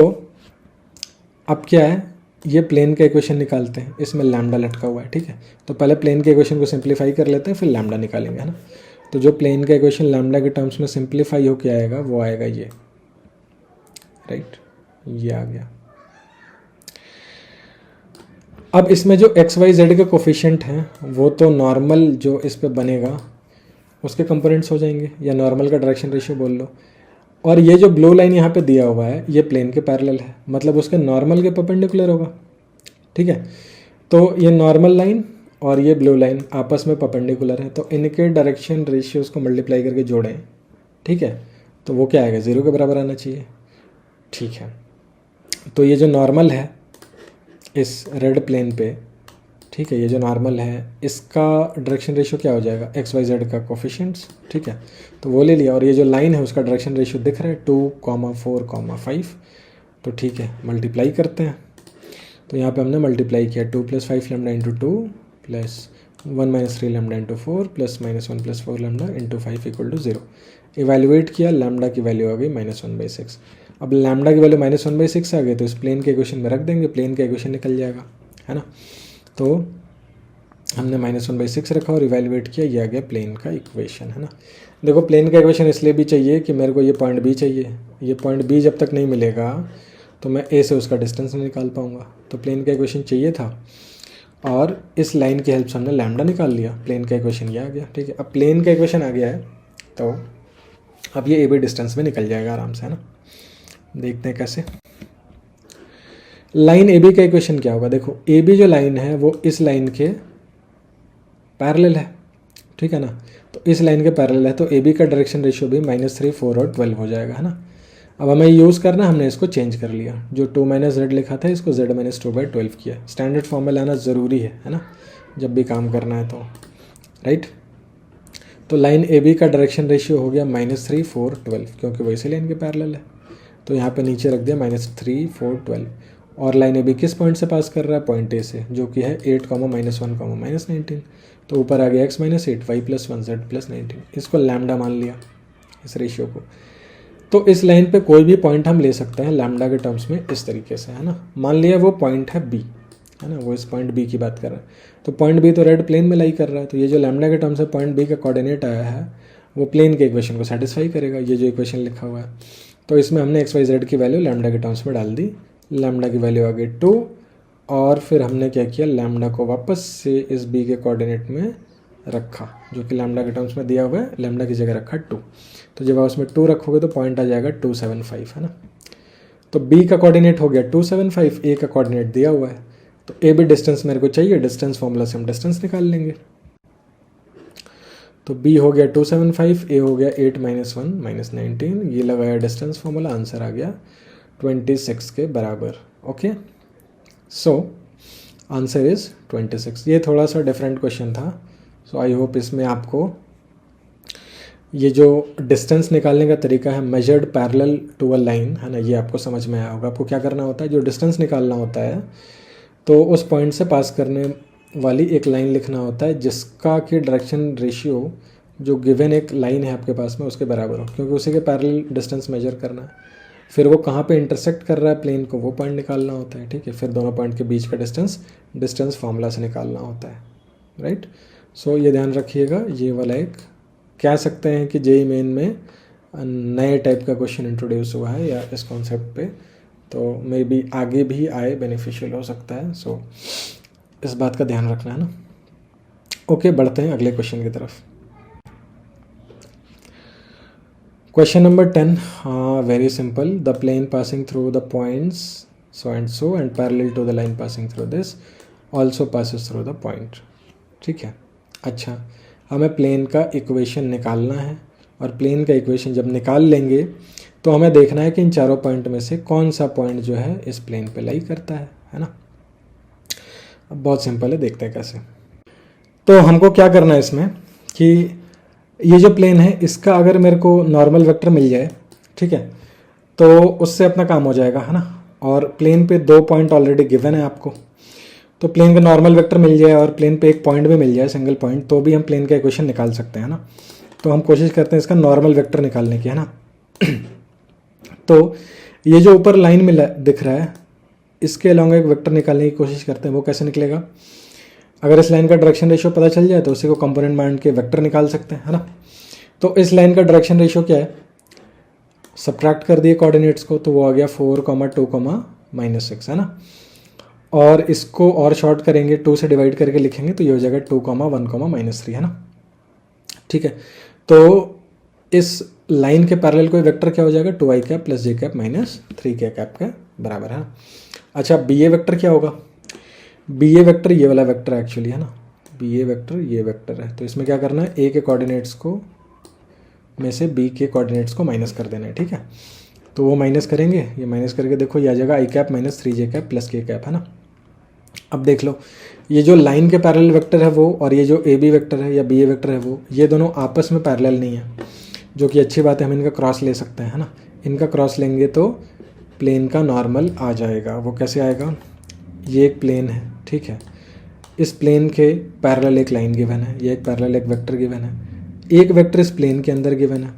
अब क्या है, ये प्लेन का इक्वेशन निकालते हैं, इसमें लैम्डा लटका हुआ है। ठीक है, तो पहले प्लेन के इक्वेशन को सिंप्लीफाई कर लेते हैं, फिर लैम्डा निकालेंगे, है ना। तो जो प्लेन का इक्वेशन लैम्डा के टर्म्स में सिंप्लीफाई होके आएगा वो आएगा ये, राइट, ये आ गया। अब इसमें जो एक्स वाई जेड के कोफिशिएंट हैं वो तो नॉर्मल जो इस पे बनेगा उसके कंपोनेंट्स हो जाएंगे, या नॉर्मल का डायरेक्शन रेशियो बोल लो। और ये जो ब्लू लाइन यहाँ पे दिया हुआ है ये प्लेन के पैरेलल है, मतलब उसके नॉर्मल के परपेंडिकुलर होगा। ठीक है, तो ये नॉर्मल लाइन और ये ब्लू लाइन आपस में परपेंडिकुलर है, तो इनके डायरेक्शन रेशियोज़ को मल्टीप्लाई करके जोड़ें। ठीक है, तो वो क्या आएगा, 0 के बराबर आना चाहिए। ठीक है, तो ये जो नॉर्मल है इस रेड प्लेन पे, ठीक है, ये जो नॉर्मल है इसका डायरेक्शन रेशियो क्या हो जाएगा, एक्स वाई जेड का कोफिशिएंट्स। ठीक है, तो वो ले लिया, और ये जो लाइन है उसका डायरेक्शन रेशियो दिख रहा है 2, 4, 5। तो ठीक है, मल्टीप्लाई करते हैं। तो यहाँ पे हमने मल्टीप्लाई किया 2 + 5 λ × 2 + 1 - 3 λ × 4 + -1 + 4 λ × 5 = 0। इवेल्युएट किया, लैम्डा की वैल्यू आ गई -1/6। अब लैम्डा की वैल्यू -1/6 आ गई तो इस प्लेन के इक्वेशन में रख देंगे, प्लेन का इक्वेशन निकल जाएगा, है ना। तो हमने -1/6 रखा और इवेल्युएट किया, ये आ गया प्लेन का इक्वेशन, है ना। देखो प्लेन का इक्वेशन इसलिए भी चाहिए कि मेरे को ये पॉइंट बी चाहिए, ये पॉइंट बी जब तक नहीं मिलेगा तो मैं ए से उसका डिस्टेंस नहीं निकाल पाऊंगा, तो प्लेन का इक्वेशन चाहिए था, और इस लाइन की हेल्प से हमने लैम्डा निकाल लिया, प्लेन का इक्वेशन ये आ गया। ठीक है, अब प्लेन का इक्वेशन आ गया है तो अब ये ए बी डिस्टेंस में निकल जाएगा आराम से, है ना। देखते हैं कैसे। लाइन ए बी का इक्वेशन क्या होगा, देखो ए बी जो लाइन है वो इस लाइन के पैरेलल है, ठीक है ना। तो इस लाइन के पैरेलल है तो ए बी का डायरेक्शन रेशियो भी -3, 4 और 12 हो जाएगा, है ना। अब हमें यूज़ करना, हमने इसको चेंज कर लिया, जो 2 - z लिखा था इसको z - 2/12 किया। स्टैंडर्ड फॉर्म में लाना ज़रूरी है ना, जब भी काम करना है तो, राइट। तो लाइन ए बी का डायरेक्शन रेशियो हो गया -3, 4, 12, क्योंकि वो इसी लाइन के पैरेलल है। तो यहाँ पे नीचे रख दिया -3, 4, 12। और लाइन ए बी किस पॉइंट से पास कर रहा है, पॉइंट ए से, जो कि है 8, -1, -19। तो ऊपर आ गया x - 8, y + 1, z + 19। इसको लैम्डा मान लिया इस रेशियो को। तो इस लाइन पे कोई भी पॉइंट हम ले सकते हैं लैम्डा के टर्म्स में इस तरीके से, है ना। मान लिया वो पॉइंट है बी, है ना, वो इस पॉइंट बी की बात कर रहा है। तो पॉइंट बी तो रेड प्लेन में लाई कर रहा है, तो ये जो लैम्डा के टर्म से पॉइंट बी का कोऑर्डिनेट आया है वो प्लेन के इक्वेशन को सेटिस्फाई करेगा, ये जो इक्वेशन लिखा हुआ है। तो इसमें हमने एक्स वाई जेड की वैल्यू लैम्डा के टर्म्स में डाल दी, लैम्डा की वैल्यू आ गई 2, और फिर हमने क्या किया, लैम्डा को वापस से इस बी के कोऑर्डिनेट में रखा, जो कि लैम्डा के टर्म्स में दिया हुआ है, लैम्डा की जगह रखा 2। तो जब आप उसमें 2 रखोगे तो पॉइंट आ जाएगा 275, है ना। तो बी का कोऑर्डिनेट हो गया 275, ए का कोऑर्डिनेट दिया हुआ है, तो ए भी डिस्टेंस मेरे को चाहिए, डिस्टेंस फॉर्मूला से हम डिस्टेंस निकाल लेंगे। तो बी हो गया 275, ए हो गया 8 - 1 - 19, ये लगाया डिस्टेंस फॉर्मूला, आंसर आ गया 26 के बराबर। Okay, so answer is 26। ये थोड़ा सा डिफरेंट क्वेश्चन था, सो आई होप इसमें आपको ये जो डिस्टेंस निकालने का तरीका है, measured parallel to a line, है ना, ये आपको समझ में आया होगा। आपको क्या करना होता है, जो डिस्टेंस निकालना होता है तो उस पॉइंट से पास करने वाली एक लाइन लिखना होता है जिसका कि डायरेक्शन रेशियो जो गिवन एक लाइन है आपके पास में उसके बराबर हो, क्योंकि उसी के पैरेलल डिस्टेंस मेजर करना है। फिर वो कहाँ पे इंटरसेक्ट कर रहा है प्लेन को, वो पॉइंट निकालना होता है, ठीक है। फिर दोनों पॉइंट के बीच का डिस्टेंस फार्मूला से निकालना होता है, राइट। सो ये ध्यान रखिएगा, ये वाला एक कह सकते हैं कि जेईई मेन में नए टाइप का क्वेश्चन इंट्रोड्यूस हुआ है या इस कॉन्सेप्ट पे, तो मे बी आगे भी आए, बेनिफिशियल हो सकता है। सो इस बात का ध्यान रखना है ना। ओके, बढ़ते हैं अगले क्वेश्चन की तरफ। Question number 10, very simple. The plane passing through the points so and parallel to the line passing through this also passes through the point, ठीक है। अच्छा, हमें प्लेन का इक्वेशन निकालना है, और प्लेन का इक्वेशन जब निकाल लेंगे तो हमें देखना है कि इन चारों पॉइंट में से कौन सा पॉइंट जो है इस प्लेन पे लाई करता है ना। अब बहुत सिंपल है, देखते हैं कैसे। तो हमको क्या करना है इसमें कि ये जो प्लेन है इसका अगर मेरे को नॉर्मल वेक्टर मिल जाए, ठीक है, तो उससे अपना काम हो जाएगा, है ना। और प्लेन पे 2 पॉइंट ऑलरेडी गिवन है आपको, तो प्लेन का नॉर्मल वेक्टर मिल जाए और प्लेन पे एक पॉइंट भी मिल जाए, सिंगल पॉइंट, तो भी हम प्लेन का इक्वेशन निकाल सकते हैं ना। तो हम कोशिश करते हैं इसका नॉर्मल वेक्टर निकालने की, है ना। तो ये जो ऊपर लाइन मिला दिख रहा है, इसके अलॉन्ग एक वेक्टर निकालने की कोशिश करते हैं। वो कैसे निकलेगा, अगर इस लाइन का डायरेक्शन रेशियो पता चल जाए तो उसी को कंपोनेंट मान के वेक्टर निकाल सकते हैं, है ना। तो इस लाइन का डायरेक्शन रेशियो क्या है, सब्ट्रैक्ट कर दिए कोऑर्डिनेट्स को, तो वो आ गया 4, 2, -6, है ना। और इसको और शॉर्ट करेंगे, 2 से डिवाइड करके लिखेंगे तो ये हो जाएगा 2, 1, -3, है ना, ठीक है। तो इस लाइन के पैरेलल कोई वेक्टर क्या हो जाएगा, 2i cap + j cap -3k cap के बराबर है। अच्छा, बी ए वेक्टर क्या होगा, बी ए वेक्टर ये वाला वेक्टर एक्चुअली, है ना। बी ए वेक्टर ये वेक्टर है, तो इसमें क्या करना है, ए के कोऑर्डिनेट्स को में से बी के कोऑर्डिनेट्स को माइनस कर देना है, ठीक है। तो वो माइनस करेंगे, ये माइनस करके देखो ये आ जाएगा i cap -3j cap + k cap, है ना। अब देख लो, ये जो लाइन के पैरेलल वेक्टर है वो, और ये जो ए बी वेक्टर है या बी ए वेक्टर है वो, ये दोनों आपस में पैरेलल नहीं है, जो कि अच्छी बात है, हम इनका क्रॉस ले सकते हैं, है ना। इनका क्रॉस लेंगे तो प्लेन का नॉर्मल आ जाएगा। वो कैसे आएगा, ये एक प्लेन है, ठीक है, इस प्लेन के पैरेलल एक लाइन गिवन है, ये एक पैरेलल एक वेक्टर गिवन है, एक वेक्टर इस प्लेन के अंदर गिवन है,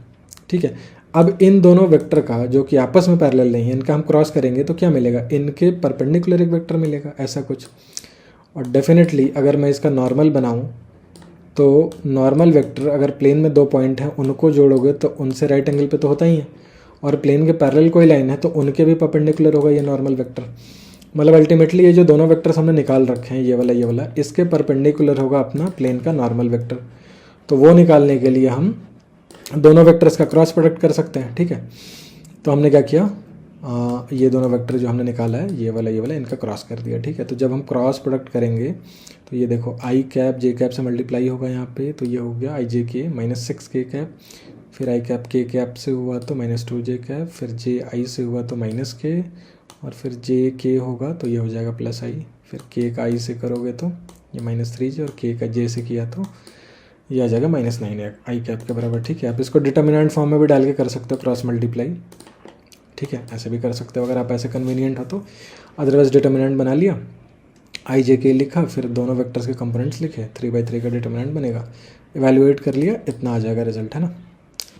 ठीक है। अब इन दोनों वेक्टर का जो कि आपस में पैरेलल नहीं है, इनका हम क्रॉस करेंगे तो क्या मिलेगा, इनके परपेंडिकुलर एक वेक्टर मिलेगा, ऐसा कुछ। और डेफिनेटली अगर मैं इसका नॉर्मल बनाऊं तो नॉर्मल वेक्टर अगर प्लेन में 2 पॉइंट हैं उनको जोड़ोगे तो उनसे राइट एंगल पे तो होता ही है, और प्लेन के पैरेलल कोई लाइन है तो उनके भी परपेंडिकुलर होगा ये नॉर्मल वेक्टर। मतलब अल्टीमेटली ये जो दोनों वेक्टर्स हमने निकाल रखे हैं, ये वाला इसके परपेंडिकुलर होगा अपना प्लेन का नॉर्मल वेक्टर। तो वो निकालने के लिए हम दोनों वेक्टर्स का क्रॉस प्रोडक्ट कर सकते हैं, ठीक है। तो हमने क्या किया, ये दोनों वेक्टर जो हमने निकाला है, ये वाला इनका क्रॉस कर दिया, ठीक है। तो जब हम क्रॉस प्रोडक्ट करेंगे तो ये देखो i कैप j कैप से मल्टीप्लाई होगा यहाँ पे, तो ये हो गया i j k -6k cap, फिर i कैप k कैप से हुआ तो -2j कैप, फिर j i से हुआ तो -k, और फिर j k होगा तो ये हो जाएगा +i, फिर k का i से करोगे तो ये -3j, और k का j से किया तो ये आ जाएगा -9 i कैप के बराबर, ठीक है। आप इसको डिटर्मिनेंट फॉर्म में भी डाल के कर सकते हो, क्रॉस मल्टीप्लाई, ठीक है, ऐसे भी कर सकते हो अगर आप ऐसे कन्वीनियंट हो तो। अदरवाइज डिटर्मिनेंट बना लिया, i j k लिखा, फिर दोनों वेक्टर्स के कंपोनेंट्स लिखे, 3/3 का डिटर्मिनेंट बनेगा, इवैल्यूएट कर लिया, इतना आ जाएगा रिजल्ट, है ना,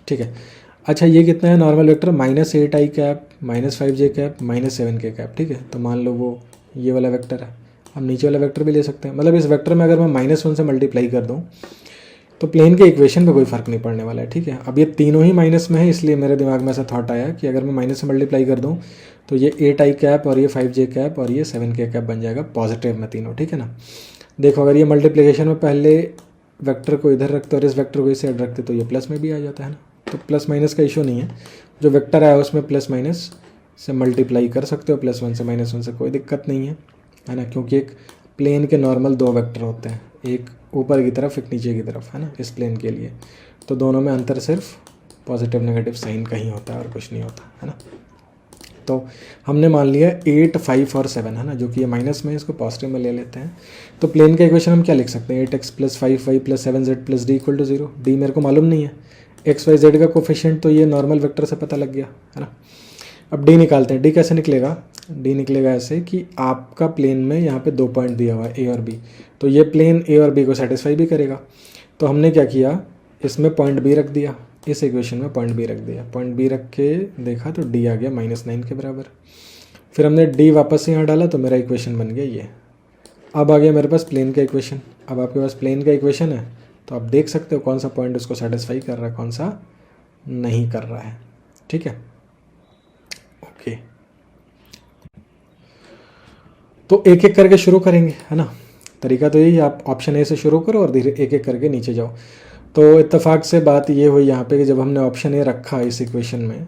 ठीक है। अच्छा, ये कितना है normal vector, -8i cap -5j cap -7k cap, ठीक है। तो मान लो वो ये वाला वेक्टर है, हम नीचे वाला वेक्टर भी ले सकते हैं। मतलब इस वेक्टर में अगर मैं -1 से मल्टीप्लाई कर दूँ तो प्लेन के इक्वेशन पे कोई फ़र्क नहीं पड़ने वाला है, ठीक है। अब ये तीनों ही माइनस में है, इसलिए मेरे दिमाग में ऐसा थॉट आया कि अगर मैं माइनस से मल्टीप्लाई कर दूँ तो ये 8i कैप और ये 5j कैप और ये 7k कैप बन जाएगा पॉजिटिव में तीनों, ठीक है ना। देखो अगर ये मल्टीप्लिकेशन में पहले वेक्टर को इधर रखते और इस वेक्टर को इस साइड रखते तो ये प्लस में भी आ जाता है ना। तो प्लस माइनस का इशू नहीं है, जो वेक्टर आया उसमें प्लस माइनस से मल्टीप्लाई कर सकते हो, +1 से -1 से कोई दिक्कत नहीं है ना, क्योंकि एक प्लेन के नॉर्मल दो वेक्टर होते हैं, एक ऊपर की तरफ एक नीचे की तरफ, है ना, इस प्लेन के लिए। तो दोनों में अंतर सिर्फ पॉजिटिव नेगेटिव साइन का ही होता है और कुछ नहीं होता, है ना। तो हमने मान लिया 8, 5 और 7, है ना, जो कि ये माइनस में, इसको पॉजिटिव में ले लेते हैं। तो प्लेन का इक्वेशन हम क्या लिख सकते हैं, 8x + 5y + 7z + d = 0। D मेरे को मालूम नहीं है, x y z का कोफिशिएंट तो ये नॉर्मल वेक्टर से पता लग गया, है ना। अब डी निकालते हैं। डी कैसे निकलेगा, डी निकलेगा ऐसे कि आपका प्लेन में यहाँ पे 2 पॉइंट दिया हुआ है ए और बी, तो ये प्लेन ए और बी को सेटिस्फाई भी करेगा। तो हमने क्या किया, इसमें पॉइंट बी रख दिया, इस इक्वेशन में पॉइंट बी रख दिया। पॉइंट बी रख के देखा तो डी आ गया -9 के बराबर। फिर हमने डी वापस यहाँ डाला तो मेरा इक्वेशन बन गया ये। अब आ गया मेरे पास प्लेन का इक्वेशन। अब आपके पास प्लेन का इक्वेशन है तो आप देख सकते हो कौन सा पॉइंट उसको सेटिस्फाई कर रहा है, कौन सा नहीं कर रहा है, ठीक है। ओके, तो एक एक करके शुरू करेंगे, है ना। तरीका तो यही, आप ऑप्शन ए से शुरू करो और धीरे एक एक करके नीचे जाओ। तो इत्तेफाक से बात ये हुई यहाँ पे कि जब हमने ऑप्शन ए रखा इस इक्वेशन में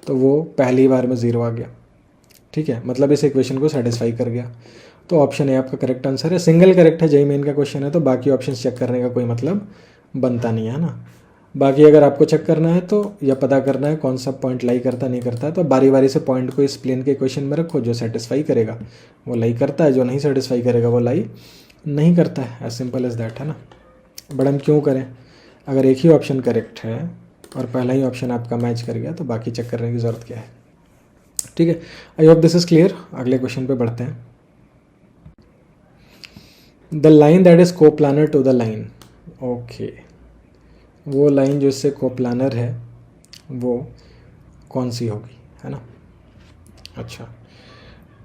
तो वो पहली बार में 0 आ गया, ठीक है, मतलब इस इक्वेशन को सेटिस्फाई कर गया। तो ऑप्शन ए आपका करेक्ट आंसर है, सिंगल करेक्ट है, जेईई मेन का क्वेश्चन है, तो बाकी ऑप्शन चेक करने का कोई मतलब बनता नहीं है ना। बाकी अगर आपको चेक करना है तो या पता करना है कौन सा पॉइंट लाई करता नहीं करता है, तो बारी बारी से पॉइंट को इस प्लेन के इक्वेशन में रखो, जो सेटिस्फाई करेगा वो लाई करता है, जो नहीं सेटिस्फाई करेगा वो लाई नहीं करता है, एज सिंपल एज दैट, है ना। बट हम क्यों करें, अगर एक ही ऑप्शन करेक्ट है और पहला ही ऑप्शन आपका मैच कर गया तो बाकी चेक करने की ज़रूरत क्या है, ठीक है। I hope this is clear. अगले क्वेश्चन पे बढ़ते हैं। The line that is coplanar to the line, okay, वो लाइन जो इससे कोप्लानर है वो कौन सी होगी, है ना। अच्छा,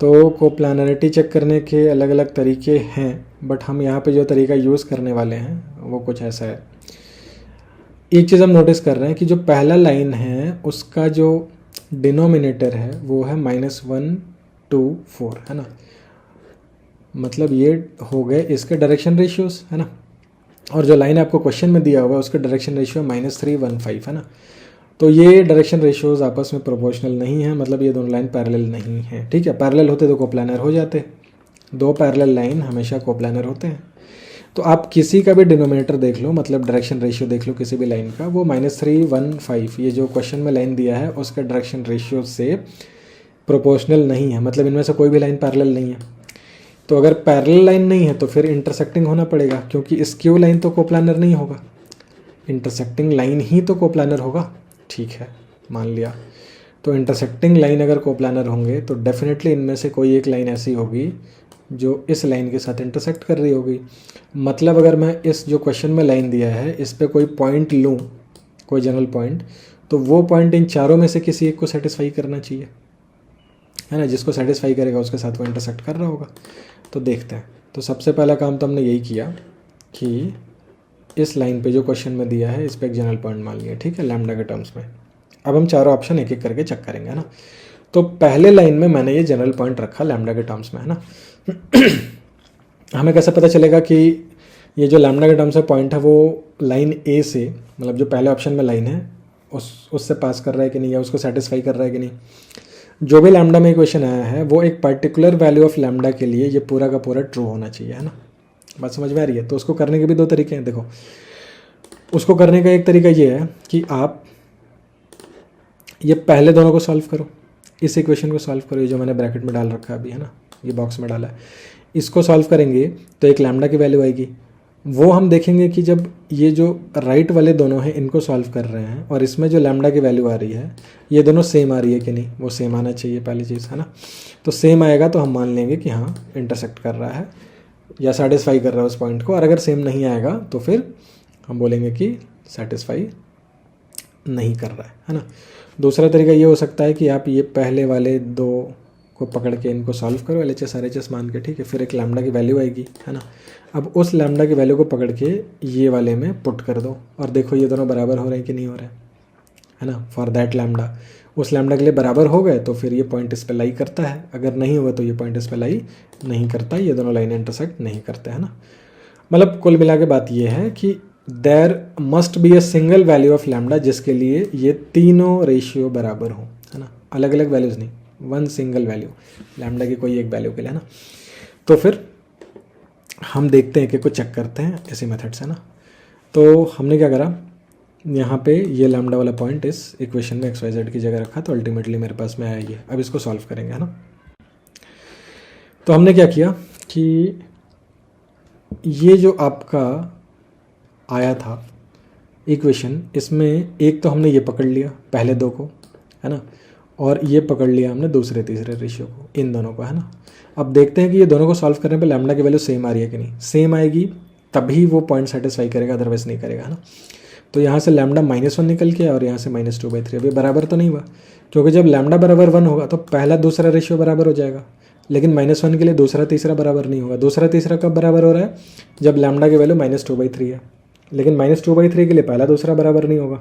तो कोप्लानरिटी चेक करने के अलग अलग तरीके हैं, बट हम यहाँ पे जो तरीका यूज़ करने वाले हैं वो कुछ ऐसा है। एक चीज़ हम नोटिस कर रहे हैं कि जो पहला लाइन है उसका जो डिनोमिनेटर है वो है -1, 2, 4, है ना। मतलब ये हो गए इसके डायरेक्शन रेशियोज, है ना। और जो लाइन आपको क्वेश्चन में दिया हुआ है उसका डायरेक्शन रेशियो -3, 1, 5, है ना। तो ये डायरेक्शन रेशियोज आपस में प्रोपोर्शनल नहीं है, मतलब ये दोनों लाइन पैरेलल नहीं है, ठीक है। पैरेलल होते तो कोप्लानर हो जाते, दो पैरेलल लाइन हमेशा कोप्लानर होते हैं। तो आप किसी का भी डिनोमिनेटर देख लो, मतलब डायरेक्शन रेशियो देख लो किसी भी लाइन का, वो -3, 1, 5 ये जो क्वेश्चन में लाइन दिया है उसका डायरेक्शन रेशियो से प्रोपोर्शनल नहीं है, मतलब इनमें से कोई भी लाइन पैरेलल नहीं है। तो अगर पैरेलल लाइन नहीं है तो फिर इंटरसेक्टिंग होना पड़ेगा, क्योंकि स्क्यू लाइन तो कोप्लानर नहीं होगा, इंटरसेक्टिंग लाइन ही तो कोप्लानर होगा, ठीक है, मान लिया। तो इंटरसेक्टिंग लाइन अगर कोप्लानर होंगे तो डेफिनेटली इनमें से कोई एक लाइन ऐसी होगी जो इस लाइन के साथ इंटरसेक्ट कर रही होगी। मतलब अगर मैं इस जो क्वेश्चन में लाइन दिया है इस पर कोई पॉइंट लूँ, कोई जनरल पॉइंट, तो वो पॉइंट इन चारों में से किसी एक को सेटिस्फाई करना चाहिए, है ना। जिसको सेटिस्फाई करेगा उसके साथ वो इंटरसेक्ट कर रहा होगा। तो देखते हैं। तो सबसे पहला काम तो हमने यही किया कि इस लाइन पे जो क्वेश्चन में दिया है इस पर एक जनरल पॉइंट मान लिया, ठीक है, लैम्डा के टर्म्स में। अब हम चारों ऑप्शन एक एक करके चेक करेंगे, है ना। तो पहले लाइन में मैंने ये जनरल पॉइंट रखा लैम्डा के टर्म्स में, है ना। हमें कैसे पता चलेगा कि ये जो लैम्डा के टर्म्स में पॉइंट है वो लाइन ए से, मतलब जो पहले ऑप्शन में लाइन है उससे पास कर रहा है कि नहीं, या उसको सेटिस्फाई कर रहा है कि नहीं। जो भी लैम्डा में इक्वेशन आया है वो एक पर्टिकुलर वैल्यू ऑफ लैम्डा के लिए ये पूरा का पूरा ट्रू होना चाहिए, है ना। बात समझ में आ रही है। तो उसको करने के भी दो तरीके हैं। देखो, उसको करने का एक तरीका ये है कि आप ये पहले दोनों को सॉल्व करो, इस इक्वेशन को सॉल्व करो, ये जो मैंने ब्रैकेट में डाल रखा है अभी, है ना, ये बॉक्स में डाला है, इसको सॉल्व करेंगे तो एक लैम्डा की वैल्यू आएगी। वो हम देखेंगे कि जब ये जो राइट वाले दोनों हैं इनको सॉल्व कर रहे हैं और इसमें जो लैम्डा की वैल्यू आ रही है ये दोनों सेम आ रही है कि नहीं, वो सेम आना चाहिए पहली चीज़, है ना। तो सेम आएगा तो हम मान लेंगे कि हाँ इंटरसेक्ट कर रहा है या सेटिस्फाई कर रहा है उस पॉइंट को, और अगर सेम नहीं आएगा तो फिर हम बोलेंगे कि सेटिस्फाई नहीं कर रहा है ना। दूसरा तरीका ये हो सकता है कि आप ये पहले वाले दो को पकड़ के इनको सॉल्व करो LHS RHS मान के, ठीक है। फिर एक लैम्डा की वैल्यू आएगी, है ना। अब उस लैम्डा की वैल्यू को पकड़ के ये वाले में पुट कर दो और देखो ये दोनों बराबर हो रहे हैं कि नहीं हो रहे हैं, है ना। फॉर दैट लैम्डा, उस लैम्डा के लिए बराबर हो गए तो फिर ये पॉइंट इस पे लाई करता है, अगर नहीं हुआ तो ये पॉइंट इस पे लाई नहीं करता, ये दोनों लाइन इंटरसेक्ट नहीं करते, है ना। मतलब कुल मिला के बात ये है कि there must be a single value of lambda जिसके लिए ये तीनों रेशियो बराबर हो, है ना। अलग अलग वैल्यूज़ नहीं, वन सिंगल वैल्यू लैम्डा की कोई एक वैल्यू के लिए, है ना। तो फिर हम देखते हैं कि कुछ चेक करते हैं इसी मेथड से ना। तो हमने क्या करा, यहाँ पे ये लैम्डा वाला पॉइंट इस इक्वेशन में XYZ की जगह रखा, तो अल्टीमेटली मेरे पास में आया ये। अब इसको सॉल्व करेंगे, है ना। तो हमने क्या किया कि ये जो आपका आया था इक्वेशन, इसमें एक तो हमने ये पकड़ लिया पहले दो को, है ना, और ये पकड़ लिया हमने दूसरे तीसरे रेशियो को, इन दोनों को, है ना। अब देखते हैं कि ये दोनों को सॉल्व करने पे लैम्डा की वैल्यू सेम आ रही है कि नहीं। सेम आएगी तभी वो पॉइंट सेटिस्फाई करेगा, अदरवाइज नहीं करेगा, है ना। तो यहाँ से लैम्डा -1 निकल के और यहाँ से -2/3, अभी बराबर तो नहीं हुआ, क्योंकि जब लैम्डा बराबर 1 होगा तो पहला दूसरा रेशियो बराबर हो जाएगा, लेकिन -1 के लिए दूसरा तीसरा बराबर नहीं होगा। दूसरा तीसरा कब बराबर हो रहा है, जब लैम्डा की वैल्यू -2/3 है, लेकिन -2/3 के लिए पहला दूसरा बराबर नहीं होगा।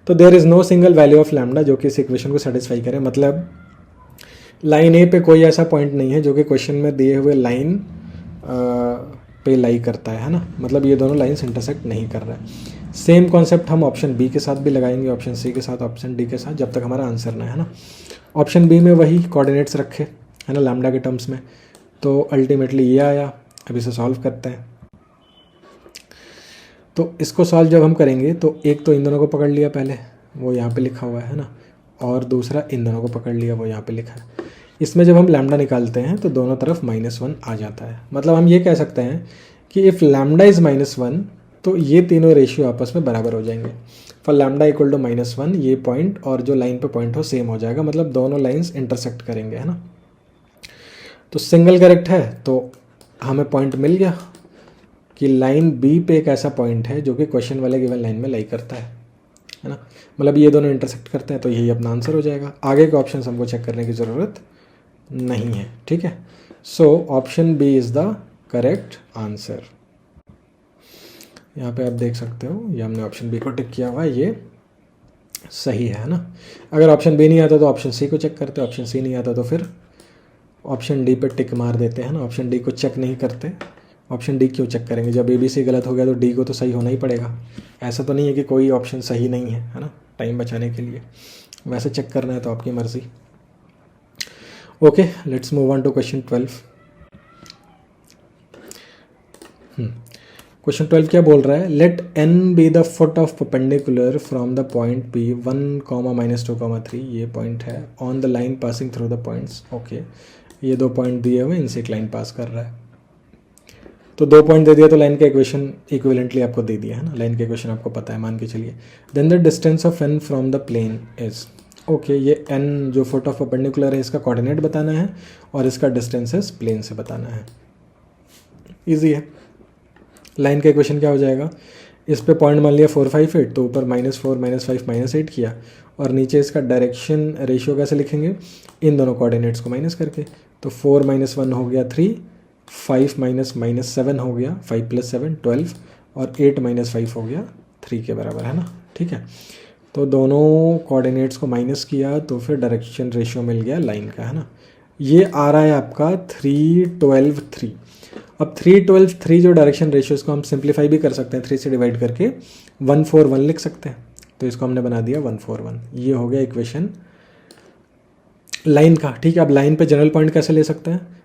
तो there is no single value of lambda जो कि इस इक्वेशन को सेटिस्फाई करे। मतलब लाइन ए पे कोई ऐसा पॉइंट नहीं है जो कि क्वेश्चन में दिए हुए लाइन पे लाई करता है ना। मतलब ये दोनों लाइन्स इंटरसेक्ट नहीं कर रहा है। सेम कॉन्सेप्ट हम ऑप्शन बी के साथ भी लगाएंगे, ऑप्शन सी के साथ, ऑप्शन डी के साथ, जब तक हमारा आंसर ना है ना। ऑप्शन बी में वही कोऑर्डिनेट्स रखे, है ना, लैम्डा के टर्म्स में। तो अल्टीमेटली ये आया। अब इसे सॉल्व करते हैं। तो इसको सॉल्व जब हम करेंगे तो एक तो इन दोनों को पकड़ लिया पहले, वो यहाँ पे लिखा हुआ है ना, और दूसरा इन दोनों को पकड़ लिया, वो यहाँ पे लिखा है। इसमें जब हम लैम्डा निकालते हैं तो दोनों तरफ -1 आ जाता है। मतलब हम ये कह सकते हैं कि इफ़ लैम्डा इज़ -1 तो ये तीनों रेशियो आपस में बराबर हो जाएंगे। फॉर लैम्डा इक्वल टू -1 ये पॉइंट और जो लाइन पे पॉइंट हो सेम हो जाएगा, मतलब दोनों लाइंस इंटरसेक्ट करेंगे, है ना। तो सिंगल करेक्ट है, तो हमें पॉइंट मिल गया कि लाइन बी पे एक ऐसा पॉइंट है जो कि क्वेश्चन वाले गिवन लाइन में लाई करता है ना। मतलब ये दोनों इंटरसेक्ट करते हैं, तो यही अपना आंसर हो जाएगा। आगे के ऑप्शन हमको चेक करने की ज़रूरत नहीं है, ठीक है। So option B is the correct answer. यहाँ पे आप देख सकते हो, ये हमने ऑप्शन बी को टिक किया हुआ है, ये सही है ना। अगर ऑप्शन बी नहीं आता तो ऑप्शन सी को चेक करते, ऑप्शन सी नहीं आता तो फिर ऑप्शन डी पे टिक मार देते हैं ना। ऑप्शन डी को चेक नहीं करते। ऑप्शन डी क्यों चेक करेंगे, जब ए बी सी गलत हो गया तो डी को तो सही होना ही पड़ेगा। ऐसा तो नहीं है कि कोई ऑप्शन सही नहीं है ना, टाइम बचाने के लिए। वैसे चेक करना है तो आपकी मर्ज़ी। Okay, let's move on to question 12। Question 12 क्या बोल रहा है, let n be the foot of perpendicular from the point P 1, -2, 3, ये पॉइंट है, on the line passing through the points. Okay, ये दो पॉइंट दिए हुए, इनसे एक लाइन पास कर रहा है। तो दो पॉइंट दे दिया तो लाइन का इक्वेशन इक्विवेलेंटली आपको दे दिया है ना। लाइन का इक्वेशन आपको पता है, मान के चलिए। Then the distance of n from the plane is, okay, ये n जो फुट ऑफ परपेंडिकुलर है इसका कोऑर्डिनेट बताना है और इसका डिस्टेंस इज प्लेन से बताना है। ईजी है। लाइन का इक्वेशन क्या हो जाएगा, इस पे पॉइंट मान लिया 4, 5, 8, तो ऊपर -4, -5, -8 किया, और नीचे इसका डायरेक्शन रेशियो कैसे लिखेंगे, इन दोनों कोऑर्डिनेट्स को माइनस करके। तो 4 - 1 हो गया 3, 5 - 7 हो गया 5 + 7 12, और 8 - 5 हो गया 3 के बराबर, है ना। ठीक है, तो दोनों कोऑर्डिनेट्स को माइनस किया तो फिर डायरेक्शन रेशियो मिल गया लाइन का, है ना। ये आ रहा है आपका 3, 12, 3। अब 3, 12, 3 जो डायरेक्शन रेशियो, इसको हम सिंप्लीफाई भी कर सकते हैं, 3 से डिवाइड करके 1, 4, 1 लिख सकते हैं। तो इसको हमने बना दिया 1, 4, 1। ये हो गया इक्वेशन लाइन का। ठीक है, अब लाइन पे जनरल पॉइंट कैसे ले सकते हैं,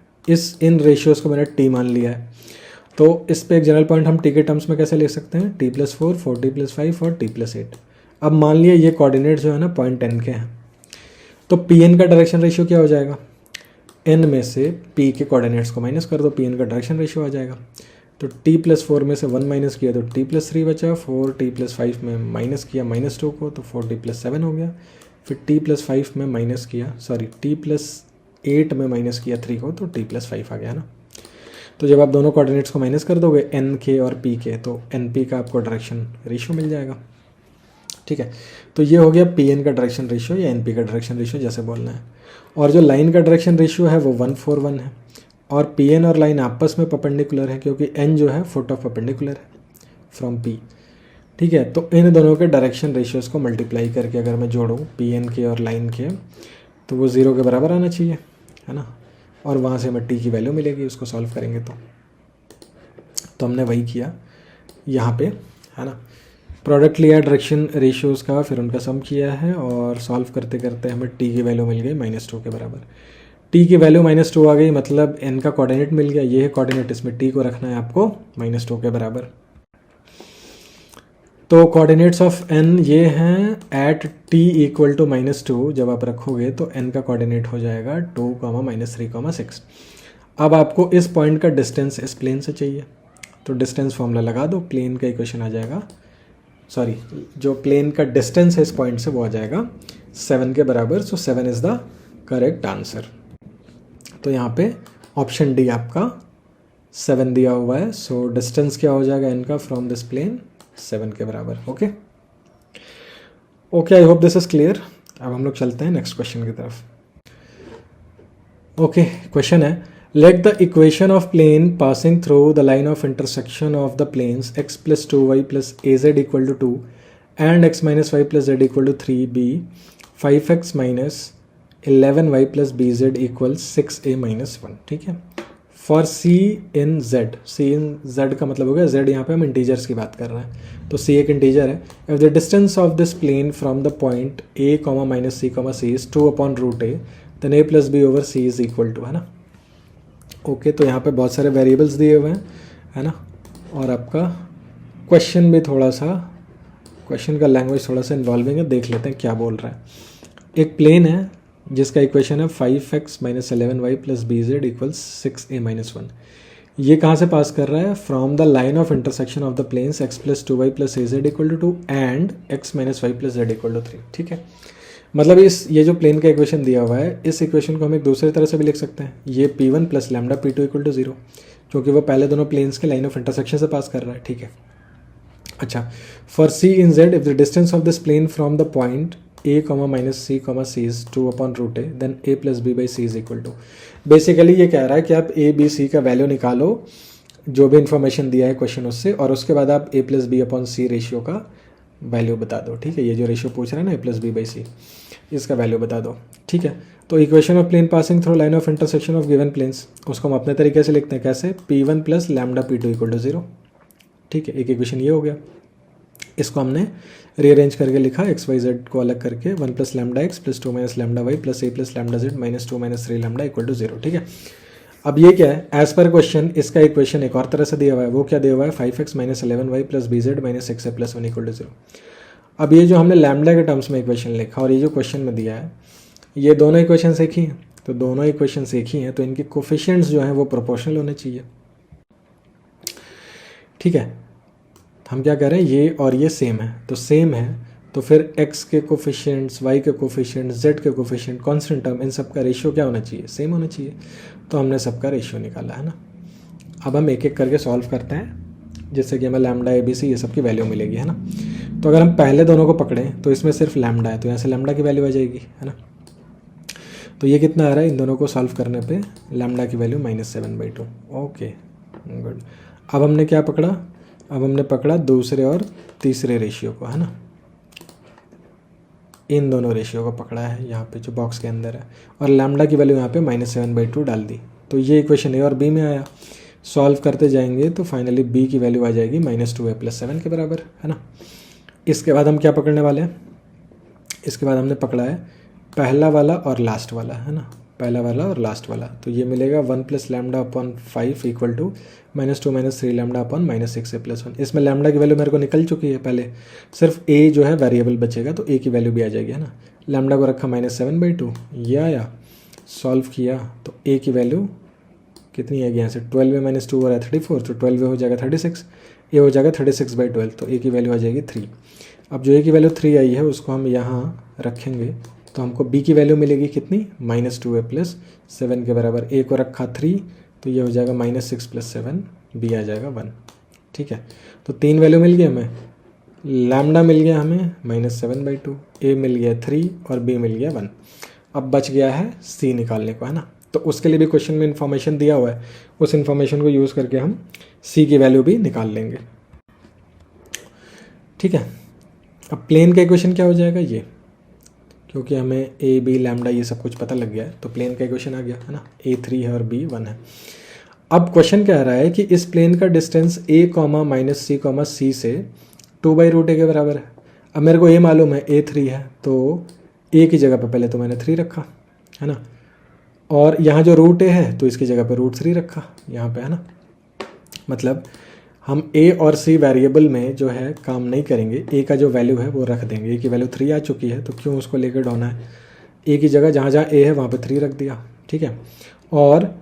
इन रेशियोज को मैंने टी मान लिया है, तो इस पे एक जनरल पॉइंट हम टी के टर्म्स में कैसे ले सकते हैं, t+4, 4t+5 और t+8। अब मान लिया ये कोऑर्डिनेट जो है ना पॉइंट n के हैं, तो pn का डायरेक्शन रेशियो क्या हो जाएगा, n में से p के कोऑर्डिनेट्स को माइनस कर दो, pn का डायरेक्शन रेशियो आ जाएगा। तो t+4 में से 1 माइनस किया तो t+3 बचा, 4t+5 में माइनस किया -2 को तो 4t+7 हो गया, फिर t+5 में माइनस किया, सॉरी t+8 में माइनस किया 3 को तो t+5 आ गया ना। तो जब आप दोनों कोऑर्डिनेट्स को माइनस कर दोगे n के और p के, तो np का आपको डायरेक्शन रेशियो मिल जाएगा। ठीक ठीक है। तो ये हो गया पी एन का डायरेक्शन रेशियो या एन पी का डायरेक्शन रेशियो जैसे बोलना है। और जो लाइन का डायरेक्शन रेशियो है वो 141 है, और पी एन और लाइन आपस में परपेंडिकुलर है क्योंकि एन जो है फुट ऑफ परपेंडिकुलर है फ्रॉम पी, ठीक है। तो इन दोनों के डायरेक्शन रेशियोज़ को मल्टीप्लाई करके अगर मैं जोड़ूँ पी एन के और लाइन के, तो वो 0 के बराबर आना चाहिए, है ना। और वहाँ से हमें टी की वैल्यू मिलेगी उसको सॉल्व करेंगे तो हमने वही किया यहाँ पे, है ना। प्रोडक्ट लिया डायरेक्शन रेशियोज़ का, फिर उनका सम किया है और सॉल्व करते करते हमें टी की वैल्यू मिल गई -2 के बराबर। टी की वैल्यू -2 आ गई, मतलब एन का कोऑर्डिनेट मिल गया, ये है कोऑर्डिनेट, इसमें टी को रखना है आपको -2 के बराबर। तो कोऑर्डिनेट्स ऑफ एन ये हैं एट टी इक्वल टू -2, जब आप रखोगे तो एन का कोऑर्डिनेट हो जाएगा 2, -3, 6। अब आपको इस पॉइंट का डिस्टेंस इस प्लेन से चाहिए, तो डिस्टेंस फॉर्मूला लगा दो, प्लेन का इक्वेशन आ जाएगा, सॉरी जो प्लेन का डिस्टेंस है इस पॉइंट से वो आ जाएगा 7 के बराबर। सो 7 इज़ द करेक्ट आंसर। तो यहाँ पे ऑप्शन डी आपका 7 दिया हुआ है। सो डिस्टेंस क्या हो जाएगा एन का फ्रॉम दिस प्लेन, 7 के बराबर। Okay okay, I hope this is clear. अब हम लोग चलते हैं नेक्स्ट क्वेश्चन की तरफ। ओके, क्वेश्चन है let the equation of plane passing through the line of intersection of the planes x + 2y + az = 2 and x - y + z = 3 be 5x - 11y + bz = 6a - 1, ठीक है। For C in Z, C in Z का मतलब हो गया Z, यहाँ पे हम integers की बात कर रहे हैं, तो सी एक इंटीजर है। If the distance of this plane from the point a, -c, c is 2/√a, then a + b / c is equal to, है ना। ओके, तो यहाँ पे बहुत सारे वेरिएबल्स दिए हुए हैं, है ना। और आपका क्वेश्चन भी थोड़ा सा, क्वेश्चन का लैंग्वेज थोड़ा सा इन्वॉल्विंग है, देख लेते हैं क्या बोल रहा है। एक प्लेन है जिसका इक्वेशन है 5x - 11y + bz = 6a - 1। ये कहाँ से पास कर रहा है? From the line of intersection of the planes x + 2y + az = 2 and x - y + z = 3, ठीक है। मतलब ये जो प्लेन का इक्वेशन दिया हुआ है, इस इक्वेशन को हम एक दूसरे तरह से भी लिख सकते हैं। ये p1 + λ p2 = 0, क्योंकि वो पहले दोनों प्लेन्स के लाइन ऑफ इंटरसेक्शन से पास कर रहा है, ठीक है। अच्छा, for C in Z if the distance of this plane from the point a, -c, c is 2/√a, then a + b / c is equal to। Basically ये कह रहा है कि आप a, b, c का वैल्यू निकालो, जो भी इंफॉर्मेशन दिया है क्वेश्चन उससे, और उसके बाद आप a + b/c रेशियो का वैल्यू बता दो, ठीक है। ये जो रेशियो पूछ रहा है ना a + b / c, इसका वैल्यू बता दो, ठीक है। तो equation of plane passing through line of intersection of given planes, उसको हम अपने तरीके से लिखते हैं, कैसे? p1 + λ p2 = 0, ठीक है। एक इक्वेशन ये हो गया। इसको हमने रीअरेंज करके लिखा x y z को अलग करके 1 + λx + 2 - λy + a + λz -2 - 3 λ = 0, ठीक है। अब ये क्या है? एज पर क्वेश्चन इसका इक्वेशन एक और तरह से दिया हुआ है। वो क्या दिया हुआ है? 5x - 11y + bz - 6a + 1 = 0। अब ये जो हमने लैम्डा के टर्म्स में इक्वेशन लिखा और ये जो क्वेश्चन में दिया है, ये दोनों इक्वेशन एक ही हैं। तो दोनों इक्वेशन एक ही हैं, तो इनके कोफिशिएंट्स जो हैं वो प्रोपोर्शनल होने चाहिए, ठीक है। हम क्या कह रहे हैं, ये और ये सेम है, तो सेम है, तो फिर x के कोफिशिएंट्स, y के कोफिशिएंट्स, z के कोफिशिएंट, कांस्टेंट टर्म, इन सब का रेशियो क्या होना चाहिए? सेम होना चाहिए। तो हमने सबका रेशियो निकाला, है ना। अब हम एक एक करके सॉल्व करते हैं, जिससे कि हमें लैम्डा a b c ये सब की वैल्यू मिलेगी, है ना। तो अगर हम पहले दोनों को पकड़ें तो इसमें सिर्फ लैम्डा है, तो यहाँ से लैम्डा की वैल्यू आ जाएगी, है ना। तो ये कितना आ रहा है इन दोनों को सॉल्व करने पे? लैम्डा की वैल्यू -7/2। Okay good. अब हमने क्या पकड़ा? अब हमने पकड़ा दूसरे और तीसरे रेशियो को, है ना। इन दोनों रेशियो को पकड़ा है यहाँ पे जो बॉक्स के अंदर है, और लैम्डा की वैल्यू यहाँ पे -7/2 डाल दी। तो ये इक्वेशन ए और बी में आया। सॉल्व करते जाएंगे तो फाइनली बी की वैल्यू आ जाएगी -2a + 7 के बराबर, है ना। इसके बाद हम क्या पकड़ने वाले हैं? इसके बाद हमने पकड़ा है पहला वाला और लास्ट वाला, है ना। पहला वाला और लास्ट वाला, तो ये मिलेगा 1 + λ/5 = -2 - 3 λ/- 6a + 1। इसमें लैम्डा की वैल्यू मेरे को निकल चुकी है पहले, सिर्फ a जो है वेरिएबल बचेगा, तो a की वैल्यू भी आ जाएगी, है ना। लैम्डा को रखा -7/2, ये आया। सॉल्व किया तो a की वैल्यू कितनी आएगी यहाँ से? 12 में -2 और 34, तो 12 हो जाएगा 36, a हो जाएगा 36/12, तो a की वैल्यू आ जाएगी 3। अब जो a की वैल्यू 3 आई है उसको हम यहाँ रखेंगे, तो हमको b की वैल्यू मिलेगी कितनी? -2a + 7 के बराबर। a को रखा 3, तो ये हो जाएगा -6 + 7, b आ जाएगा 1, ठीक है। तो 3 वैल्यू मिल गई हमें, लैम्डा मिल गया हमें -7/2, ए मिल गया 3 और बी मिल गया 1। अब बच गया है सी निकालने को, है ना। तो उसके लिए भी क्वेश्चन में इन्फॉर्मेशन दिया हुआ है, उस इन्फॉर्मेशन को यूज़ करके हम सी की वैल्यू भी निकाल लेंगे। ठीक है, अब प्लेन का इक्वेशन क्या हो जाएगा ये, क्योंकि हमें ए बी लैम्डा ये सब कुछ पता लग गया है, तो प्लेन का इक्वेशन आ गया, है ना। ए 3 है और बी 1 है। अब क्वेश्चन कह रहा है कि इस प्लेन का डिस्टेंस a -c से 2/√a के बराबर है। अब मेरे को ये मालूम है a 3 है, तो a की जगह पर पहले तो मैंने 3 रखा, है ना, और यहाँ जो रूट a है तो इसकी जगह पर √3 रखा यहाँ पे, है ना। मतलब हम a और c वेरिएबल में जो है काम नहीं करेंगे, a का जो वैल्यू है वो रख देंगे। a की वैल्यू 3 आ चुकी है, तो क्यों उसको लेकर ढोना है। a की जगह जहाँ जहाँ a है वहाँ पे 3 रख दिया, ठीक है। और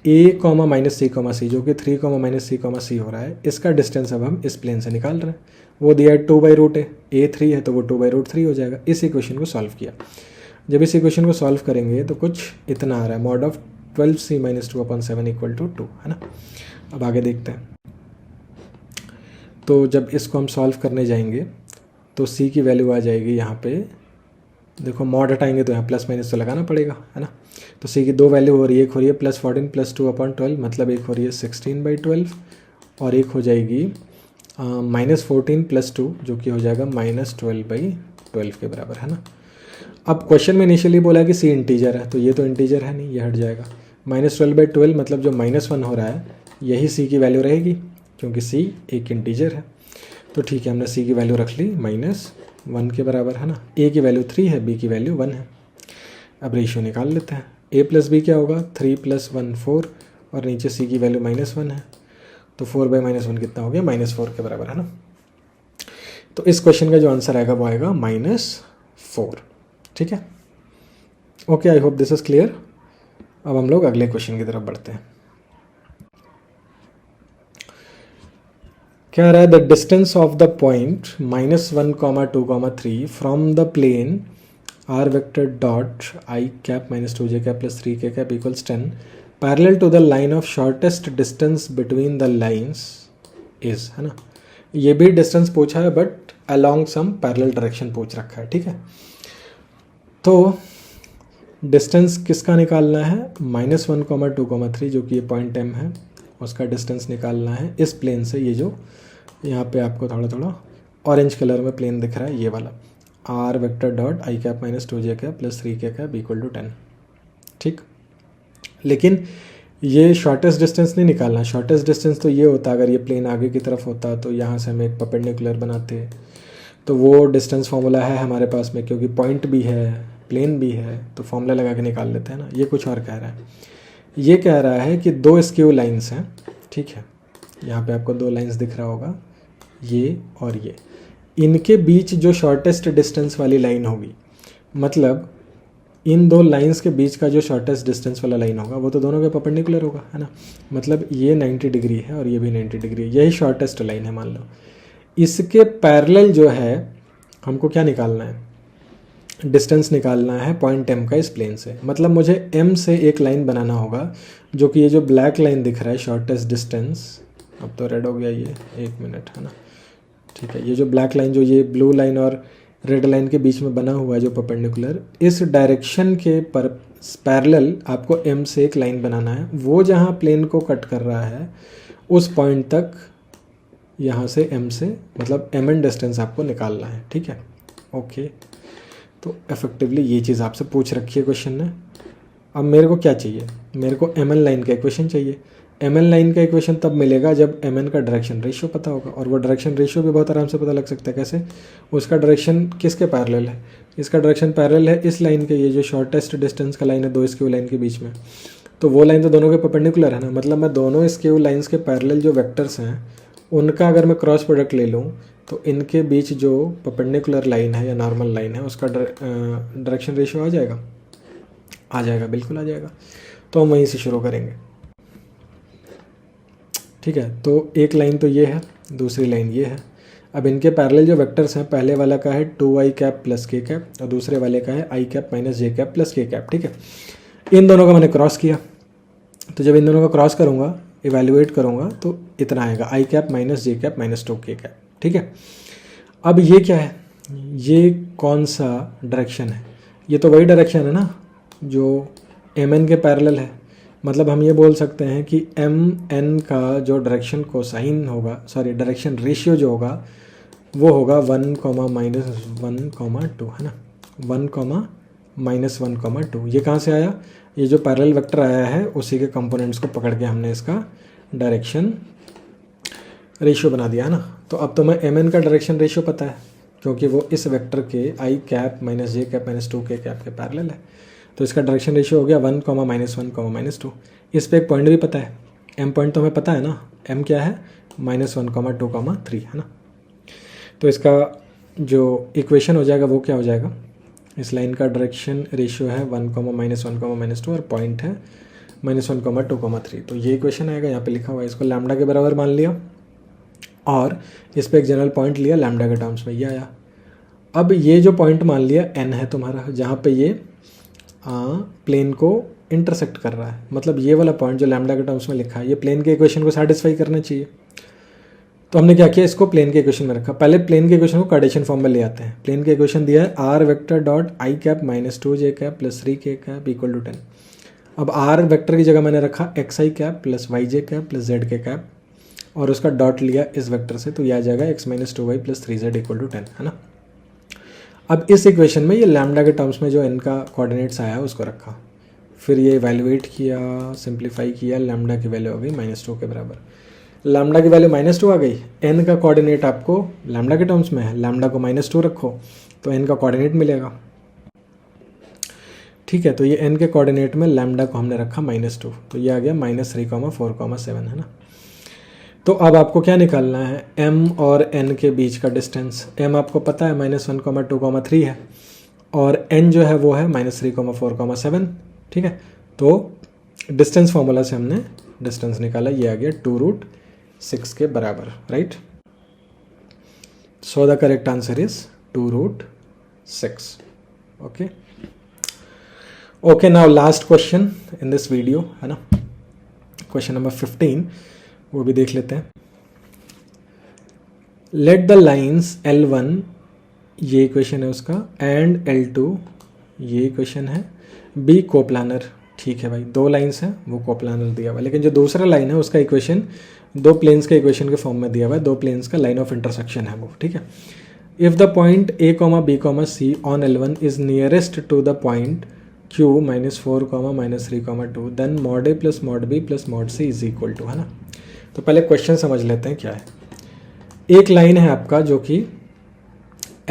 a, -c, जो कि 3, -c हो रहा है, इसका डिस्टेंस अब हम इस प्लेन से निकाल रहे हैं। वो दिया है 2/√a, a 3 है तो वो 2/√3 हो जाएगा। इस इक्वेशन को सॉल्व किया। जब इस इक्वेशन को सॉल्व करेंगे तो कुछ इतना आ रहा है, mod of 12c - 2/7 = 2, है ना। अब आगे देखते हैं। तो जब इसको हम सॉल्व करने जाएंगे तो c की वैल्यू आ जाएगी यहाँ पे, देखो मॉड हटाएंगे तो यहाँ प्लस माइनस तो लगाना पड़ेगा, है ना। तो c की दो वैल्यू हो रही है, एक हो रही है +14 + 2/12, मतलब एक हो रही है 16/12 और एक हो जाएगी -14 + 2 जो कि हो जाएगा -12/12 के बराबर, है ना। अब क्वेश्चन में इनिशियली बोला है कि c इंटीजर है, तो ये तो इंटीजर है नहीं, ये हट जाएगा। -12/12 मतलब जो -1 हो रहा है यही c की वैल्यू रहेगी, क्योंकि c एक इंटीजर है। तो ठीक है, हमने c की वैल्यू रख ली -1 के बराबर, है ना। a की वैल्यू 3 है, b की वैल्यू 1 है। अब रेशियो निकाल लेते हैं। a + b क्या होगा, 3 + 1 4, और नीचे c की वैल्यू -1 है, तो 4/-1 कितना हो गया, -4 के बराबर, है ना। तो इस क्वेश्चन का जो आंसर आएगा वो आएगा -4। ठीक है, okay, I hope this is clear. अब हम लोग अगले क्वेश्चन की तरफ बढ़ते हैं। क्या रहा है, the distance of the point -1, 2, 3 from the plane r vector dot I cap -2j cap + 3k cap = 10 parallel to the line of shortest distance between the lines is, है ना। ये भी डिस्टेंस पूछा है but along some parallel direction पूछ रखा है, ठीक है। तो डिस्टेंस किसका निकालना है, -1, 2, 3 जो कि ये पॉइंट m है, उसका डिस्टेंस निकालना है इस प्लेन से। ये जो यहाँ पे आपको थोड़ा थोड़ा ऑरेंज कलर में प्लेन दिख रहा है, ये वाला r vector dot I cap -2j cap + 3k cap = 10, ठीक। लेकिन ये शॉर्टेस्ट डिस्टेंस नहीं निकालना। शॉर्टेस्ट डिस्टेंस तो ये होता, अगर ये प्लेन आगे की तरफ होता तो यहाँ से हम एक परपेंडिकुलर बनाते, तो वो डिस्टेंस फार्मूला है हमारे पास में, क्योंकि पॉइंट भी है प्लेन भी है, तो फार्मूला लगा के निकाल लेते हैं ना। ये कुछ और कह रहा है, ये कह रहा है कि दो स्क्यू लाइन्स हैं, ठीक है। यहाँ पे आपको दो लाइन्स दिख रहा होगा, ये और ये, इनके बीच जो शॉर्टेस्ट डिस्टेंस वाली लाइन होगी, मतलब इन दो लाइंस के बीच का जो शॉर्टेस्ट डिस्टेंस वाला लाइन होगा वो तो दोनों के परपेंडिकुलर होगा, है ना। मतलब ये 90 डिग्री है और ये भी 90 डिग्री है, यही शॉर्टेस्ट लाइन है मान लो। इसके पैरेलल जो है हमको क्या निकालना है, डिस्टेंस निकालना है पॉइंट m का इस प्लेन से। मतलब मुझे m से एक लाइन बनाना होगा, जो कि ये जो ब्लैक लाइन दिख रहा है शॉर्टेस्ट डिस्टेंस, अब तो रेड हो गया ये, 1 मिनट, है ना, ठीक है। ये जो ब्लैक लाइन, जो ये ब्लू लाइन और रेड लाइन के बीच में बना हुआ है जो परपेंडिकुलर, इस डायरेक्शन के पैरेलल आपको m से एक लाइन बनाना है। वो जहाँ प्लेन को कट कर रहा है उस पॉइंट तक यहाँ से m से, मतलब mn डिस्टेंस आपको निकालना है, ठीक है। ओके, तो इफेक्टिवली ये चीज़ आपसे पूछ रखी है क्वेश्चन ने। अब मेरे को क्या चाहिए, मेरे को mn लाइन का इक्वेशन चाहिए। mn लाइन का इक्वेशन तब मिलेगा जब mn का डायरेक्शन रेशियो पता होगा, और वो डायरेक्शन रेशियो भी बहुत आराम से पता लग सकता है। कैसे, उसका डायरेक्शन किसके पैरेलल है, इसका डायरेक्शन पैरेलल है इस लाइन के, ये जो शॉर्टेस्ट डिस्टेंस का लाइन है दो स्क्यू लाइन के बीच में, तो वो लाइन तो दोनों के परपेंडिकुलर है ना। मतलब मैं दोनों स्क्यू लाइन्स के पैरेलल जो वेक्टर्स हैं उनका अगर मैं क्रॉस प्रोडक्ट ले लूँ तो इनके बीच जो परपेंडिकुलर लाइन है या नॉर्मल लाइन है उसका डायरेक्शन रेशियो आ जाएगा, बिल्कुल आ जाएगा। तो हम वहीं से शुरू करेंगे, ठीक है। तो एक लाइन तो ये है, दूसरी लाइन ये है। अब इनके पैरेलल जो वेक्टर्स हैं, पहले वाला का है 2i कैप + k कैप और दूसरे वाले का है i cap -j cap + k cap, ठीक है। इन दोनों का मैंने क्रॉस किया, तो जब इन दोनों का क्रॉस करूँगा, इवैल्यूएट करूँगा, तो इतना आएगा i cap -j cap -2k cap, ठीक है। अब ये क्या है, ये कौन सा डायरेक्शन है, ये तो वही डायरेक्शन है ना जो एम एन के पैरेलल है। मतलब हम ये बोल सकते हैं कि एम एन का जो डायरेक्शन कोसाइन होगा, सॉरी डायरेक्शन रेशियो जो होगा वो होगा 1, -1, 2 है ना, 1, -1, 2। ये कहाँ से आया, ये जो पैरेलल वेक्टर आया है उसी के कंपोनेंट्स को पकड़ के हमने इसका डायरेक्शन रेशियो बना दिया है ना। तो अब तो मैं एम एन का डायरेक्शन रेशियो पता है क्योंकि वो इस वेक्टर के i कैप -j कैप -2 के कैप के पैरेलल है। तो इसका डायरेक्शन रेशियो हो गया 1, -1, -2। इस पे एक पॉइंट भी पता है, m पॉइंट तो हमें पता है ना, m क्या है -1, 2, 3 है ना। तो इसका जो इक्वेशन हो जाएगा वो क्या हो जाएगा, इस लाइन का डायरेक्शन रेशियो है 1, -1, -2 और पॉइंट है -1, 2, 3। तो ये इक्वेशन आएगा, यहाँ पे लिखा हुआ है, इसको लैम्डा के बराबर मान लिया और इस पे एक जनरल पॉइंट लिया लैम्डा के टर्म्स में, ये आया। अब ये जो पॉइंट मान लिया n है तुम्हारा, जहाँ पे ये प्लेन को इंटरसेक्ट कर रहा है, मतलब ये वाला पॉइंट जो लैम्डा के टर्म्स में लिखा है ये प्लेन के इक्वेशन को सेटिस्फाई करना चाहिए। तो हमने क्या किया, इसको प्लेन के इक्वेशन में रखा। पहले प्लेन के इक्वेशन को कार्टेशियन फॉर्म में ले आते हैं। प्लेन के इक्वेशन दिया है r vector dot i cap -2j cap +3k cap = 10। अब आर वेक्टर की जगह मैंने रखा xi cap +yj cap +zk cap और उसका डॉट लिया इस वेक्टर से, तो यह आ जाएगा x - 2y + 3z = 10 है ना। अब इस इक्वेशन में ये लैम्डा के टर्म्स में जो n का कोऑर्डिनेट्स आया उसको रखा, फिर ये इवैल्यूएट किया, सिंप्लीफाई किया, लैम्डा की वैल्यू हो गई -2 के बराबर। लैम्डा की वैल्यू -2 आ गई, n का कोऑर्डिनेट आपको लैम्डा के टर्म्स में है, लैम्डा को -2 रखो तो n का कोऑर्डिनेट मिलेगा। ठीक है, तो ये n के कोऑर्डिनेट में लैम्डा को हमने रखा -2, तो ये आ गया -3, 4, 7 है ना। तो अब आपको क्या निकालना है, m और n के बीच का डिस्टेंस। m आपको पता है -1, 2, 3 है और n जो है वो है -3, 4, 7। ठीक है, तो डिस्टेंस फार्मूला से हमने डिस्टेंस निकाला, ये आ गया 2√6 के बराबर, right. So the correct answer is 2√6। Okay okay, now last question in this video है ना, क्वेश्चन नंबर 15, वो भी देख लेते हैं। लेट द लाइन्स L1, ये इक्वेशन है उसका, एंड L2, ये इक्वेशन है, बी कोप्लानर। ठीक है भाई, दो लाइन्स हैं वो कोप्लानर दिया हुआ है, लेकिन जो दूसरा लाइन है उसका इक्वेशन दो प्लेन्स के इक्वेशन के फॉर्म में दिया हुआ है, दो प्लेन्स का लाइन ऑफ इंटरसेक्शन है वो। ठीक है, if the point a, b, c on L1 is nearest to the point q -4, -3, 2 then mod a + mod b + mod c is equal to, है ना। तो पहले क्वेश्चन समझ लेते हैं क्या है। एक लाइन है आपका जो कि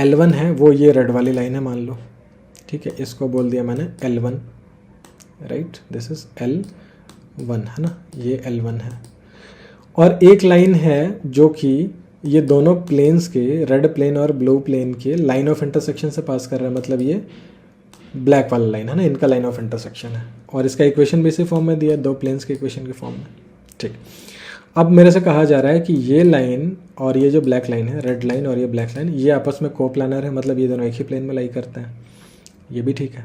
L1 है, वो ये रेड वाली लाइन है मान लो। ठीक है, इसको बोल दिया मैंने L1, right, this is L1 है ना, ये L1 है। और एक लाइन है जो कि ये दोनों प्लेन्स के, रेड प्लेन और ब्लू प्लेन के लाइन ऑफ इंटरसेक्शन से पास कर रहा है, मतलब ये ब्लैक वाला लाइन है ना, इनका लाइन ऑफ इंटरसेक्शन है और इसका इक्वेशन भी इसी फॉर्म में दिया है, दो प्लेन्स के इक्वेशन के फॉर्म में। ठीक, अब मेरे से कहा जा रहा है कि ये लाइन और ये जो ब्लैक लाइन है, रेड लाइन और ये ब्लैक लाइन, ये आपस में कोप्लानर है, मतलब ये दोनों एक ही प्लेन में लाई करते हैं। ये भी ठीक है।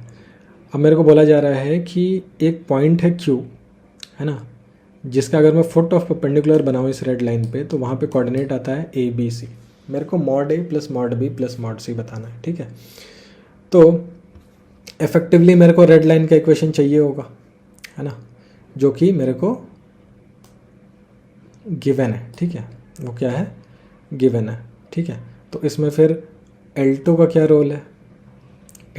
अब मेरे को बोला जा रहा है कि एक पॉइंट है Q, है ना, जिसका अगर मैं फुट ऑफ परपेंडिकुलर बनाऊँ इस रेड लाइन पे, तो वहाँ पे कोऑर्डिनेट आता है ABC। मेरे को mod A + mod B + mod C बताना है। ठीक है, तो इफेक्टिवली मेरे को रेड लाइन का इक्वेशन चाहिए होगा, है ना, जो कि मेरे को गिवन है। ठीक है, वो क्या है, गिवन है। ठीक है, तो इसमें फिर L2 का क्या रोल है,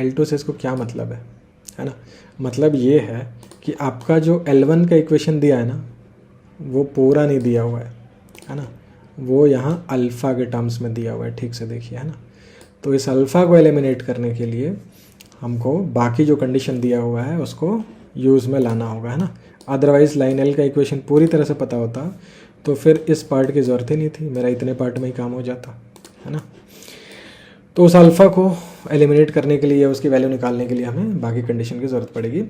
L2 से इसको क्या मतलब है ना। मतलब ये है कि आपका जो L1 का इक्वेशन दिया है ना, वो पूरा नहीं दिया हुआ है ना, वो यहाँ अल्फ़ा के टर्म्स में दिया हुआ है। ठीक से देखिए, है ना। तो इस अल्फ़ा को एलिमिनेट करने के लिए हमको बाकी जो कंडीशन दिया हुआ है उसको यूज़ में लाना होगा, है ना। अदरवाइज़ लाइन L का इक्वेशन पूरी तरह से पता होता तो फिर इस पार्ट की ज़रूरत ही नहीं थी, मेरा इतने पार्ट में ही काम हो जाता, है ना। तो उस अल्फ़ा को एलिमिनेट करने के लिए, उसकी वैल्यू निकालने के लिए हमें बाकी कंडीशन की ज़रूरत पड़ेगी।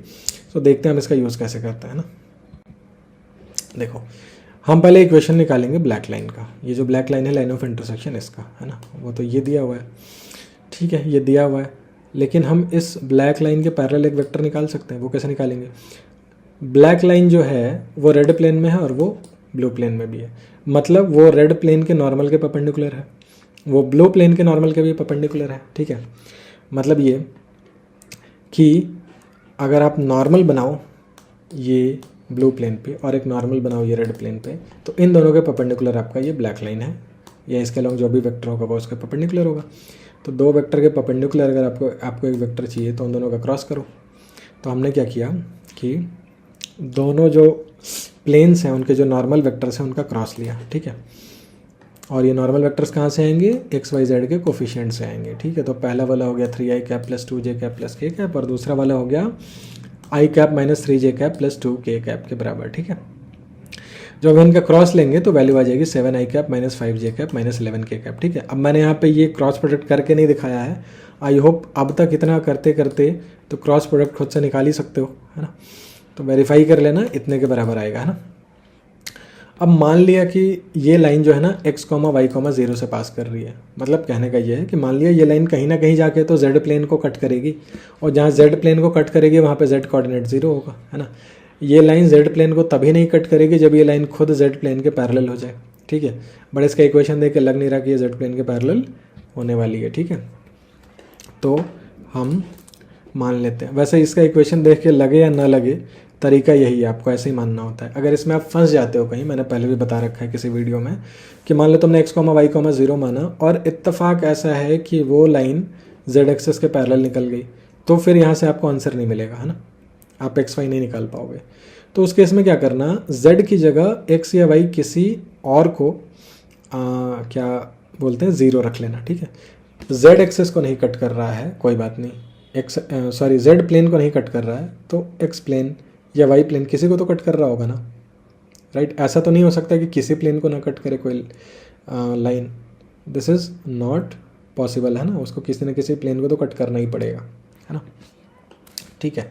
तो देखते हैं हम इसका यूज़ कैसे करते हैं ना। देखो, हम पहले इक्वेशन निकालेंगे ब्लैक लाइन का। ये जो ब्लैक लाइन है, लाइन ऑफ इंटरसेक्शन इसका, है ना, वो तो ये दिया हुआ है। ठीक है, ये दिया हुआ है, लेकिन हम इस ब्लैक लाइन के पैरेलल एक वेक्टर निकाल सकते हैं। वो कैसे निकालेंगे, ब्लैक लाइन जो है वो रेड प्लेन में है और वो ब्लू प्लेन में भी है, मतलब वो रेड प्लेन के नॉर्मल के परपेंडिकुलर है वो ब्लू प्लेन के नॉर्मल के भी परपेंडिकुलर है, ठीक है। मतलब ये कि अगर आप नॉर्मल बनाओ ये ब्लू प्लेन पे और एक नॉर्मल बनाओ ये रेड प्लेन पे, तो इन दोनों के परपेंडिकुलर आपका ये ब्लैक लाइन है, या इसके अलावा जो भी वेक्टर होगा वो उसके परपेंडिकुलर होगा। तो दो वेक्टर के परपेंडिकुलर अगर आपको एक वेक्टर चाहिए तो उन दोनों का क्रॉस करो। तो हमने क्या किया कि दोनों जो प्लेन्स हैं उनके जो नॉर्मल वेक्टर्स हैं उनका क्रॉस लिया, ठीक है। और ये नॉर्मल वेक्टर्स कहाँ से आएंगे, एक्स वाई जेड के कोफिशिएंट से आएंगे, ठीक है। तो पहला वाला हो गया 3i cap plus 2j cap plus k cap, और दूसरा वाला हो गया i cap minus 3j cap plus 2k cap के बराबर, ठीक है। जब हम इनका क्रॉस लेंगे तो वैल्यू आ जाएगी 7i cap minus 5j cap minus 11k cap, ठीक है। अब मैंने यहाँ पे ये क्रॉस प्रोडक्ट करके नहीं दिखाया है, आई होप अब तक इतना करते करते तो क्रॉस प्रोडक्ट खुद से निकाल ही सकते हो, है ना। तो वेरीफाई कर लेना, इतने के बराबर आएगा, है ना। अब मान लिया कि ये लाइन जो है ना x, y, 0 से पास कर रही है, मतलब कहने का ये है कि मान लिया ये लाइन कहीं ना कहीं जाके तो z प्लेन को कट करेगी, और जहाँ z प्लेन को कट करेगी वहाँ पे z कोऑर्डिनेट 0 होगा, है ना। ये लाइन z प्लेन को तभी नहीं कट करेगी जब ये लाइन खुद z प्लेन के पैरेलल हो जाए, ठीक है। बट इसका इक्वेशन देख के लग नहीं रहा कि ये z प्लेन के पैरेलल होने वाली है, ठीक है। तो हम मान लेते हैं, वैसे इसका इक्वेशन देख के लगे या ना लगे तरीका यही है, आपको ऐसे ही मानना होता है। अगर इसमें आप फंस जाते हो कहीं, मैंने पहले भी बता रखा है किसी वीडियो में कि मान लो तुमने x, y, 0 माना और इत्तेफाक ऐसा है कि वो लाइन z एक्सेस के पैरेलल निकल गई, तो फिर यहाँ से आपको आंसर नहीं मिलेगा, है ना, आप x, y नहीं निकाल पाओगे। तो उस केस में क्या करना, z की जगह x या y किसी और को क्या बोलते हैं 0 रख लेना, ठीक है। z एक्सेस को नहीं कट कर रहा है, कोई बात नहीं, z प्लेन को नहीं कट कर रहा है, तो x प्लेन या वाई प्लेन किसी को तो कट कर रहा होगा ना, राइट। ऐसा तो नहीं हो सकता कि किसी प्लेन को ना कट करे कोई line, this is not possible, है ना। उसको किसी न किसी प्लेन को तो कट करना ही पड़ेगा, है ना, ठीक है।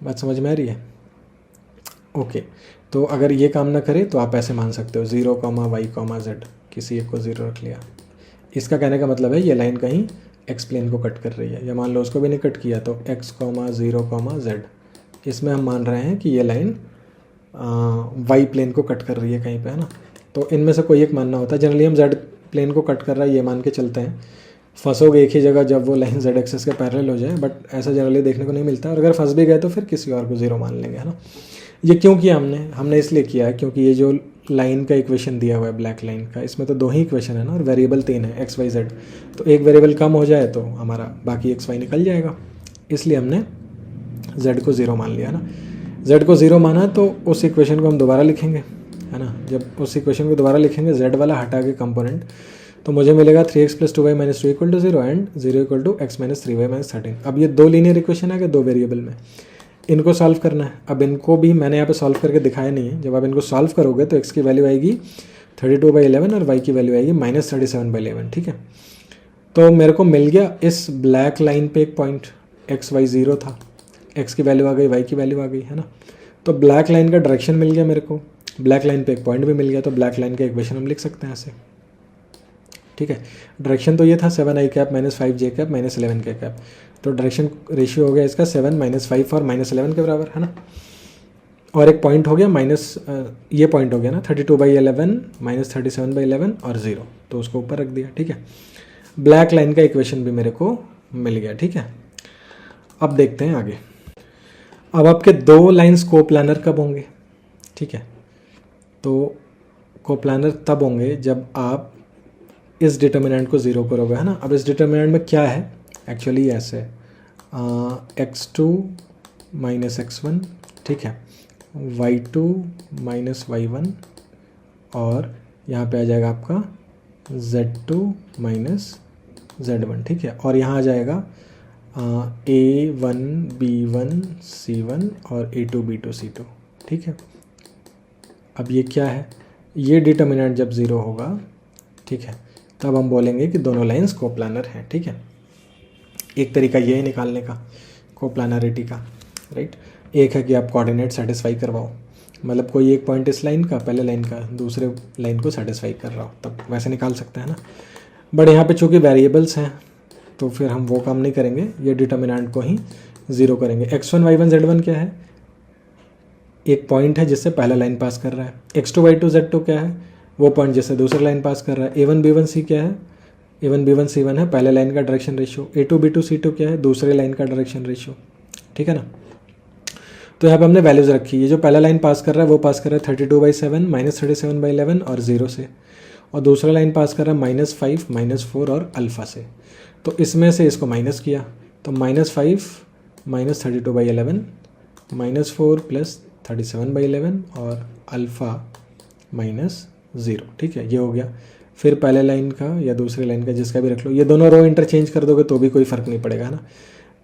बात समझ में आ रही है, ओके। तो अगर ये काम ना करे तो आप ऐसे मान सकते हो 0, y, z, किसी एक को 0 रख लिया। इसका कहने का मतलब है ये लाइन कहीं x प्लेन को कट कर रही है, या मान लो उसको भी नहीं कट किया तो x, 0, z, इसमें हम मान रहे हैं कि ये लाइन y प्लेन को कट कर रही है कहीं पे, है ना। तो इनमें से कोई एक मानना होता है, जनरली हम z प्लेन को कट कर रहा है ये मान के चलते हैं, फंसोगे एक ही जगह जब वो लाइन z एक्सेस के पैरेलल हो जाए, बट ऐसा जनरली देखने को नहीं मिलता, और अगर फंस भी गए तो फिर किसी और को 0 मान लेंगे, है ना। ये क्यों किया हमने इसलिए किया है क्योंकि ये जो लाइन का इक्वेशन दिया हुआ है ब्लैक लाइन का, इसमें तो 2 ही इक्वेशन है ना, और वेरिएबल 3 है x, y, z, तो एक वेरिएबल कम हो जाए तो हमारा बाकी x, y निकल जाएगा, इसलिए हमने z को 0 मान लिया ना। z को 0 माना तो उस इक्वेशन को हम दोबारा लिखेंगे, है ना। जब उस इक्वेशन को दोबारा लिखेंगे z वाला हटा के कंपोनेंट, तो मुझे मिलेगा 3x + 2y - 2 = 0 and 0 = x - 3y - 13। अब ये 2 लीनियर इक्वेशन है कि 2 वेरिएबल में, इनको सॉल्व करना है। अब इनको भी मैंने यहाँ पे सॉल्व करके दिखाया नहीं है, जब आप इनको सॉल्व करोगे तो x की वैल्यू आएगी 32/11 और y की वैल्यू आएगी -37/11, ठीक है। तो मेरे को मिल गया इस ब्लैक लाइन पे एक पॉइंट, x, y 0 था, x की वैल्यू आ गई, y की वैल्यू आ गई, है ना। तो ब्लैक लाइन का डायरेक्शन मिल गया मेरे को, ब्लैक लाइन पे एक पॉइंट भी मिल गया, तो ब्लैक लाइन का इक्वेशन हम लिख सकते हैं ऐसे, ठीक है। डायरेक्शन तो ये था 7i cap minus 5j cap minus 11k cap, तो डायरेक्शन रेशियो हो गया इसका 7 - 5 और -11 के बराबर, है ना। और एक पॉइंट हो गया ये पॉइंट हो गया ना 32/11 -37/11 और 0, तो उसको ऊपर रख दिया, ठीक है। ब्लैक लाइन का इक्वेशन भी मेरे को मिल गया, ठीक है। अब देखते हैं आगे। अब आपके 2 लाइन्स कोप्लानर कब होंगे, ठीक है। तो कोप्लानर तब होंगे जब आप इस डिटर्मिनेंट को 0 करोगे, है ना। अब इस डिटर्मिनेंट में क्या है, एक्चुअली ऐसे x2 - x1, ठीक है, y2 - y1, और यहाँ पे आ जाएगा आपका z2 - z1, ठीक है। और यहाँ आ जाएगा a1 b1 c1 और a2 b2 c2, ठीक है। अब ये क्या है, ये डिटर्मिनेंट जब 0 होगा, ठीक है, तब हम बोलेंगे कि दोनों लाइंस कोप्लानर हैं, ठीक है। एक तरीका ये है निकालने का कोप्लानरिटी का, राइट। एक है कि आप कोऑर्डिनेट सेटिस्फाई करवाओ, मतलब कोई एक पॉइंट इस लाइन का, पहले लाइन का दूसरे लाइन को सेटिस्फाई कर रहा हो, तब वैसे निकाल सकते हैं ना। बट यहाँ पे चूँकि वेरिएबल्स हैं तो फिर हम वो काम नहीं करेंगे, ये डिटर्मिनेंट को ही 0 करेंगे। x1 y1 z1 क्या है, एक पॉइंट है जिससे पहला लाइन पास कर रहा है। x2 y2 z2 क्या है, वो पॉइंट जैसे दूसरी लाइन पास कर रहा है। A1B1C क्या है, A1B1C1 है पहले लाइन का डायरेक्शन रेशियो, A2B2C2 क्या है, दूसरे लाइन का डायरेक्शन रेशियो, ठीक है ना। तो यहाँ पे हमने वैल्यूज़ रखी, ये जो पहला लाइन पास कर रहा है वो पास कर रहा है 32/7 -37/11 और 0 से, और दूसरा लाइन पास कर रहा है -5 -4 और अल्फ़ा से। तो इसमें से इसको माइनस किया तो -5 -32/11 -4 +37/11 और अल्फ़ा -0, ठीक है, ये हो गया। फिर पहले लाइन का या दूसरी लाइन का जिसका भी रख लो, ये दोनों रो इंटरचेंज कर दोगे तो भी कोई फ़र्क नहीं पड़ेगा ना।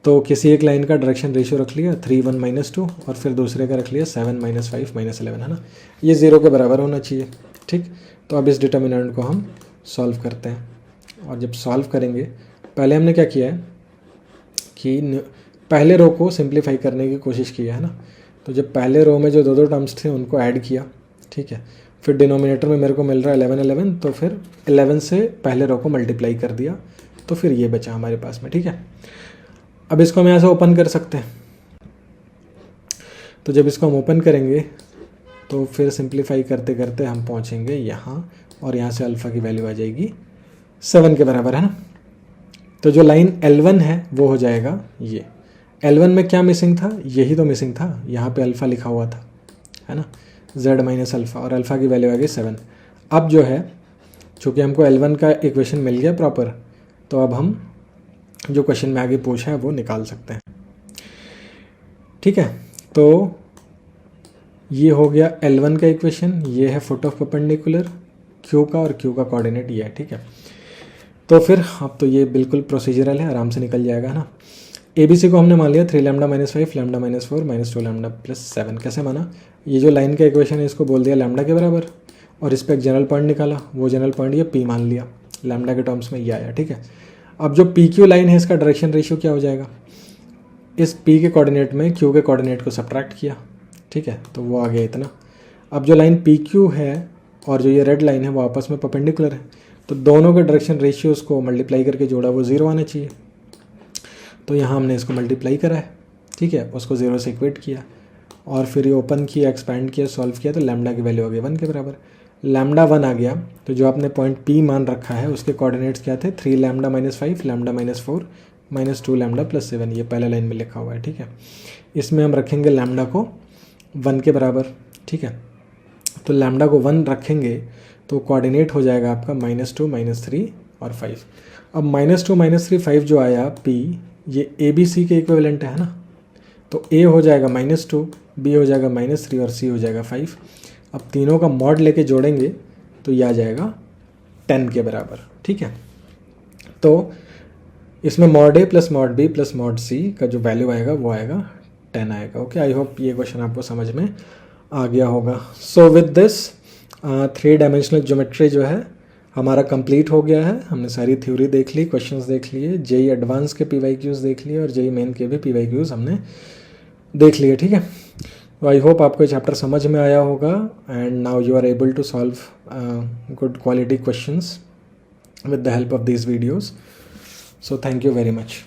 तो किसी एक लाइन का डायरेक्शन रेशियो रख लिया 3 1 -2 और फिर दूसरे का रख लिया 7 -5 -11, है ना। ये 0 के बराबर होना चाहिए, ठीक। तो अब इस डिटर्मिनेंट को हम सॉल्व करते हैं, और जब सॉल्व करेंगे पहले हमने क्या किया है कि पहले रो को सिंप्लीफाई करने की कोशिश की है ना। तो जब पहले रो में जो दो टर्म्स थे उनको ऐड किया, ठीक है, फिर डिनोमिनेटर में मेरे को मिल रहा है 11 11, तो फिर 11 से पहले रो को मल्टीप्लाई कर दिया, तो फिर ये बचा हमारे पास में, ठीक है। अब इसको हम यहाँ से ओपन कर सकते हैं, तो जब इसको हम ओपन करेंगे तो फिर सिंप्लीफाई करते करते हम पहुँचेंगे यहाँ, और यहाँ से अल्फ़ा की वैल्यू आ जाएगी 7 के बराबर, है ना। तो जो लाइन L1 है वो हो जाएगा ये। L1 में क्या मिसिंग था, यही तो मिसिंग था, यहाँ पे अल्फ़ा लिखा हुआ था, है ना, Z माइनस अल्फ़ा, और अल्फ़ा की वैल्यू आ गई 7। अब जो है चूँकि हमको L1 का इक्वेशन मिल गया प्रॉपर, तो अब हम जो क्वेश्चन में आगे पूछा है वो निकाल सकते हैं, ठीक है। तो ये हो गया L1 का इक्वेशन, ये है फुट ऑफ परपेंडिकुलर Q का, और Q का कोऑर्डिनेट ये है, ठीक है। तो फिर अब तो ये बिल्कुल प्रोसीजरल है, आराम से निकल जाएगा ना। ABC को हमने मान लिया 3 λ -5 λ -4 -2 λ +7। कैसे माना, ये जो लाइन का इक्वेशन है इसको बोल दिया लैम्डा के बराबर, और इस पर एक जनरल पॉइंट निकाला, वो जनरल पॉइंट ये P मान लिया, लैम्डा के टर्म्स में ये आया, ठीक है। अब जो PQ लाइन है इसका डायरेक्शन रेशियो क्या हो जाएगा, इस P के कोऑर्डिनेट में Q के कोऑर्डिनेट को सब्ट्रैक्ट किया, ठीक है, तो वो आ गया इतना। अब जो लाइन PQ है और जो ये रेड लाइन है वो आपस में परपेंडिकुलर है, तो दोनों के डायरेक्शन रेशियोज़ को मल्टीप्लाई करके जोड़ा, वो 0 आना चाहिए। तो यहाँ हमने इसको मल्टीप्लाई करा है, ठीक है, उसको 0 से इक्वेट किया, और फिर ये ओपन किया, एक्सपैंड किया, सॉल्व किया, तो लैम्डा की वैल्यू आ गई 1 के बराबर। लैम्डा 1 आ गया, तो जो आपने पॉइंट P मान रखा है उसके कोऑर्डिनेट्स क्या थे, 3 λ -5 λ -4 -2 λ +7, ये पहले लाइन में लिखा हुआ है, ठीक है। इसमें हम रखेंगे लैम्डा को 1 के बराबर, ठीक है। तो लैम्डा को 1 रखेंगे तो कोऑर्डिनेट हो जाएगा आपका -2 -3 और 5। अब -2 -3 5 जो आया P, ये ABC के इक्विवेलेंट है ना, तो A हो जाएगा -2, B हो जाएगा -3 और C हो जाएगा 5। अब तीनों का मॉड लेके जोड़ेंगे तो ये आ जाएगा 10 के बराबर, ठीक है। तो इसमें mod A + mod B + mod C का जो वैल्यू आएगा वो आएगा 10 आएगा, ओके। आई होप ये क्वेश्चन आपको समझ में आ गया होगा। So with this 3 dimensional geometry जो है हमारा कंप्लीट हो गया है। हमने सारी थ्योरी देख ली, क्वेश्चंस देख लिए, जेई एडवांस के PYQs देख लिए, और जेई मेन के भी PYQs हमने देख लिए, ठीक है। तो आई होप आपको ये चैप्टर समझ में आया होगा, and now you are able to solve good quality questions with the help of these videos. So thank you very much.